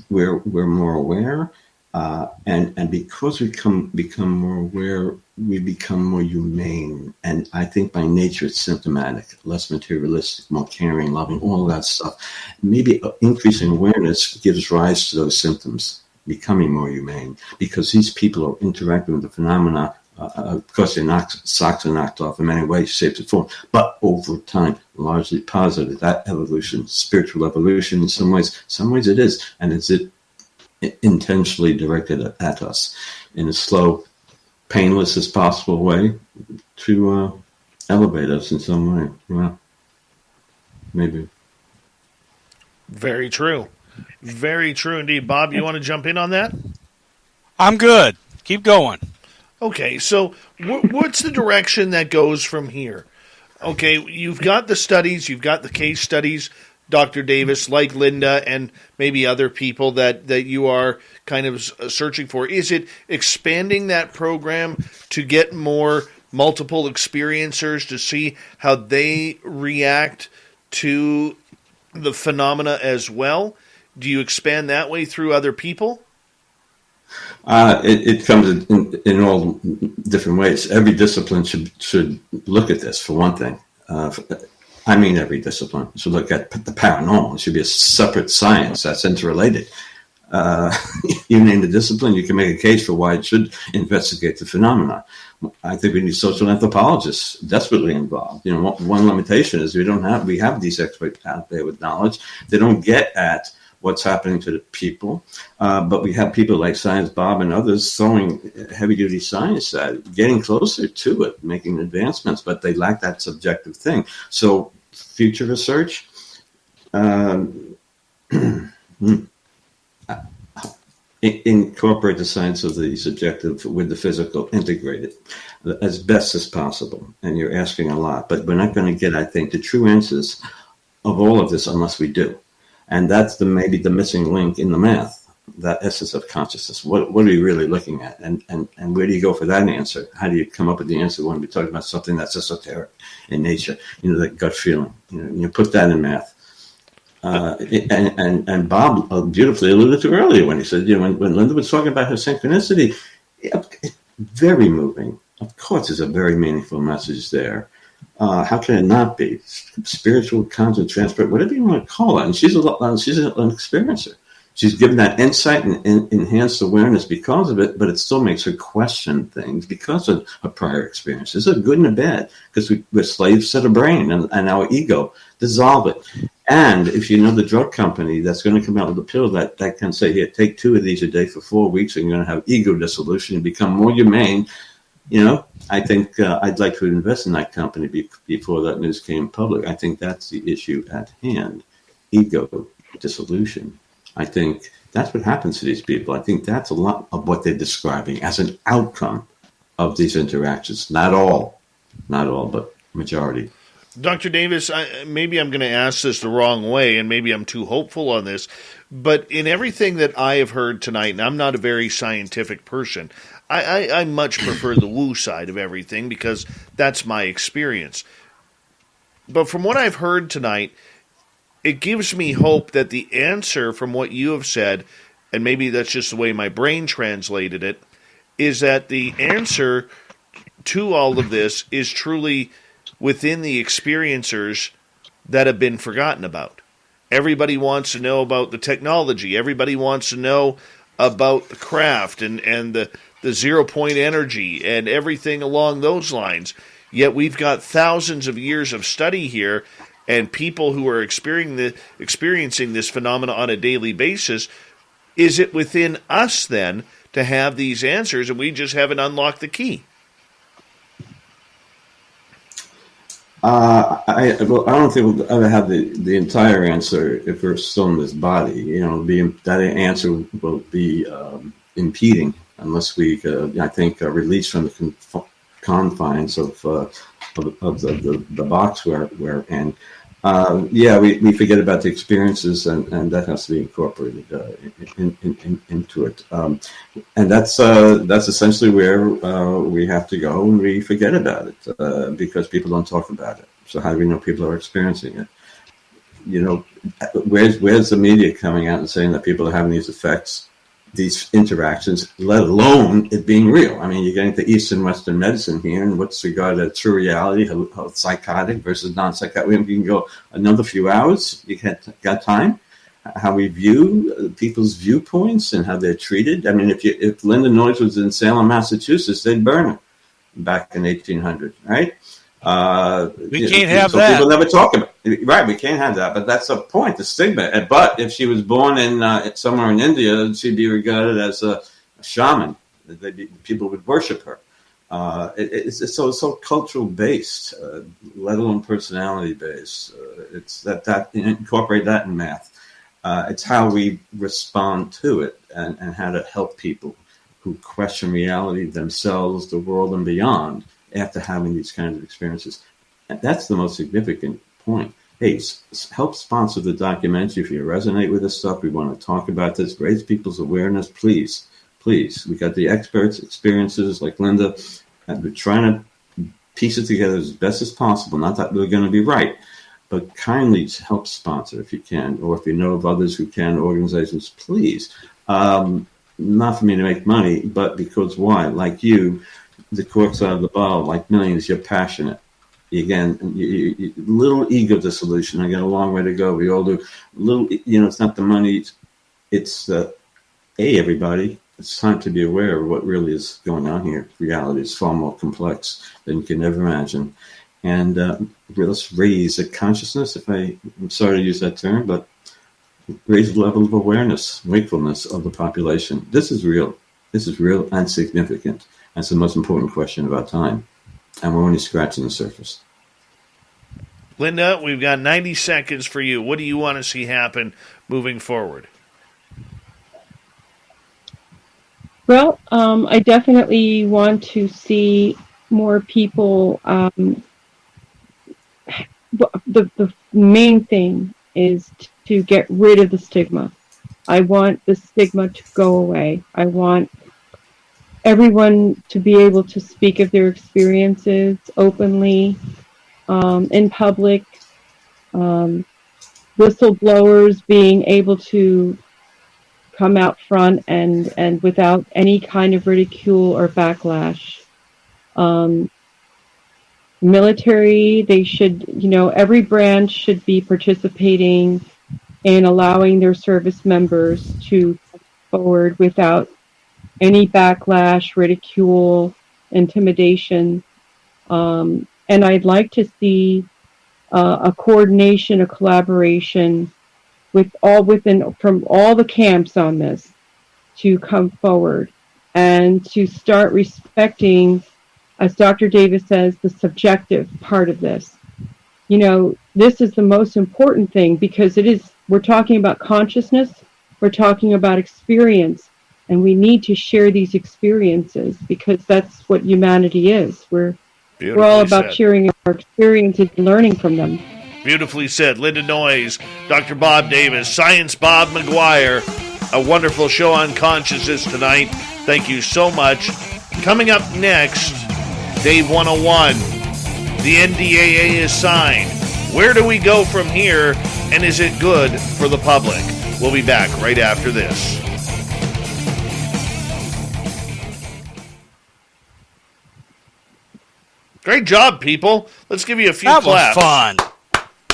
where we're more aware. And because we become more aware, we become more humane. And I think by nature it's symptomatic, less materialistic, more caring, loving, all of that stuff. Maybe increasing awareness gives rise to those symptoms, becoming more humane, because these people are interacting with the phenomena. Of course, socks are knocked off in many ways, shapes and form, but over time, largely positive. That evolution, spiritual evolution, in some ways it is. And is it intentionally directed at us in a slow, painless as possible way to elevate us in some way? Well, maybe. Very true. Very true indeed. Bob, you want to jump in on that? I'm good. Keep going. Okay, so what's the direction that goes from here? Okay, you've got the studies, you've got the case studies, Dr. Davis, like Linda and maybe other people that you are kind of searching for. Is it expanding that program to get more multiple experiencers to see how they react to the phenomena as well? Do you expand that way through other people? It comes in all different ways. Every discipline should look at this, for one thing. I mean, every discipline should look at the paranormal. It should be a separate science that's interrelated. You name the discipline, you can make a case for why it should investigate the phenomena. I think we need social anthropologists desperately involved. You know, one limitation is we have these experts out there with knowledge. They don't get at what's happening to the people, but we have people like Science Bob and others throwing heavy-duty science at it, getting closer to it, making advancements, but they lack that subjective thing. So future research, incorporate the science of the subjective with the physical, integrate it as best as possible. And you're asking a lot, but we're not going to get, I think, the true answers of all of this unless we do. And that's maybe the missing link in the math, that essence of consciousness. What are we really looking at? And where do you go for that answer? How do you come up with the answer when we're talking about something that's esoteric in nature? You know, that gut feeling. You put that in math. And Bob beautifully alluded to earlier when he said, when Linda was talking about her synchronicity, very moving. Of course, there's a very meaningful message there. How can it not be? Spiritual, conscious, transparent, whatever you want to call it. And she's an experiencer. She's given that insight and enhanced awareness because of it, but it still makes her question things because of her prior experiences. There's a good and a bad, because we're slaves to the brain and our ego. Dissolve it. And if you know the drug company that's going to come out with a pill that can say, here, take 2 of these a day for 4 weeks, and you're going to have ego dissolution and become more humane. I think I'd like to invest in that company before that news came public. I think that's the issue at hand, ego dissolution. I think that's what happens to these people. I think that's a lot of what they're describing as an outcome of these interactions. Not all, but majority. Dr. Davis, maybe I'm going to ask this the wrong way, and maybe I'm too hopeful on this, but in everything that I have heard tonight, and I'm not a very scientific person, I much prefer the woo side of everything because that's my experience. But from what I've heard tonight, it gives me hope that the answer from what you have said, and maybe that's just the way my brain translated it, is that the answer to all of this is truly within the experiencers that have been forgotten about. Everybody wants to know about the technology. Everybody wants to know about the craft and the 0-point energy and everything along those lines. Yet we've got thousands of years of study here and people who are experiencing this phenomena on a daily basis. Is it within us then to have these answers and we just haven't unlocked the key? I don't think we'll ever have the entire answer if we're still in this body. That answer will be impeding unless we, I think, release from the confines of the box we're in. We forget about the experiences, and that has to be incorporated into it. And that's essentially where we have to go, and we forget about it because people don't talk about it. So how do we know people are experiencing it? Where's the media coming out and saying that people are having these effects, these interactions, let alone it being real? I mean, you're getting to Eastern Western medicine here, and what's regarded as true reality, how psychotic versus non-psychotic. We can go another few hours. You got time? How we view people's viewpoints and how they're treated. I mean, if Linda Noyes was in Salem, Massachusetts, they'd burn her back in 1800, right? We can't have that. People never talk about it. Right, we can't have that. But that's the point, the stigma. But if she was born in somewhere in India, she'd be regarded as a shaman. People would worship her. It's so cultural based, let alone personality based. It's that incorporate that in math. It's how we respond to it and how to help people who question reality, themselves, the world, and beyond after having these kinds of experiences. And that's the most significant point. Hey, help sponsor the documentary. If you resonate with this stuff, we want to talk about this, raise people's awareness, please. We got the experts, experiences like Linda, and we're trying to piece it together as best as possible. Not that we're going to be right, but kindly help sponsor if you can, or if you know of others who can, organizations, please. Not for me to make money, but because why? Like you, the cork's out of the bottle, like millions, you're passionate. Again, little ego dissolution. I got a long way to go. We all do. It's not the money. It's everybody. It's time to be aware of what really is going on here. Reality is far more complex than you can ever imagine. And let's raise the consciousness, I'm sorry to use that term, but raise the level of awareness, wakefulness of the population. This is real. This is real and significant. That's the most important question of our time. And we're only scratching the surface. Linda, we've got 90 seconds for you. What do you want to see happen moving forward? Well, I definitely want to see more people. The main thing is to get rid of the stigma. I want the stigma to go away. I want everyone to be able to speak of their experiences openly, in public. Whistleblowers being able to come out front and without any kind of ridicule or backlash. Military, they should, every branch should be participating in allowing their service members to come forward without any backlash, ridicule, intimidation. And I'd like to see a coordination, a collaboration from all the camps on this to come forward and to start respecting, as Dr. Davis says, the subjective part of this. This is the most important thing because we're talking about consciousness, we're talking about experience, and we need to share these experiences because that's what humanity is. We're all about sharing our experiences and learning from them. Beautifully said. Linda Noyes, Dr. Bob Davis, Science Bob McGwier. A wonderful show on consciousness tonight. Thank you so much. Coming up next, Dave 101. The NDAA is signed. Where do we go from here, and is it good for the public? We'll be back right after this. Great job, people. Let's give you a few claps. That was fun.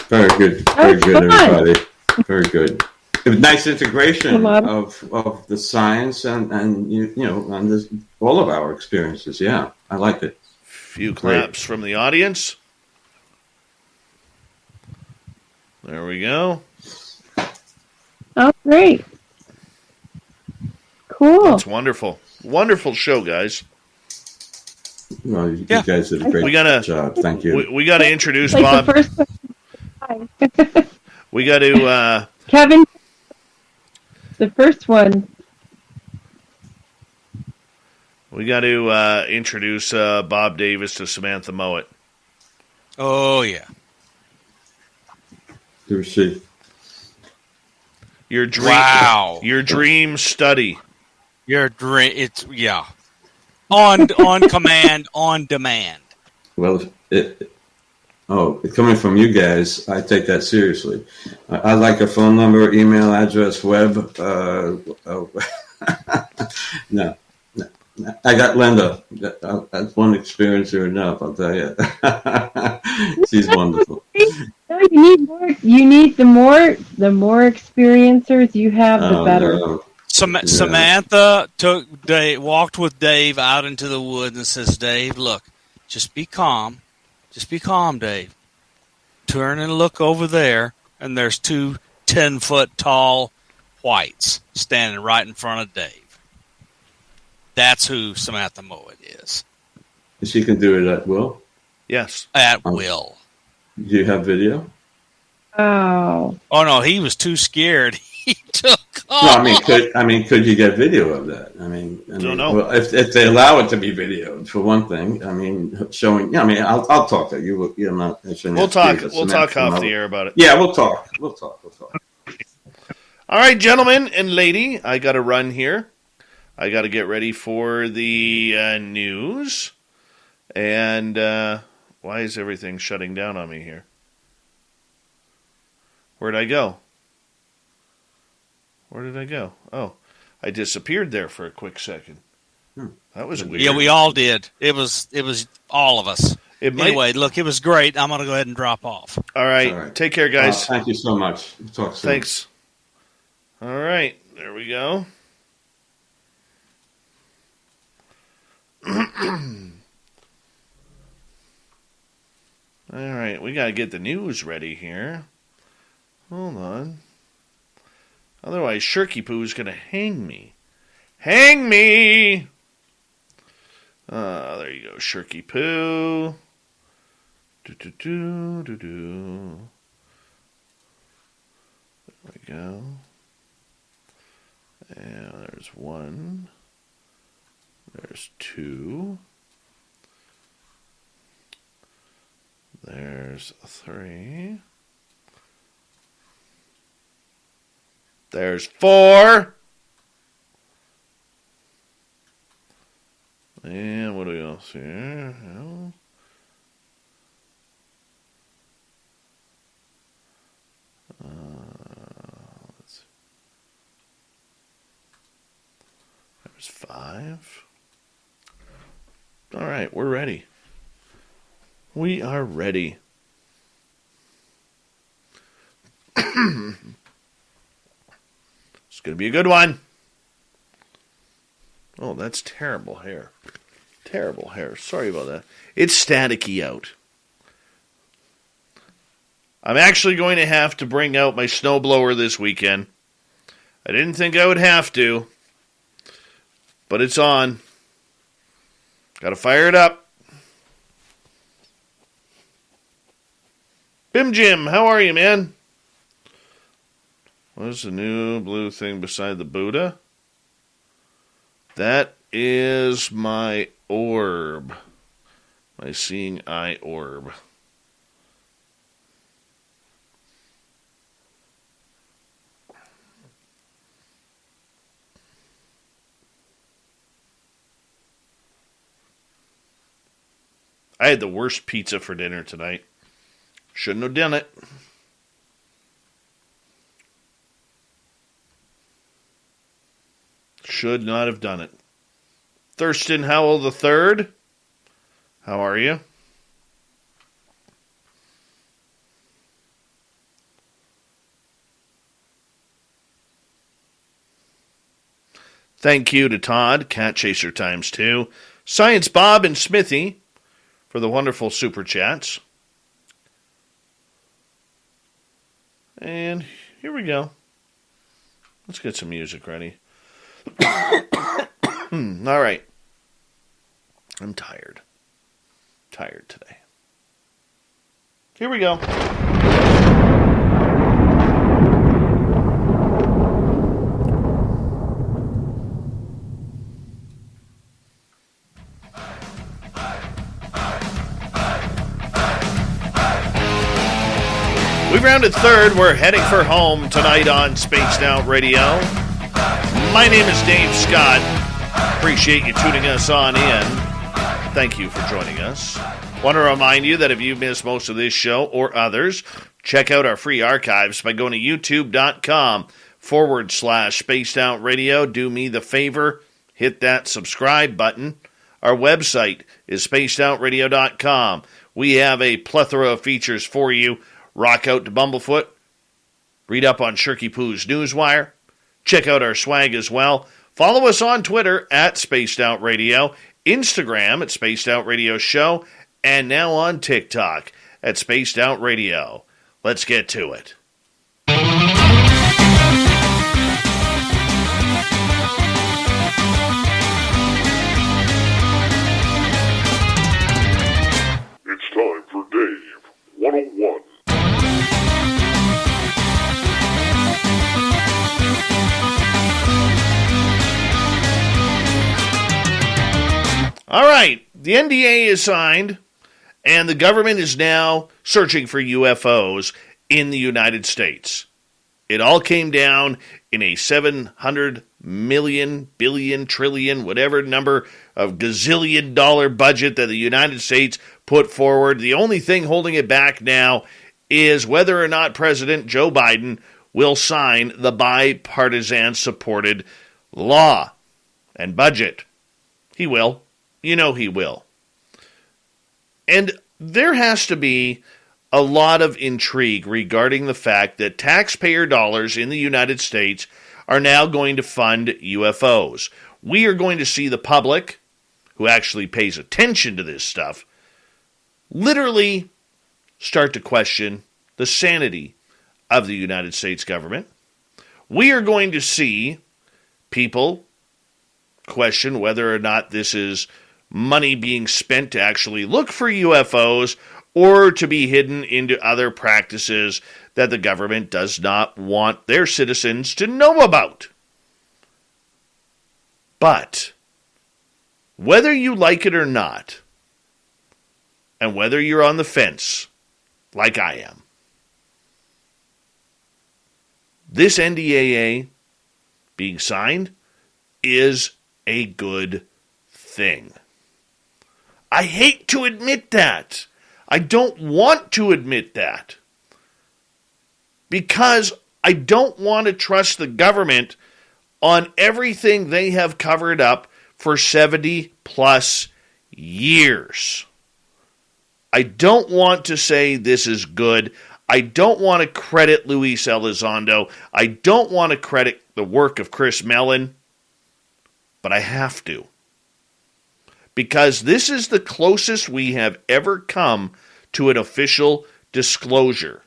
Very good. Very good, everybody. Very good. It was nice integration of the science and all of our experiences. Yeah, I liked it. Few claps from the audience. There we go. Oh, great. Cool. That's wonderful. Wonderful show, guys. Well, you Yeah. guys did a great job. Thank you. We got to introduce like Bob. the first one. We got to. Kevin, the first one. We got to introduce Bob Davis to Samantha Mowat. Oh, yeah. Who's she? Your dream. Wow. Your dream study. Your dream. It's, yeah. On command, on demand. Well, coming from you guys, I take that seriously. I'd like a phone number, email address, web. No. I got Linda. That's one experiencer enough, I'll tell you. She's wonderful. No, you need more. You need the more experiencers you have, the better. No. Samantha walked with Dave out into the woods and says, "Dave, look, just be calm. Just be calm, Dave. Turn and look over there, and there's 2 10-foot tall whites standing right in front of Dave." That's who Samantha Mowat is. She can do it at will? Yes. At will. Do you have video? Oh. Oh, no, he was too scared. He took off. No, could you get video of that? I don't know. Well, if they allow it to be videoed, for one thing, showing. I'll talk to you. I'm not. We'll talk. We'll talk off the air about it. Yeah, we'll talk. All right, gentlemen and lady, I got to run here. I got to get ready for the news. And why is everything shutting down on me here? Where'd I go? Where did I go? Oh, I disappeared there for a quick second. That was weird. Yeah, we all did. It was all of us. Anyway, look, it was great. I'm going to go ahead and drop off. All right. Take care, guys. Thank you so much. Talk soon. Thanks. All right. There we go. All right. We got to get the news ready here. Hold on. Otherwise, Shirky Poo's going to hang me. Hang me! There you go, Shirky Poo. Do-do-do-do-do. There we go. And there's 1. There's 2. There's 3. There's 4. And what else here? No. Let's see. There's 5. All right, we're ready. We are ready. It's going to be a good one. Oh, that's terrible hair. Terrible hair. Sorry about that. It's staticky out. I'm actually going to have to bring out my snowblower this weekend. I didn't think I would have to, but it's on. Got to fire it up. Bim Jim, how are you, man? What's the new blue thing beside the Buddha? That is my orb. My seeing eye orb. I had the worst pizza for dinner tonight. Shouldn't have done it. Should not have done it. Thurston Howell III, how are you? Thank you to Todd, Cat Chaser ×2, Science Bob and Smithy for the wonderful super chats. And here we go. Let's get some music ready. All right. I'm tired. tired today. Here we go. We rounded third. We're heading for home tonight on Spaced Out Radio. My name is Dave Scott. Appreciate you tuning us on in. Thank you for joining us. Want to remind you that if you missed most of this show or others, check out our free archives by going to youtube.com/Spaced Out Radio. Do me the favor, hit that subscribe button. Our website is spacedoutradio.com. We have a plethora of features for you. Rock out to Bumblefoot. Read up on Shirky Poo's Newswire. Check out our swag as well. Follow us on Twitter at Spaced Out Radio, Instagram at Spaced Out Radio Show, and now on TikTok at Spaced Out Radio. Let's get to it. It's time for Dave 101. All right, the NDA is signed, and the government is now searching for UFOs in the United States. It all came down in a 700 million, billion, trillion, whatever number of gazillion dollar budget that the United States put forward. The only thing holding it back now is whether or not President Joe Biden will sign the bipartisan supported law and budget. He will. You know he will. And there has to be a lot of intrigue regarding the fact that taxpayer dollars in the United States are now going to fund UFOs. We are going to see the public, who actually pays attention to this stuff, literally start to question the sanity of the United States government. We are going to see people question whether or not this is money being spent to actually look for UFOs or to be hidden into other practices that the government does not want their citizens to know about. But whether you like it or not, and whether you're on the fence, like I am, this NDAA being signed is a good thing. I hate to admit that. I don't want to admit that. Because I don't want to trust the government on everything they have covered up for 70 plus years. I don't want to say this is good. I don't want to credit Luis Elizondo. I don't want to credit the work of Chris Mellon. But I have to. Because this is the closest we have ever come to an official disclosure.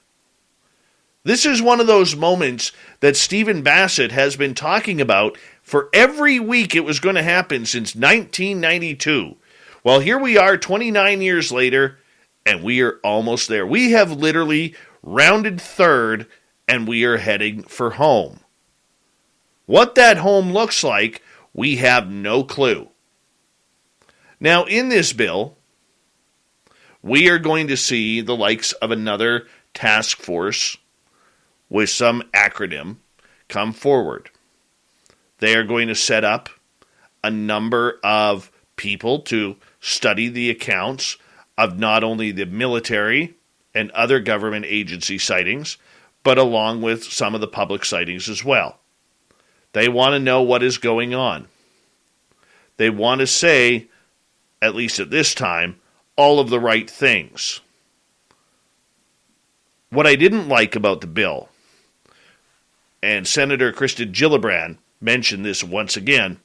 This is one of those moments that Stephen Bassett has been talking about for every week it was going to happen since 1992. Well, here we are 29 years later, and we are almost there. We have literally rounded third, and we are heading for home. What that home looks like, we have no clue. Now, in this bill, we are going to see the likes of another task force with some acronym come forward. They are going to set up a number of people to study the accounts of not only the military and other government agency sightings, but along with some of the public sightings as well. They want to know what is going on. They want to say, at least at this time, all of the right things. What I didn't like about the bill, and Senator Kristen Gillibrand mentioned this once again,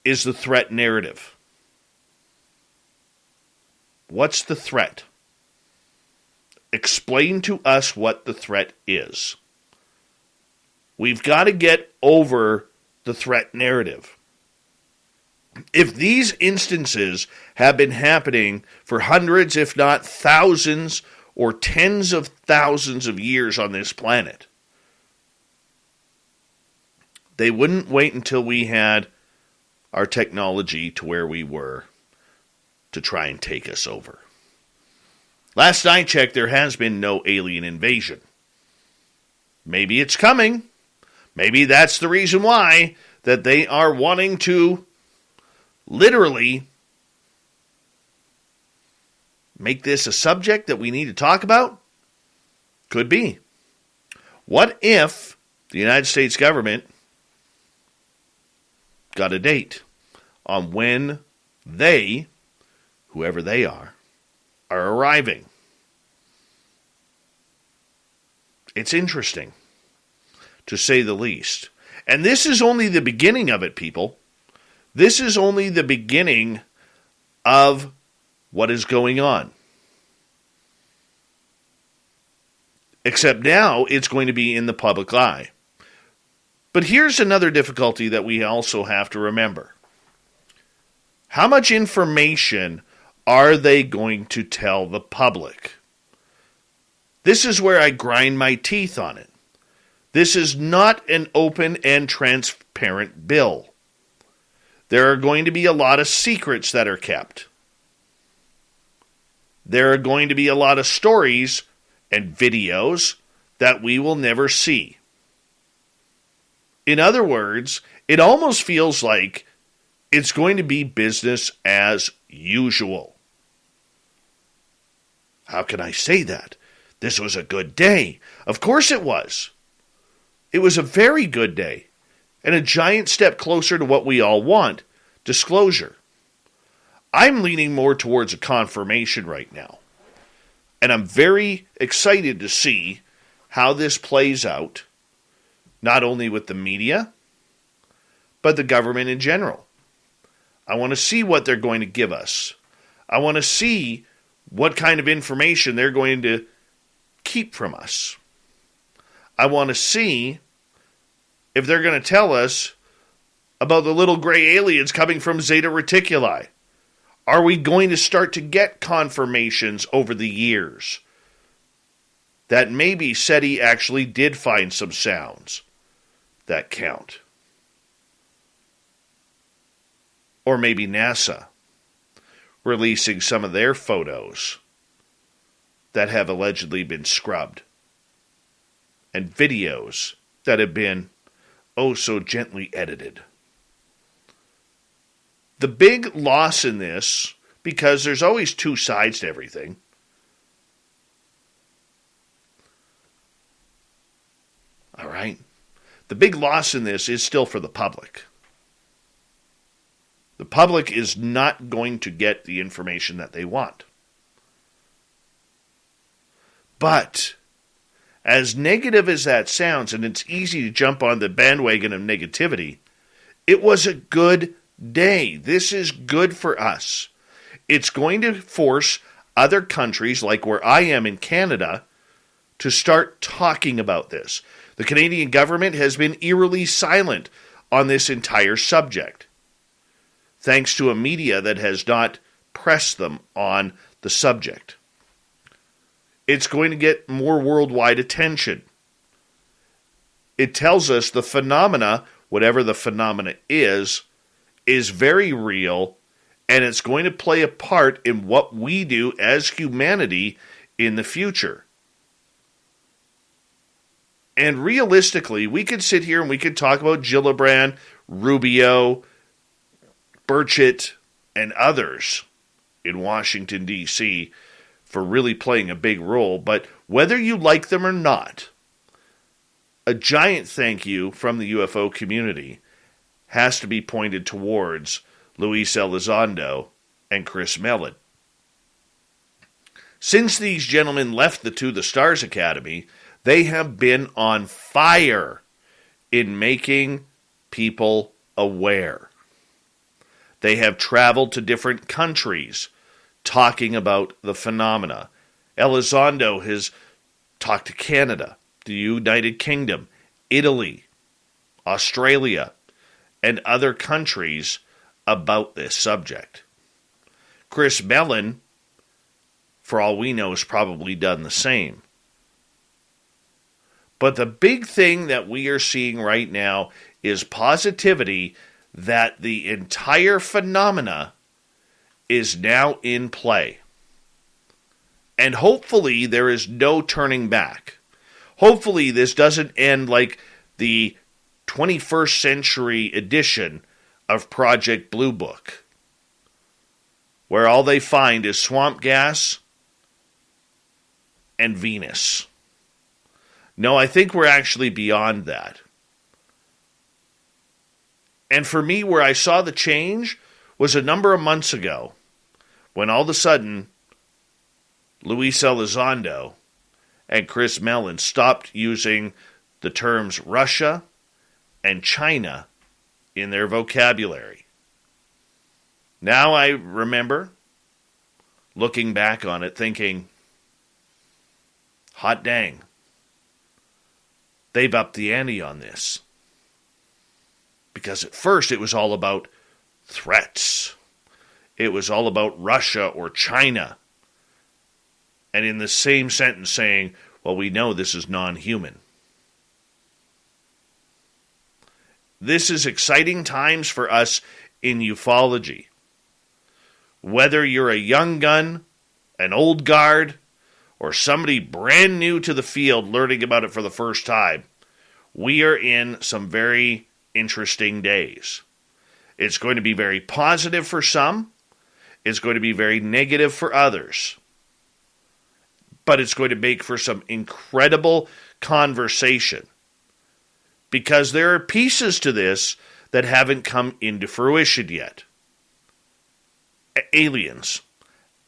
is the threat narrative. What's the threat? Explain to us what the threat is. We've got to get over the threat narrative. if these instances have been happening for hundreds, if not thousands, or tens of thousands of years on this planet, they wouldn't wait until we had our technology to where we were to try and take us over. Last I checked, there has been no alien invasion. Maybe it's coming. Maybe that's the reason why that they are wanting to literally make this a subject that we need to talk about. Could be. What if the United States government got a date on when they, whoever they are arriving? It's interesting, to say the least. And this is only the beginning of it, people. This is only the beginning of what is going on. Except now it's going to be in the public eye. But here's another difficulty that we also have to remember. How much information are they going to tell the public? This is where I grind my teeth on it. This is not an open and transparent bill. There are going to be a lot of secrets that are kept. There are going to be a lot of stories and videos that we will never see. In other words, it almost feels like it's going to be business as usual. How can I say that? This was a good day. Of course it was. It was a very good day, and a giant step closer to what we all want, disclosure. I'm leaning more towards a confirmation right now, and I'm very excited to see how this plays out, not only with the media, but the government in general. I want to see what they're going to give us. I want to see what kind of information they're going to keep from us. I want to see if they're going to tell us about the little gray aliens coming from Zeta Reticuli. Are we going to start to get confirmations over the years that maybe SETI actually did find some sounds that count? Or maybe NASA releasing some of their photos that have allegedly been scrubbed, and videos that have been oh so gently edited. The big loss in this, because there's always two sides to everything, all right, the big loss in this is still for the public. The public is not going to get the information that they want. But, as negative as that sounds, and it's easy to jump on the bandwagon of negativity, it was a good day. This is good for us. It's going to force other countries, like where I am in Canada, to start talking about this. The Canadian government has been eerily silent on this entire subject, thanks to a media that has not pressed them on the subject. It's going to get more worldwide attention. It tells us the phenomena, whatever the phenomena is very real, and it's going to play a part in what we do as humanity in the future. And realistically, we could sit here and we could talk about Gillibrand, Rubio, Burchett, and others in Washington, D.C., for really playing a big role, but whether you like them or not, a giant thank you from the UFO community has to be pointed towards Luis Elizondo and Chris Mellon. Since these gentlemen left the To the Stars Academy, they have been on fire in making people aware. They have traveled to different countries talking about the phenomena. Elizondo has talked to Canada, the United Kingdom, Italy, Australia, and other countries about this subject. Chris Mellon, for all we know, has probably done the same. But the big thing that we are seeing right now is positivity that the entire phenomena is now in play. And hopefully there is no turning back. Hopefully this doesn't end like the 21st century edition of Project Blue Book, where all they find is swamp gas and Venus. No, I think we're actually beyond that. And for me, where I saw the change was a number of months ago, when all of a sudden Luis Elizondo and Chris Mellon stopped using the terms Russia and China in their vocabulary. Now I remember looking back on it thinking, hot dang, they've upped the ante on this. Because at first it was all about threats. It was all about Russia or China. And in the same sentence saying, well, we know this is non-human. This is exciting times for us in ufology. Whether you're a young gun, an old guard, or somebody brand new to the field learning about it for the first time, we are in some very interesting days. It's going to be very positive for some. It's going to be very negative for others. But it's going to make for some incredible conversation. Because there are pieces to this that haven't come into fruition yet. Aliens,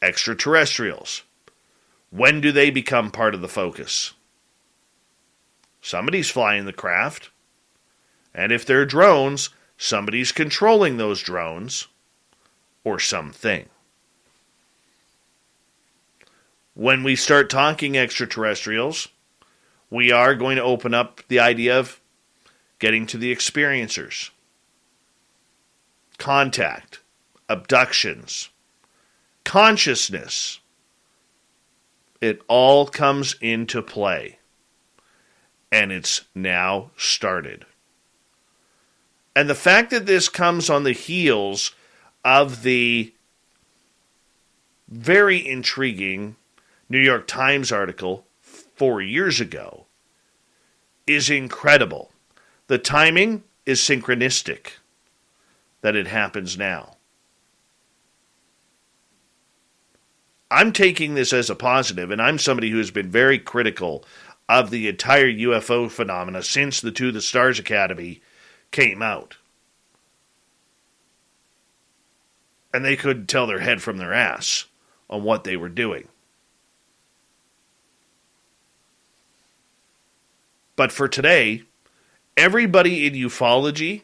extraterrestrials. When do they become part of the focus? Somebody's flying the craft. And if they're drones, somebody's controlling those drones. Or something. When we start talking extraterrestrials, we are going to open up the idea of getting to the experiencers. Contact, abductions, consciousness. It all comes into play. And it's now started. And the fact that this comes on the heels of the very intriguing New York Times article 4 years ago is incredible. The timing is synchronistic that it happens now. I'm taking this as a positive, and I'm somebody who has been very critical of the entire UFO phenomena since the To the Stars Academy came out. And they couldn't tell their head from their ass on what they were doing. But for today, everybody in ufology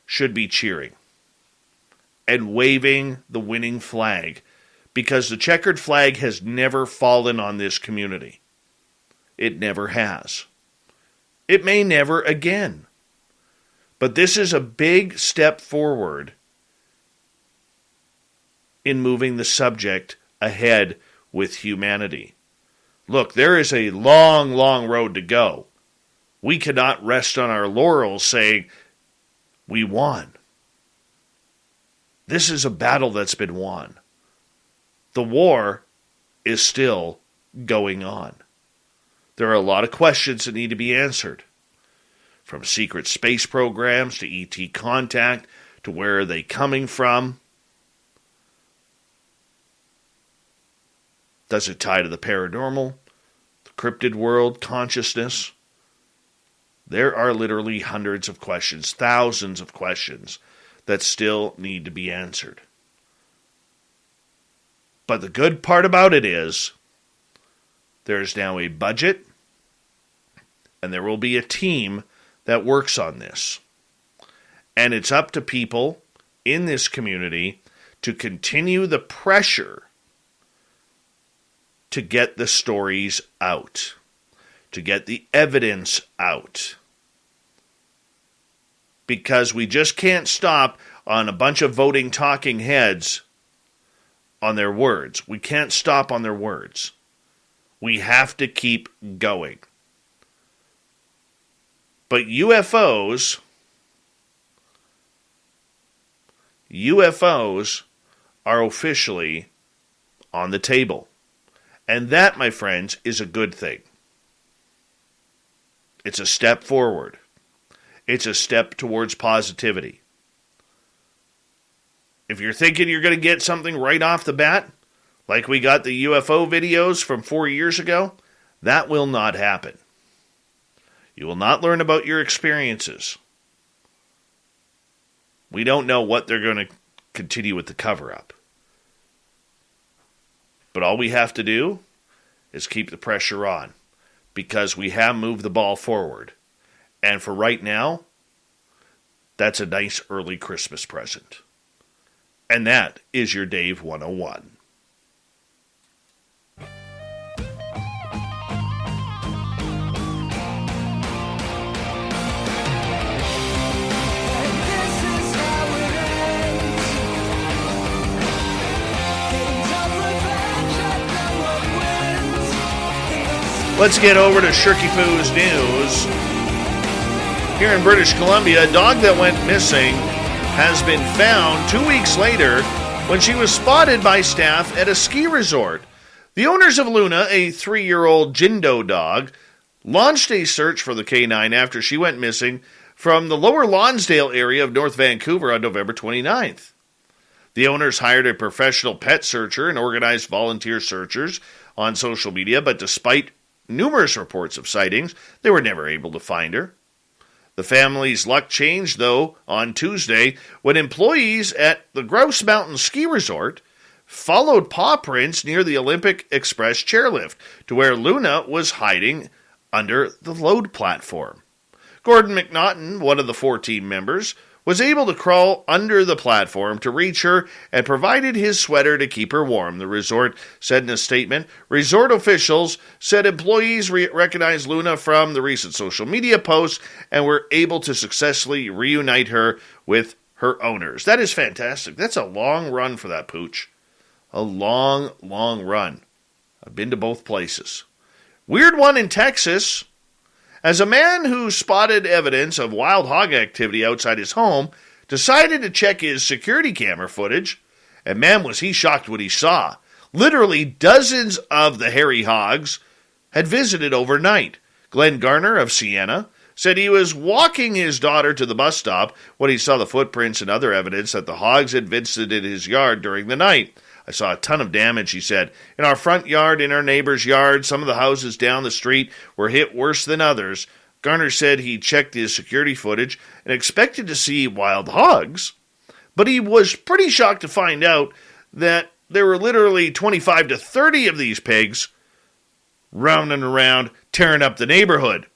should be cheering and waving the winning flag, because the checkered flag has never fallen on this community. It never has. It may never again. But this is a big step forward in moving the subject ahead with humanity. Look, there is a long, long road to go. We cannot rest on our laurels saying, we won. This is a battle that's been won. The war is still going on. There are a lot of questions that need to be answered. From secret space programs to ET contact to where are they coming from? Does it tie to the paranormal, the cryptid world, consciousness? There are literally hundreds of questions, thousands of questions that still need to be answered. But the good part about it is there's now a budget and there will be a team that works on this. And it's up to people in this community to continue the pressure to get the stories out, to get the evidence out. Because we just can't stop on a bunch of voting talking heads on their words. We can't stop on their words. We have to keep going. But UFOs are officially on the table. And that, my friends, is a good thing. It's a step forward. It's a step towards positivity. If you're thinking you're going to get something right off the bat, like we got the UFO videos from 4 years ago, that will not happen. You will not learn about your experiences. We don't know what they're going to continue with the cover-up. But all we have to do is keep the pressure on, because we have moved the ball forward. And for right now, that's a nice early Christmas present. And that is your Dave 101. Let's get over to Shirky Poo's news. Here in British Columbia, a dog that went missing has been found 2 weeks later when she was spotted by staff at a ski resort. The owners of Luna, a 3-year-old Jindo dog, launched a search for the canine after she went missing from the Lower Lonsdale area of North Vancouver on November 29th. The owners hired a professional pet searcher and organized volunteer searchers on social media, but despite numerous reports of sightings, they were never able to find her. The family's luck changed, though, on Tuesday when employees at the Grouse Mountain Ski Resort followed paw prints near the Olympic Express chairlift to where Luna was hiding under the load platform. Gordon McNaughton, one of the 4 team members, was able to crawl under the platform to reach her and provided his sweater to keep her warm, the resort said in a statement. Resort officials said employees recognized Luna from the recent social media posts and were able to successfully reunite her with her owners. That is fantastic. That's a long run for that pooch. A long, long run. I've been to both places. Weird one in Texas. As a man who spotted evidence of wild hog activity outside his home decided to check his security camera footage, and man was he shocked what he saw. Literally dozens of the hairy hogs had visited overnight. Glenn Garner of Siena said he was walking his daughter to the bus stop when he saw the footprints and other evidence that the hogs had visited his yard during the night. I saw a ton of damage, he said. In our front yard, in our neighbor's yard, some of the houses down the street were hit worse than others. Garner said he checked his security footage and expected to see wild hogs, but he was pretty shocked to find out that there were literally 25 to 30 of these pigs rounding around, tearing up the neighborhood.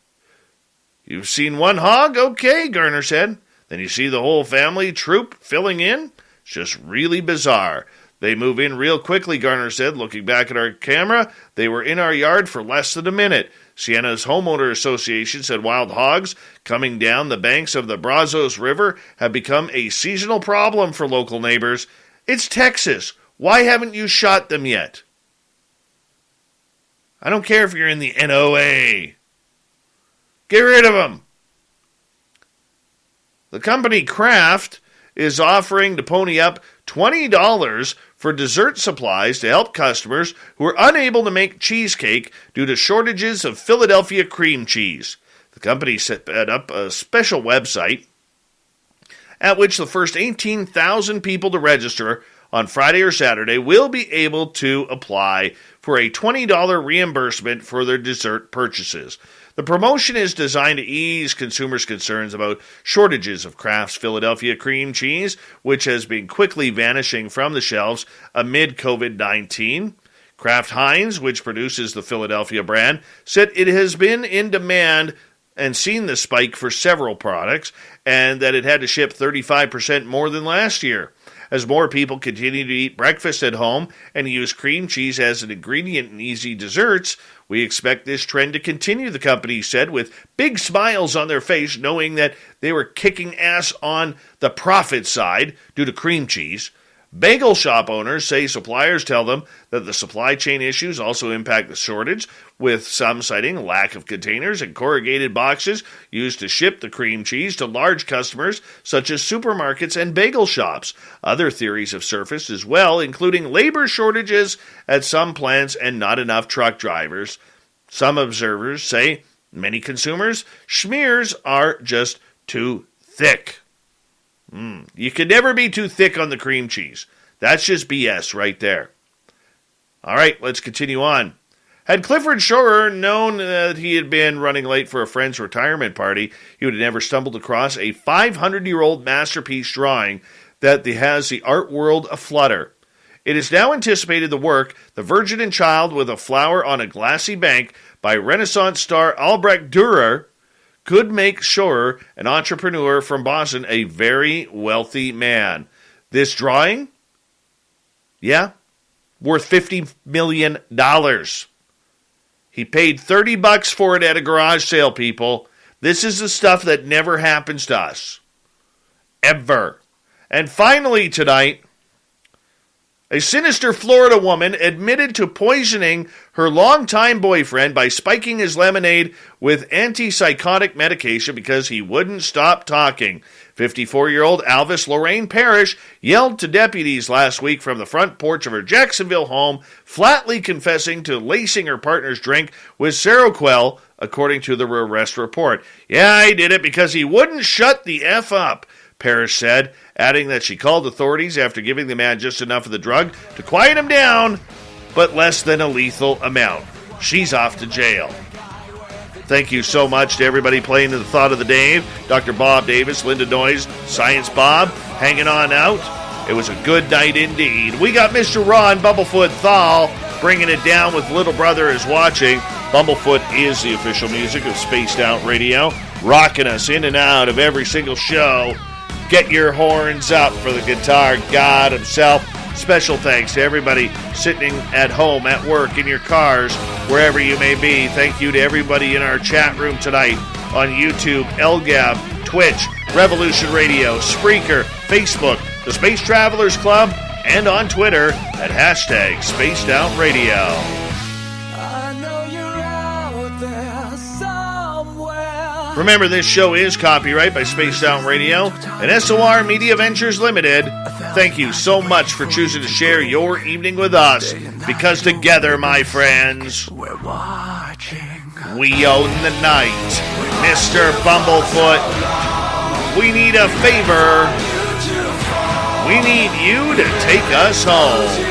You've seen one hog? Okay, Garner said. Then you see the whole family troop filling in? It's just really bizarre. They move in real quickly, Garner said. Looking back at our camera, they were in our yard for less than a minute. Siena's Homeowner Association said wild hogs coming down the banks of the Brazos River have become a seasonal problem for local neighbors. It's Texas. Why haven't you shot them yet? I don't care if you're in the NOA. Get rid of them. The company Kraft is offering to pony up $20 for dessert supplies to help customers who are unable to make cheesecake due to shortages of Philadelphia cream cheese. The company set up a special website at which the first 18,000 people to register on Friday or Saturday will be able to apply for a $20 reimbursement for their dessert purchases. The promotion is designed to ease consumers' concerns about shortages of Kraft's Philadelphia cream cheese, which has been quickly vanishing from the shelves amid COVID-19. Kraft Heinz, which produces the Philadelphia brand, said it has been in demand and seen the spike for several products, and that it had to ship 35% more than last year. As more people continue to eat breakfast at home and use cream cheese as an ingredient in easy desserts, we expect this trend to continue, the company said, with big smiles on their face, knowing that they were kicking ass on the profit side due to cream cheese. Bagel shop owners say suppliers tell them that the supply chain issues also impact the shortage, with some citing lack of containers and corrugated boxes used to ship the cream cheese to large customers such as supermarkets and bagel shops. Other theories have surfaced as well, including labor shortages at some plants and not enough truck drivers. Some observers say many consumers' schmears are just too thick. You can never be too thick on the cream cheese. That's just BS right there. All right, let's continue on. Had Clifford Schorer known that he had been running late for a friend's retirement party, he would have never stumbled across a 500-year-old masterpiece drawing that has the art world aflutter. It is now anticipated the work, The Virgin and Child with a Flower on a Glassy Bank by Renaissance star Albrecht Dürer, could make Schorer, an entrepreneur from Boston, a very wealthy man. This drawing, worth $50 million. He paid $30 for it at a garage sale, people. This is the stuff that never happens to us. Ever. And finally tonight, a sinister Florida woman admitted to poisoning her longtime boyfriend by spiking his lemonade with antipsychotic medication because he wouldn't stop talking. 54-year-old Alvis Lorraine Parrish yelled to deputies last week from the front porch of her Jacksonville home, flatly confessing to lacing her partner's drink with Seroquel, according to the arrest report. "Yeah, I did it because he wouldn't shut the F up," Parrish said, adding that she called authorities after giving the man just enough of the drug to quiet him down, but less than a lethal amount. She's off to jail. Thank you so much to everybody playing to the thought of the day. Dr. Bob Davis, Linda Noyes, Science Bob, hanging on out. It was a good night indeed. We got Mr. Ron Bumblefoot Thal bringing it down with Little Brother is Watching. Bumblefoot is the official music of Spaced Out Radio, rocking us in and out of every single show. Get your horns up for the guitar god himself. Special thanks to everybody sitting at home, at work, in your cars, wherever you may be. Thank you to everybody in our chat room tonight on YouTube, LGAB, Twitch, Revolution Radio, Spreaker, Facebook, the Space Travelers Club, and on Twitter at hashtag Spaced Out Radio. Remember, this show is copyright by Spaced Out Radio and SOR Media Ventures Limited. Thank you so much for choosing to share your evening with us, because together, my friends, we own the night. Mr. Bumblefoot, we need a favor. We need you to take us home.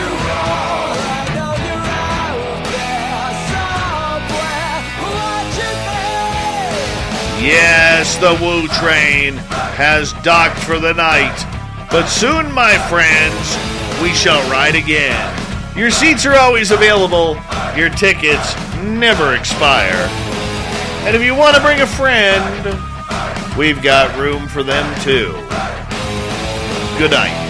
Yes, the Woo Train has docked for the night, but soon, my friends, we shall ride again. Your seats are always available. Your tickets never expire. And if you want to bring a friend, we've got room for them too. Good night.